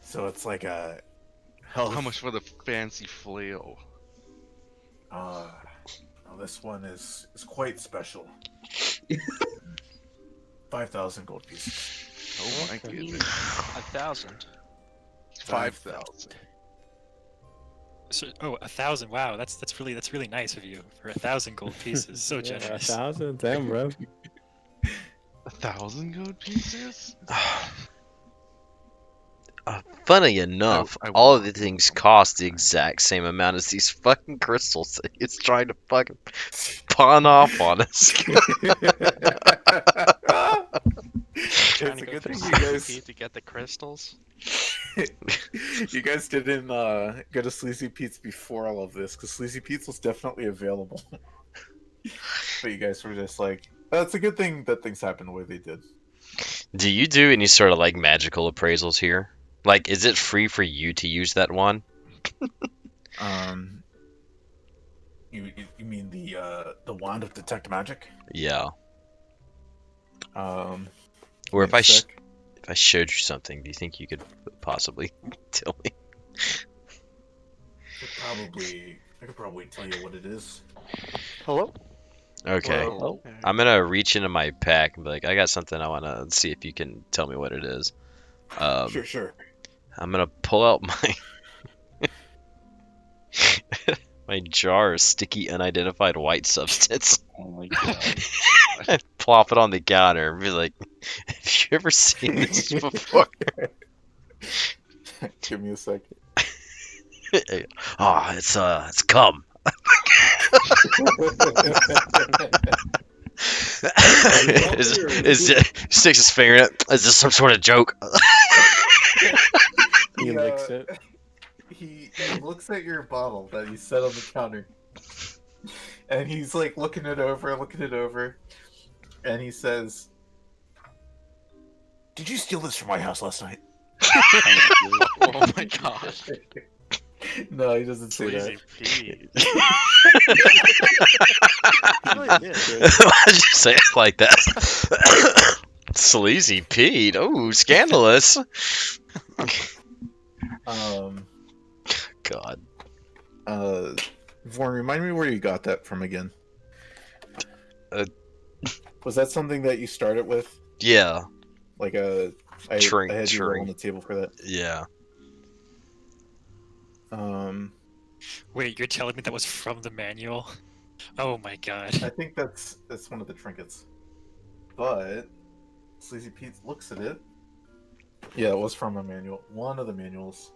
So it's like a How much for the fancy flail? Now this one is quite special. 5,000 gold pieces. Oh my Okay. goodness. 1,000. 5,000. So, 1,000. Wow, that's really nice of you for 1,000 gold pieces. So Yeah, generous. 1,000. Damn, bro. 1,000 gold pieces? Funny enough, I all of want the things cost the exact same amount as these fucking crystals that it's trying to fucking pawn off on us. Trying It's to a go good through thing you guys CP to get the crystals. you guys didn't go to Sleazy Pete's before all of this, because Sleazy Pete's was definitely available. But you guys were just like, it's a good thing that things happened the way they did. Do you do any sort of like magical appraisals here? Like, is it free for you to use that one? You mean the wand of detect magic? Yeah. Or Or if I showed you something, do you think you could possibly tell me? I could probably tell you what it is. Hello? Okay. Well, I'm gonna reach into my pack and be like, I got something I wanna see if you can tell me what it is. sure. I'm gonna pull out my my jar of sticky unidentified white substance Oh my god. and plop it on the counter and be like, have you ever seen this before? Give me a second. Oh, it's cum. Sticks his finger in it. Is this some sort of joke? He licks it. He looks at your bottle that you set on the counter, and he's like looking it over, and he says, "Did you steal this from my house last night?" Oh my god. No, he doesn't say Sleazy that. Pete. Why'd you say it like that? Sleazy Pete. Oh, scandalous. God. Vorn, remind me where you got that from again. Was that something that you started with? Yeah. Like I had you roll on the table for that. Yeah. Wait, you're telling me that was from the manual? Oh my god. I think that's one of the trinkets. But Sleazy Pete looks at it. Yeah, it was from a manual. One of the manuals.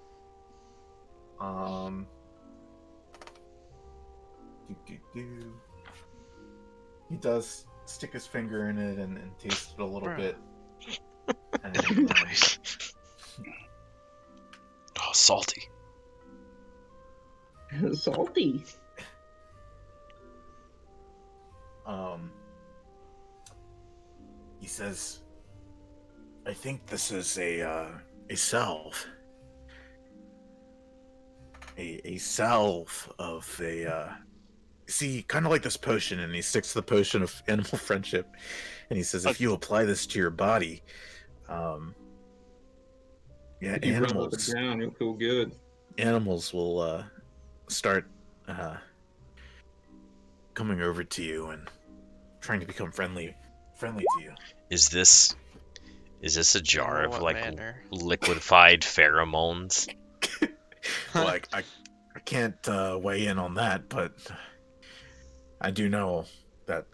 He does stick his finger in it and taste it a little bit. And, Oh, salty. Salty. He says, "I think this is a salve. A salve of a see, kind of like this potion," and he sticks to the potion of animal friendship, and he says, "If you apply this to your body, If you rub it down, you'll feel good. Animals will start coming over to you and trying to become friendly to you." Is this a jar of what like manner? liquefied pheromones? Well, I can't weigh in on that, but I do know that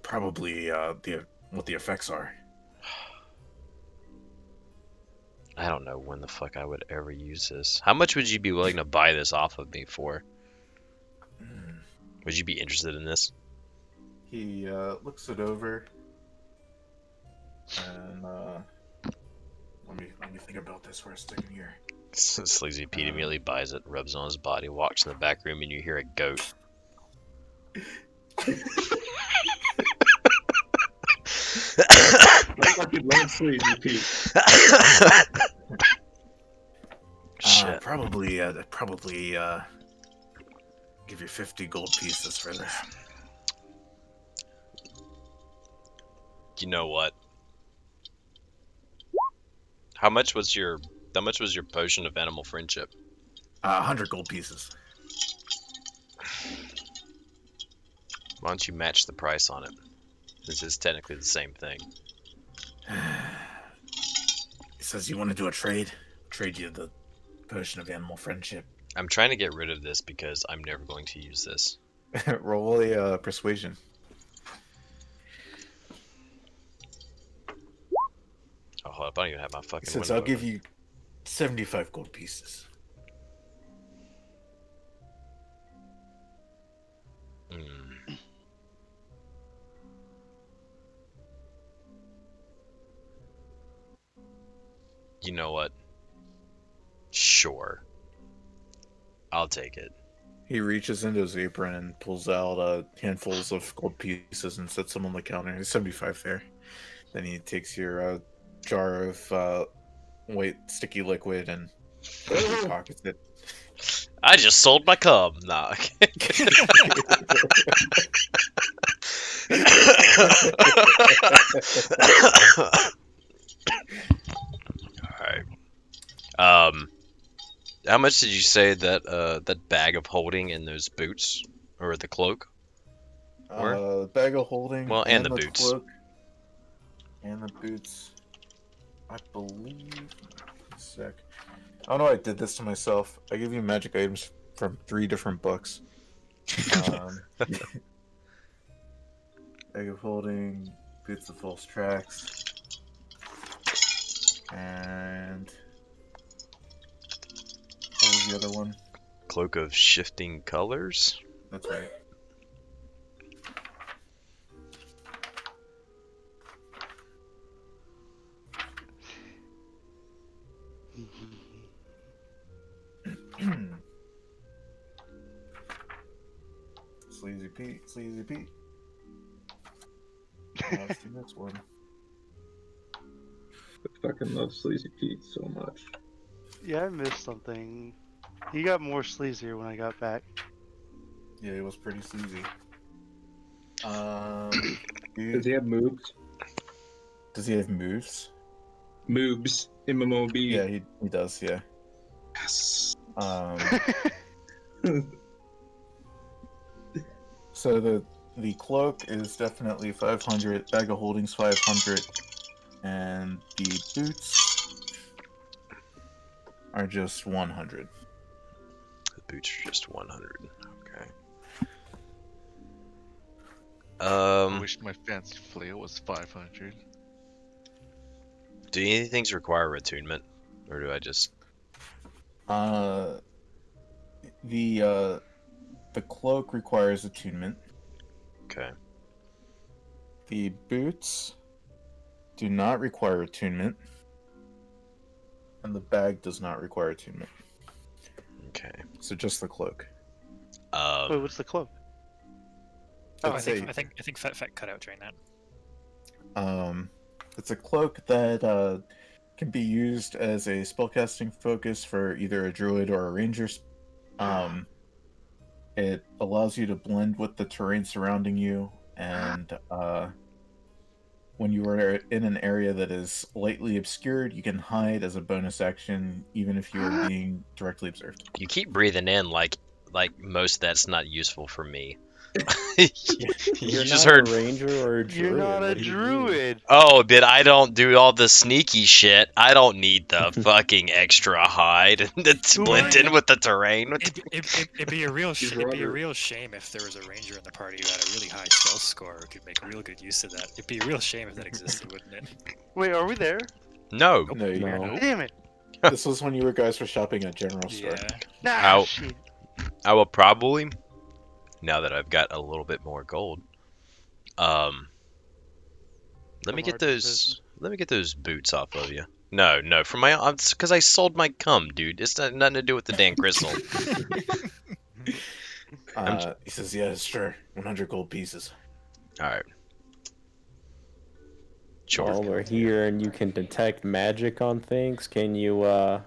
probably what the effects are. I don't know when the fuck I would ever use this. How much would you be willing to buy this off of me for? Would you be interested in this? He looks it over, and let me think about this for a second here. Sleazy Pete immediately buys it, rubs it on his body, walks in the back room, and you hear a goat. Sleazy Pete. Shit. Probably give you 50 gold pieces for this. You know what? How much was your potion of animal friendship? 100 gold pieces. Why don't you match the price on it? This is technically the same thing. He says you want to do a trade. Trade you the potion of animal friendship. I'm trying to get rid of this because I'm never going to use this. Roll a persuasion. Oh, hold up, I don't even have my fucking He says window I'll give open. you 75 gold pieces. Mm. You know what? Sure. I'll take it. He reaches into his apron and pulls out handfuls of gold pieces and sets them on the counter. There's 75 there. Then he takes your jar of white sticky liquid and pockets it. I just sold my cum. Nah. Alright. How much did you say that that bag of holding in those boots or the cloak? Bag of holding. Well, and the boots. Cloak, and the boots. I believe. A sec. I don't know why I did this to myself. I give you magic items from 3 different books. Bag of holding, boots of false tracks, and what was the other one? Cloak of shifting colors? That's right. Sleazy Pete, Sleazy Pete. Let's do this one. I fucking love Sleazy Pete so much. Yeah, I missed something. He got more sleazier when I got back. Yeah, it was pretty sleazy. Does he have moves? Does he have moves? Moves. MMOB. Yeah, he does, yeah. Yes. So the cloak is definitely 500, bag of holdings 500, and the boots are just 100. The boots are just 100. Okay. I wish my fancy flail was 500. Do any of these things require attunement, or do I just? The cloak requires attunement. Okay. The boots do not require attunement, and the bag does not require attunement. Okay. So just the cloak. Wait, what's the cloak? Oh, It's I think Fat cut out during that. It's a cloak that can be used as a spellcasting focus for either a druid or a ranger. It allows you to blend with the terrain surrounding you, and when you are in an area that is lightly obscured, you can hide as a bonus action, even if you are being directly observed. You keep breathing in like most of that's not useful for me. You're just not heard. a ranger or a druid. You're not a What do you mean? druid. Oh, but I don't do all the sneaky shit. I don't need the fucking extra hide that's Who blend are in with the terrain. It'd be a real He's it'd be a Robert. real shame if there was a ranger in the party who had a really high stealth score who could make real good use of that. It'd be a real shame if that existed, wouldn't it? Wait, are we there? No. No, No. Damn it. this was when you guys were shopping at General Store. Yeah. Nah, Ow. shit. I will probably, now that I've got a little bit more gold, let me From get our those. decision. Let me get those boots off of you. No, from my. Because I sold my cum, dude. It's nothing to do with the Dan Crystal. He says, "Yeah, sure, 100 gold pieces." All right. While we're here and you can detect magic on things, can you, I'm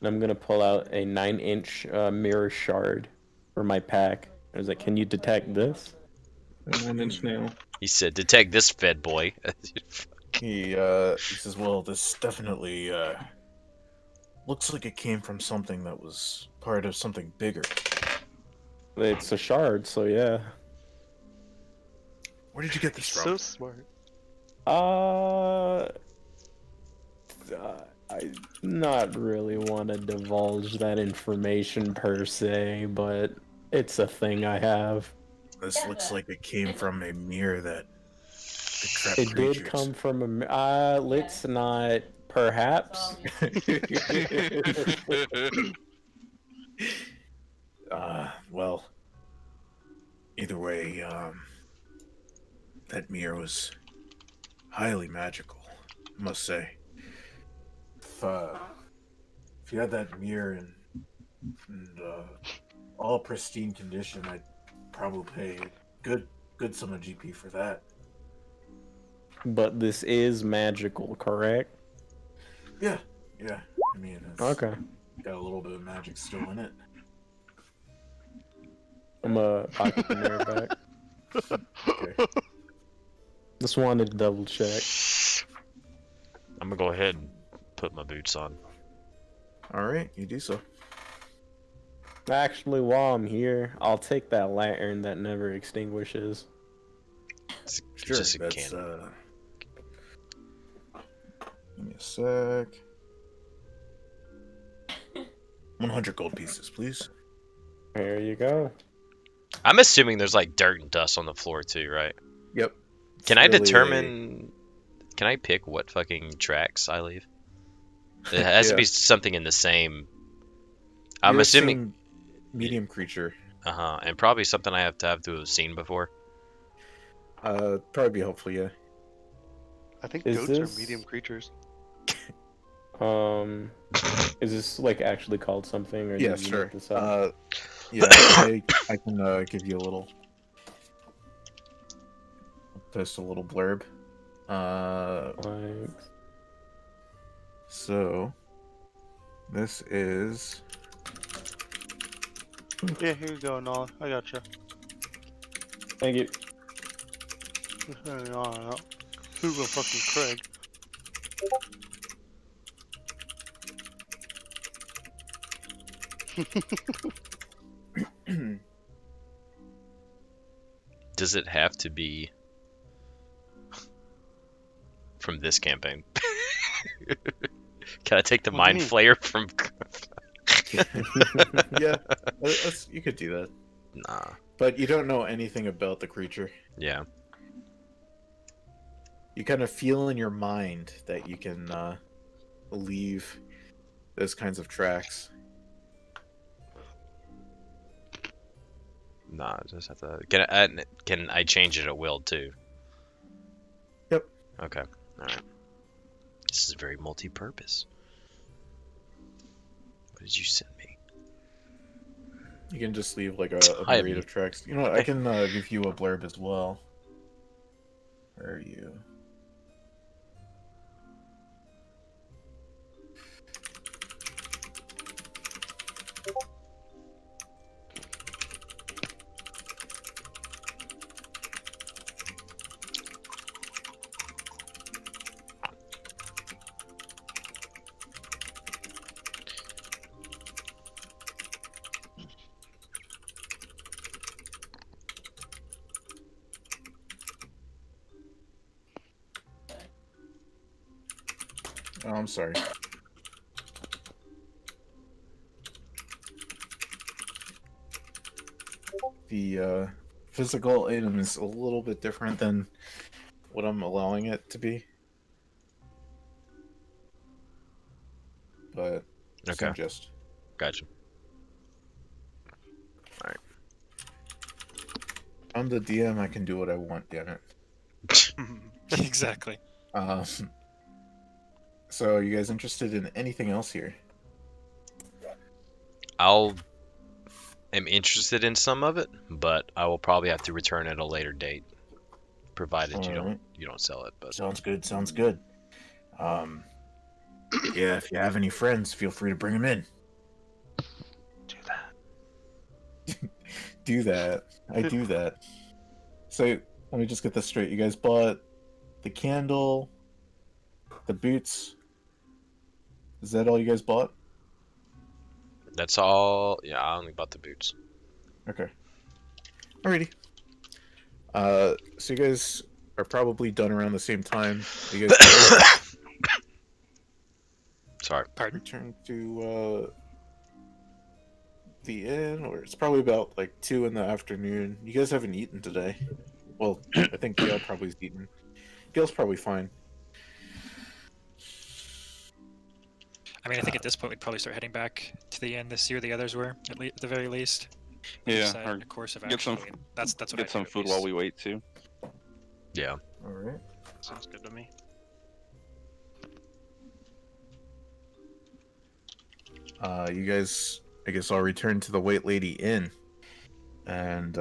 gonna pull out a 9-inch mirror shard for my pack. I was like, can you detect this? 1-inch nail. He said, "Detect this, fed boy." He says, well, this definitely looks like it came from something that was part of something bigger. It's a shard, so yeah. Where did you get this He's from? so smart. I not really want to divulge that information per se, but it's a thing I have. This looks like it came from a mirror that could trap It creatures. did come from a. Let's not. Perhaps. Well, either way, that mirror was highly magical, I must say. If you had that mirror in all pristine condition, I'd probably pay a good sum of GP for that. But this is magical, correct? Yeah. I mean, it's Okay. got a little bit of magic still in it. I'm gonna pocket the mirror back. Okay. Just wanted to double check. I'm gonna go ahead and put my boots on. All right, you do so. Actually, while I'm here, I'll take that lantern that never extinguishes. It's Sure, just a that's cannon. Give me a sec. 100 gold pieces, please. There you go. I'm assuming there's like dirt and dust on the floor too, right? Yep. Can I determine? Can I pick what fucking tracks I leave? It has to be something in the same. I'm assuming medium creature. And probably something I have to have seen before. Probably be helpful, yeah. I think Is goats this- are medium creatures. Is this like actually called something, or Yeah, did you sure. make this up? Yeah, I can give you a little. Post a little blurb. Thanks. So this is. Yeah, here you go, Nala. I gotcha. Thank you. No. Who will fucking Craig? Does it have to be from this campaign? Can I take the What do you mind mean? flayer from? Yeah, you could do that. Nah. But you don't know anything about the creature. Yeah. You kind of feel in your mind that you can leave those kinds of tracks. Nah. Just have to. Can I change it at will too? Yep. Okay. All right. This is very multi-purpose. What did you send me? You can just leave like a I have- myriad of tracks. You know what? I can give you a blurb as well. Where are you? Oh, I'm sorry. The physical item is a little bit different than what I'm allowing it to be. But Okay. same gist. Gotcha. I'm the DM, I can do what I want, damn it. Exactly. So are you guys interested in anything else here? am interested in some of it, but I will probably have to return at a later date. provided you Alright. don't sell it. But Sounds good. Sounds good. Yeah, if you have any friends, feel free to bring them in. Do that. Do that. I do that. So let me just get this straight. You guys bought the candle, the boots. Is that all you guys bought? that's all. Yeah, I only bought the boots. Okay. Alrighty. So you guys are probably done around the same time. You guys Sorry. Pardon? return to the inn, or it's probably about like 2 in the afternoon. You guys haven't eaten today. Well, I think Gail probably's eaten. Gail's probably fine. I mean, I think at this point we'd probably start heading back to the inn to see where the others were, at the very least. Yeah, Decide or a course of get action. some- I mean, that's what get I'd some do at food least. while we wait too. Yeah. Alright. Sounds good to me. You guys, I guess I'll return to the White Lady Inn. And,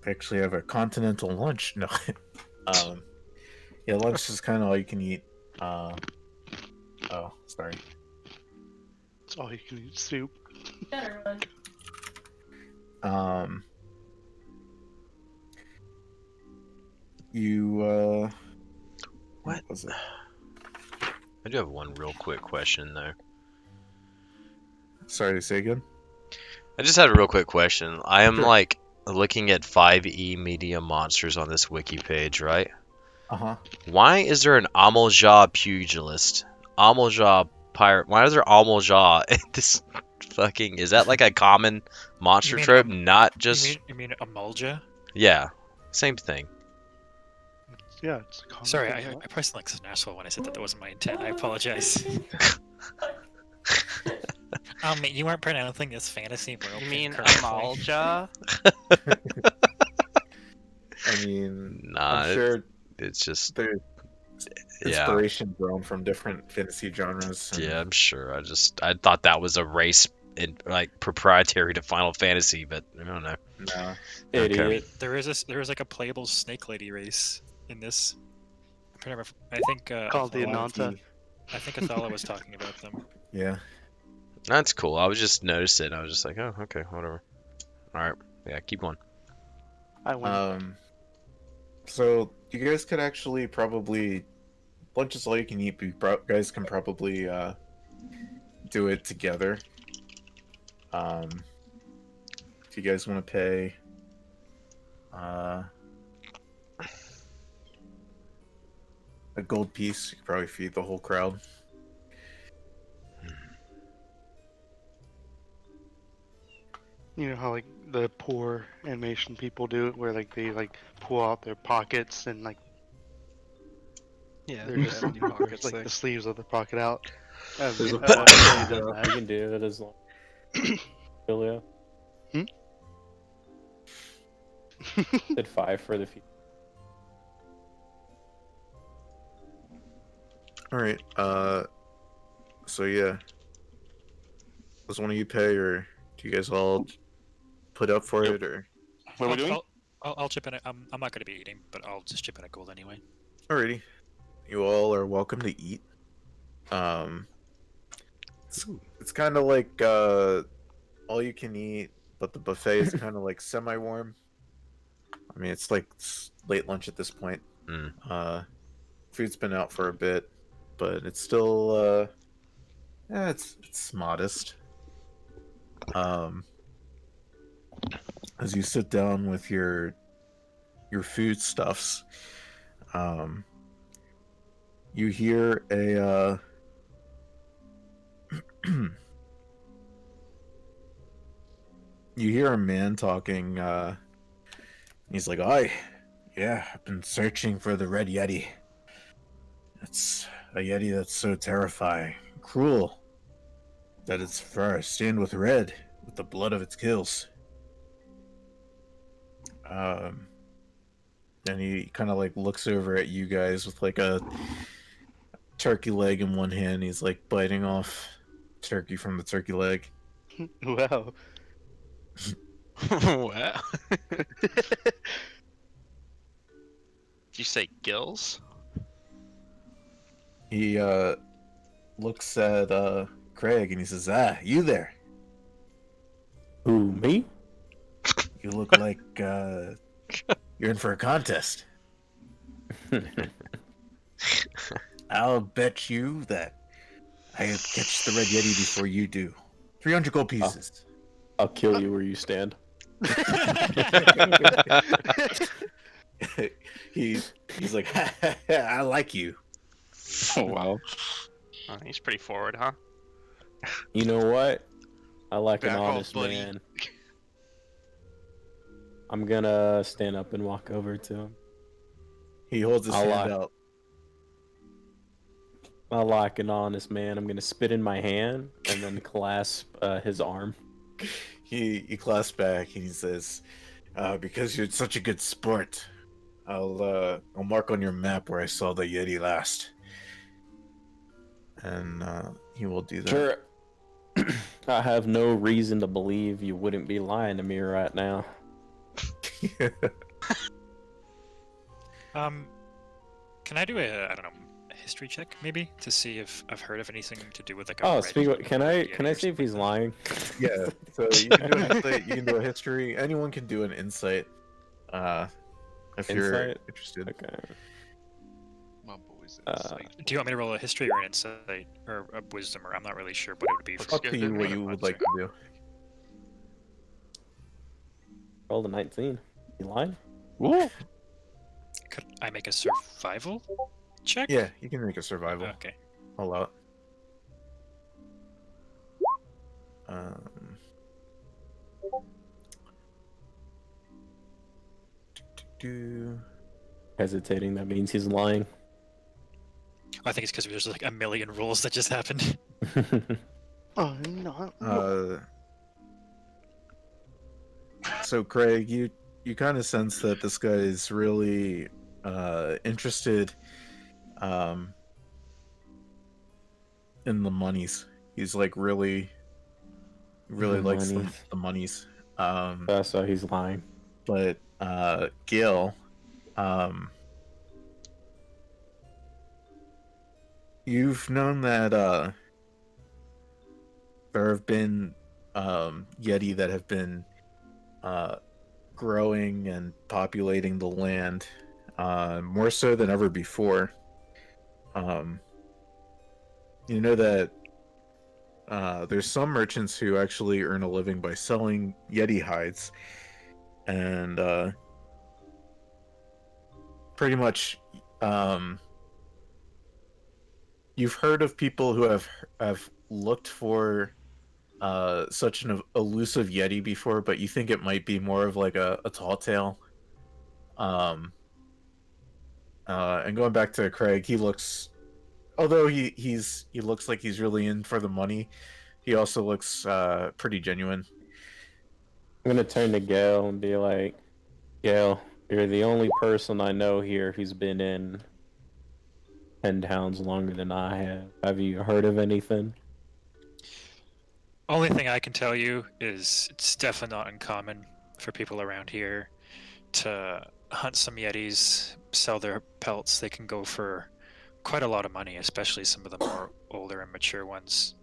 actually have a continental lunch. No. Yeah, lunch is kind of all you can eat. Oh, sorry. It's all you can eat soup. You, What? was it? I do have one real quick question though. Sorry, say again? I just had a real quick question. I am Sure. like looking at 5e media monsters on this wiki page, right? Uh-huh. Why is there an Amalja pugilist? Amalja pirate. Why is there Amalja in this fucking? Is that like a common monster mean, trope? Not just. You mean Amulja? Yeah, same thing. Yeah, it's a common Sorry, thing, I what? pressed like an asshole when I said that. That wasn't my intent. I apologize. You weren't pronouncing this fantasy world. You thing mean correctly. Amalja? I mean, Nah, I'm sure it's just there's yeah, inspiration grown from different fantasy genres. And yeah. I'm sure. I thought that was a race in like proprietary to Final Fantasy, but I don't know. Nah. Idiot. There is like a playable snake lady race in this. I'm trying to remember. I think Called the Athala- Enutheta. I think Athala was talking about them. Yeah. That's cool. I was just noticed it. And I was just like, oh, okay, whatever. All right, yeah, keep going. I win. So you guys could actually probably lunch is all you can eat. But you guys can probably do it together. If you guys want to pay, a gold piece, you could probably feed the whole crowd. You know how like the poor animation people do it, where like they like pull out their pockets and like Yeah, they're the just empty pockets like thing. the sleeves of the pocket out. I've There's a really pot done there. that. You can do it as long. Julio. Did 5 for the future. All right. So yeah, does one of you pay, or do you guys all put up for Yep. it, or? What are we doing? I'll chip in. I'm not going to be eating, but I'll just chip in a gold anyway. Alrighty. You all are welcome to eat. It's kind of like all you can eat, but the buffet is kind of like semi-warm. I mean, it's like late lunch at this point. Food's been out for a bit, but it's still it's modest. As you sit down with your foodstuffs, you hear a you hear a man talking. He's like, yeah, I've been searching for the red yeti. It's a yeti that's so terrifying, cruel, that its fur is stained with red with the blood of its kills. And he kind of like looks over at you guys with like a turkey leg in one hand. He's like biting off turkey from the turkey leg. Wow. Wow. Did you say gills? He looks at Craig and he says, "Ah, you there? Who, me? You look like you're in for a contest. I'll bet you that I catch the red yeti before you do. 300 gold pieces." I'll kill you where you stand. He's like, "I like you." Oh, wow. Oh, he's pretty forward, huh? You know what? I like an Back off, honest buddy. man. I'm gonna stand up and walk over to him. He holds his I hand like- out. I like an honest man. I'm gonna spit in my hand and then clasp his arm. He clasps back and he says, "Because you're such a good sport, I'll mark on your map where I saw the yeti last." And he will do that. Sure. I have no reason to believe you wouldn't be lying to me right now. Can I do a I don't know a history check maybe to see if I've heard of anything to do with like a Oh, red speak. Can I yeti or see if he's something lying? Yeah, so you can do an insight, you can do a history. Anyone can do an insight, if you're Insight? interested. Okay. My boy's Uh, insightful. Do you want me to roll a history or an insight or a wisdom or I'm not really sure what it would be It's for up to you what you would like to do. Rolled a 19. You lying? Woo! Could I make a survival check? Yeah, you can make a survival. Okay. All out. Um, do. Hesitating. That means he's lying. I think it's because there's like a million rules that just happened. Oh no. So Craig, you kind of sense that this guy is really interested in the monies. He's like really likes Monies. the monies. That's why he's lying. But Gil, you've known that there have been Yeti that have been growing and populating the land more so than ever before. You know that there's some merchants who actually earn a living by selling Yeti hides, and pretty much you've heard of people who have looked for such an elusive Yeti before, but you think it might be more of like a tall tale. And going back to Craig, he looks, although he looks like he's really in for the money, he also looks pretty genuine. I'm gonna turn to Gail and be like, Gail, you're the only person I know here who's been in 10 towns longer than I have. Have you heard of anything? Only thing I can tell you is it's definitely not uncommon for people around here to hunt some yetis, sell their pelts. They can go for quite a lot of money, especially some of the more older and mature ones.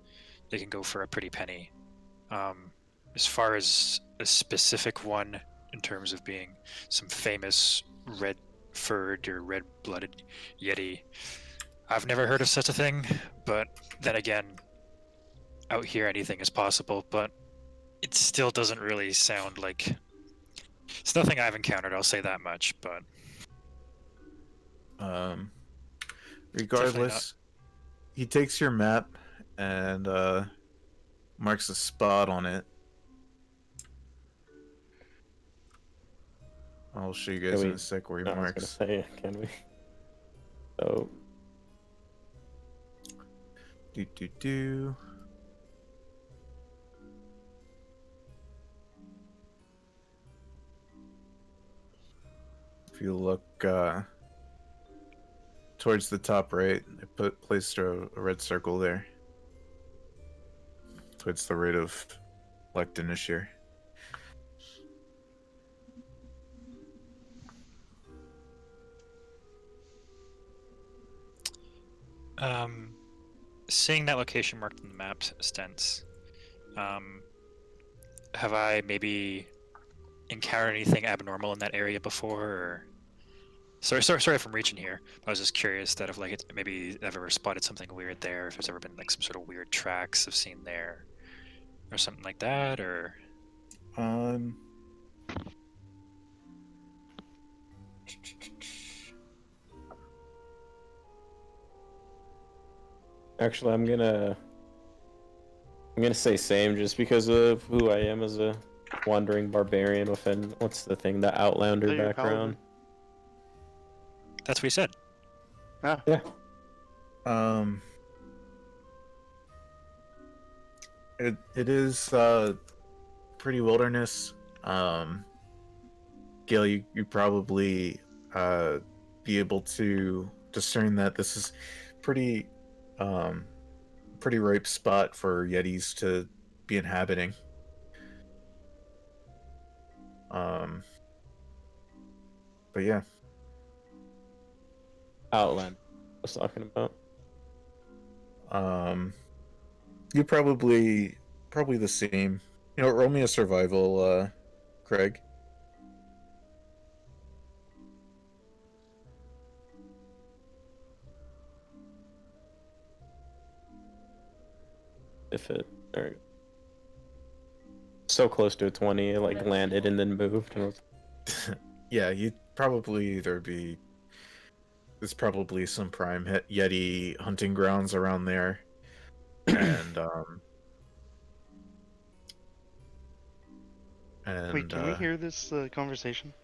They can go for a pretty penny. As far as a specific one, in terms of being some famous red-furred or red-blooded yeti, I've never heard of such a thing. But then again, out here anything is possible. But it still doesn't really sound like it's nothing I've encountered. I'll say that much. But Regardless, he takes your map and marks a spot on it. I'll show you guys Can in we- a sec where he I was gonna marks. say, can we? So, Do. If you look towards the top right, I placed a red circle there. Towards the right of Lectinishir. Seeing that location marked in the map, Stents, have I maybe encountered anything abnormal in that area before? Or... Sorry if I'm reaching here. I was just curious that if like maybe I've ever spotted something weird there, if there's ever been like some sort of weird tracks I've seen there, or something like that, or. Actually, I'm gonna say same, just because of who I am as a wandering barbarian with an what's the thing, the Outlander So you're a background. That's what he said. Ah. Yeah. It is pretty wilderness. Gil, you probably be able to discern that this is pretty ripe spot for Yetis to be inhabiting. But yeah. Outlander. I was talking about. You probably the same. You know, roll me a survival, Craig. If it or so close to a 20, it like landed and then moved. And Yeah, you'd probably either be. There's probably some prime Yeti hunting grounds around there, and Wait, can we hear this conversation?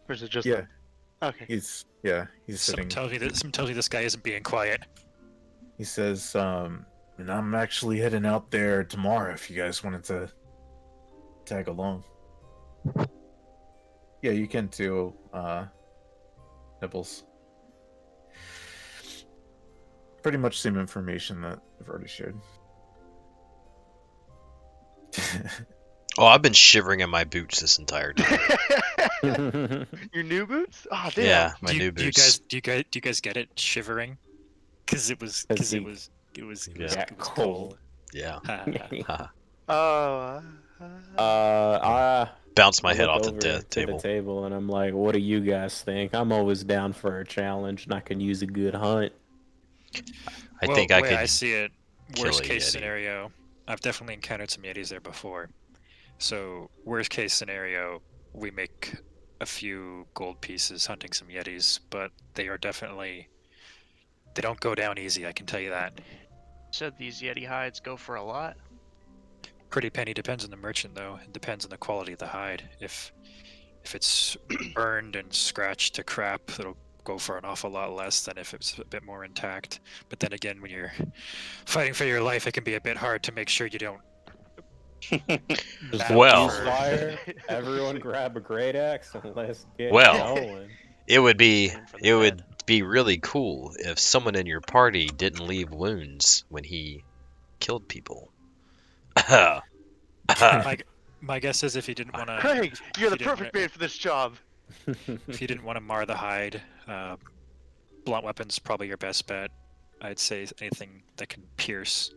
Or is it just yeah? them? Okay. He's Someone sitting. tells me this guy isn't being quiet. He says, and I'm actually heading out there tomorrow if you guys wanted to tag along. Yeah, you can too, Nibbles. Pretty much same information that I've already shared. Oh, I've been shivering in my boots this entire time. Your new boots? Oh damn. Yeah, my new boots. Do you guys get it shivering? Because it was cold. Yeah. Oh. I Bounce my head look off the over death to table. the table and I'm like, what do you guys think? I'm always down for a challenge and I can use a good hunt. I think I could. I see it. kill Worst a case Yeti. scenario, I've definitely encountered some Yetis there before. So worst case scenario, we make a few gold pieces hunting some Yetis, but they don't go down easy. I can tell you that. Said these Yeti hides go for a lot. Pretty penny. Depends on the merchant though. It depends on the quality of the hide. If it's burned and scratched to crap, it'll go for an awful lot less than if it's a bit more intact. But then again, when you're fighting for your life, it can be a bit hard to make sure you don't. Well. Fire, everyone grab a great axe and let's get Well. going. It would be really cool if someone in your party didn't leave wounds when he killed people. My guess is if he didn't want to. Craig, you're the perfect man for this job. If you didn't want to mar the hide, blunt weapon's probably your best bet. I'd say anything that can pierce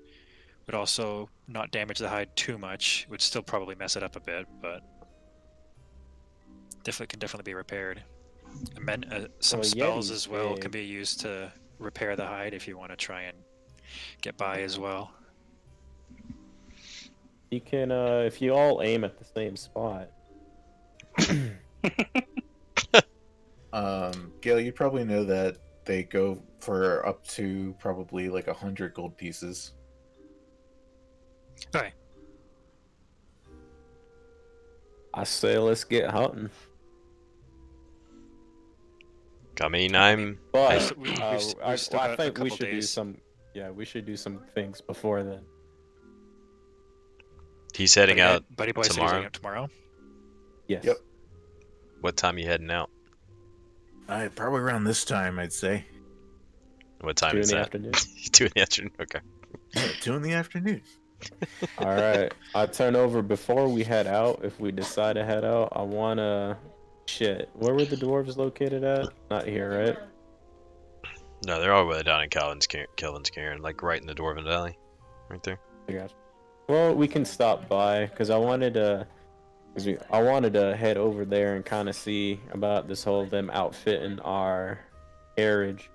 would also not damage the hide too much. It would still probably mess it up a bit, but can definitely be repaired. And then some spells as well can be used to repair the hide if you want to try and get by as well. You can, if you all aim at the same spot. Gail, you probably know that they go for up to probably like 100 gold pieces. Okay. I say let's get hunting. I mean, But I think we should do some. Yeah, we should do some things before then. He's heading out Buddy Boy said he's heading out tomorrow. Yes. Yep. What time you heading out? Probably around this time, I'd say. What time 2 is in the that? afternoon. 2 in the afternoon. Okay. 2 in the afternoon. All right. I turn over before we head out. If we decide to head out, I wanna. Shit. Where were the dwarves located at? Not here, right? No, they're all the way down in Kelvin's Cairn, like right in the Dwarven Valley, right there. I got you. Well, we can stop by because I wanted to head over there and kind of see about this whole them outfitting our carriage,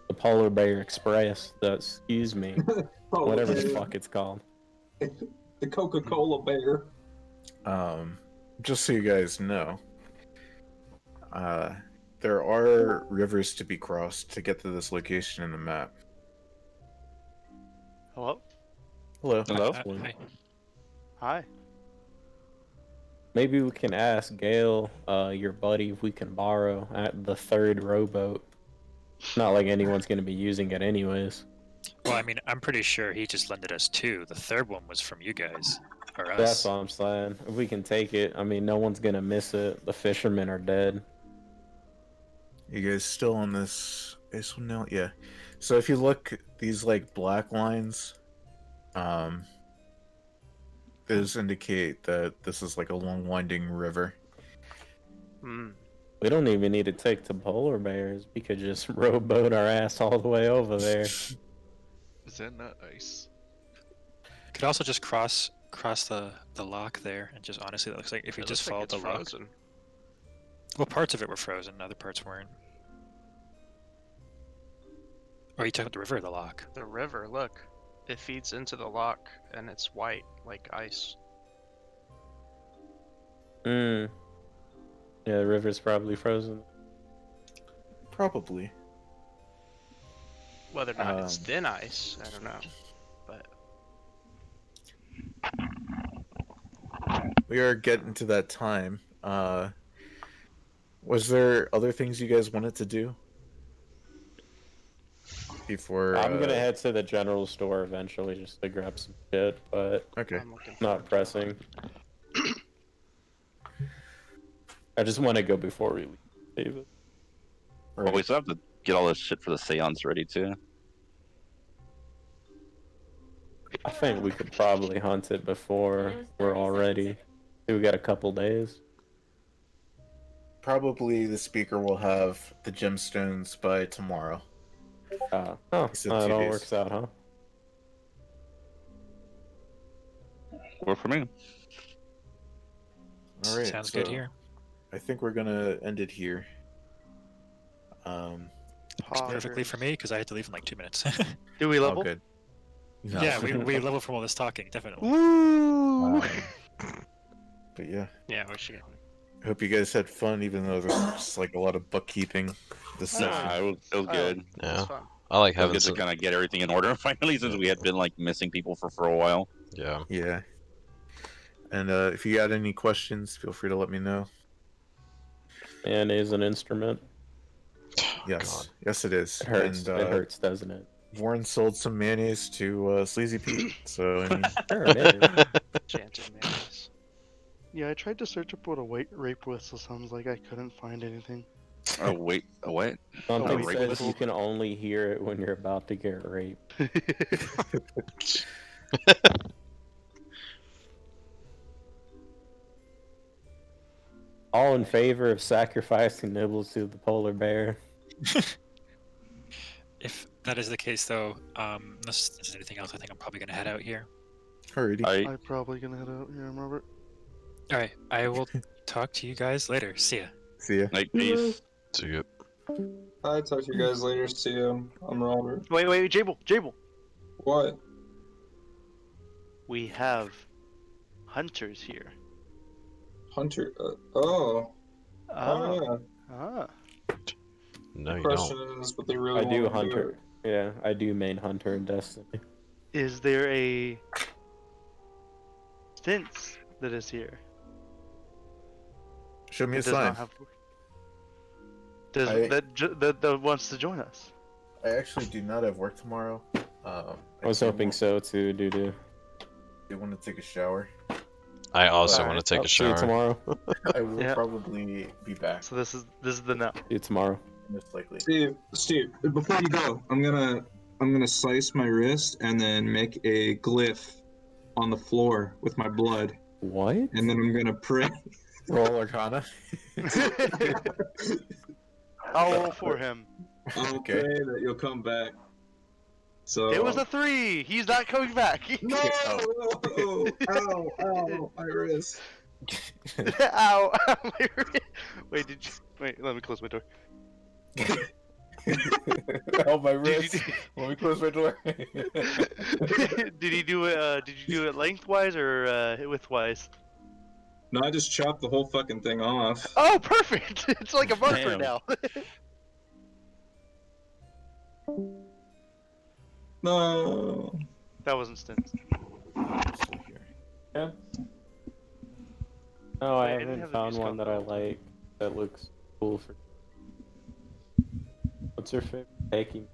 the Polar Bear Express. Excuse me, whatever the fuck it's called. The Coca-Cola bear. Just so you guys know, there are rivers to be crossed to get to this location in the map. Hello? Hello. Hello? Hi. Hi. Maybe we can ask Gale, your buddy, if we can borrow the third rowboat. Not like anyone's gonna be using it anyways. Well, I mean, I'm pretty sure he just lended us two. The third one was from you guys. Or us. That's what I'm saying. If we can take it, I mean, no one's gonna miss it. The fishermen are dead. You guys still on this one now? Yeah. So if you look, these like black lines, those indicate that this is like a long winding river. Hmm. We don't even need to take to polar bears. We could just rowboat our ass all the way over there. Is that not ice? Could also just cross the lock there, and just honestly, that looks like if you It just looks like followed it's the lock. frozen. Well, parts of it were frozen, other parts weren't. Or you took up the river or the lock? The river, look. It feeds into the lock, and it's white, like ice. Yeah, the river's probably frozen. Probably. Whether or not it's thin ice, I don't know. But We are getting to that time. Was there other things you guys wanted to do before? I'm gonna head to the general store eventually just to grab some shit, but Okay. I'm looking not pressing. I just want to go before we leave. Well, we still have to get all this shit for the seance ready too. I think we could probably hunt it before we're all ready. We got a couple days. Probably the speaker will have the gemstones by tomorrow. Oh, said it 2 all days. works out, huh? Work for me. All right. Sounds good so here. I think we're gonna end it here. Works perfectly for me because I had to leave in like 2 minutes. Do we All level? good. No. Yeah, we leveled from all this talking, definitely. Woo! But yeah, yeah, we should. I hope you guys had fun, even though there's just like a lot of bookkeeping this No. session. Nah, it was good. Yeah, Fun. I like It was having good to some. kind of get everything in order finally, since we had been like missing people for a while. Yeah. Yeah. And if you got any questions, feel free to let me know. And is an instrument. Yes, God. yes, it is. It hurts. And It hurts, doesn't it? Warren sold some mayonnaise to Sleazy Pete, so I mean, Sure, it is. Chanted mayonnaise. Yeah, I tried to search up what a rape whistle sounds like. I couldn't find anything. Oh wait, what? Something wait, says whistle. you can only hear it when you're about to get raped. All in favor of sacrificing nibbles to the polar bear. If that is the case, though, unless there's anything else, I think I'm probably gonna head out here. alrighty. I I'm probably gonna head out here, Robert. All right, I will talk to you guys later. See ya. See ya. like peace. So you. I'll talk to you guys later. See you. I'm Robert. Wait, Jable. What? We have hunters here. Hunter? Oh. Oh, Ah. No, yeah. you Question don't. is, what they really I do want to hunter. Yeah, I do main hunter in Destiny. Is there a sense that is here? Show me a That does sign. not have. Does I- that wants to join us? I actually do not have work tomorrow. I was hoping so too, doo-doo. I want to take a shower. I also Alright, want to take Oh, a see you shower. tomorrow. I will Yeah. probably be back, So this is the no. See you tomorrow. most likely. Steve, before you go, I'm gonna slice my wrist and then make a glyph on the floor with my blood, What? and then I'm gonna pray. Roll Arcana. I'll roll for him. I'll Okay. pray that you'll come back. So It was a 3. He's not coming back. no! Oh. Ow! My wrist. Ow! Ow, my wrist. Wait, did you? Wait, let me close my door. Oh, my Did wrist. you? Let me close my door. Did he do it? Did you do it lengthwise or widthwise? No, I just chopped the whole fucking thing off. Oh, perfect! It's like a marker Damn. now. No. That wasn't stints. Still here. Yeah. No, I Wait, I didn't haven't have the found music one on that the I whole time. like that looks cool for. What's your favorite baking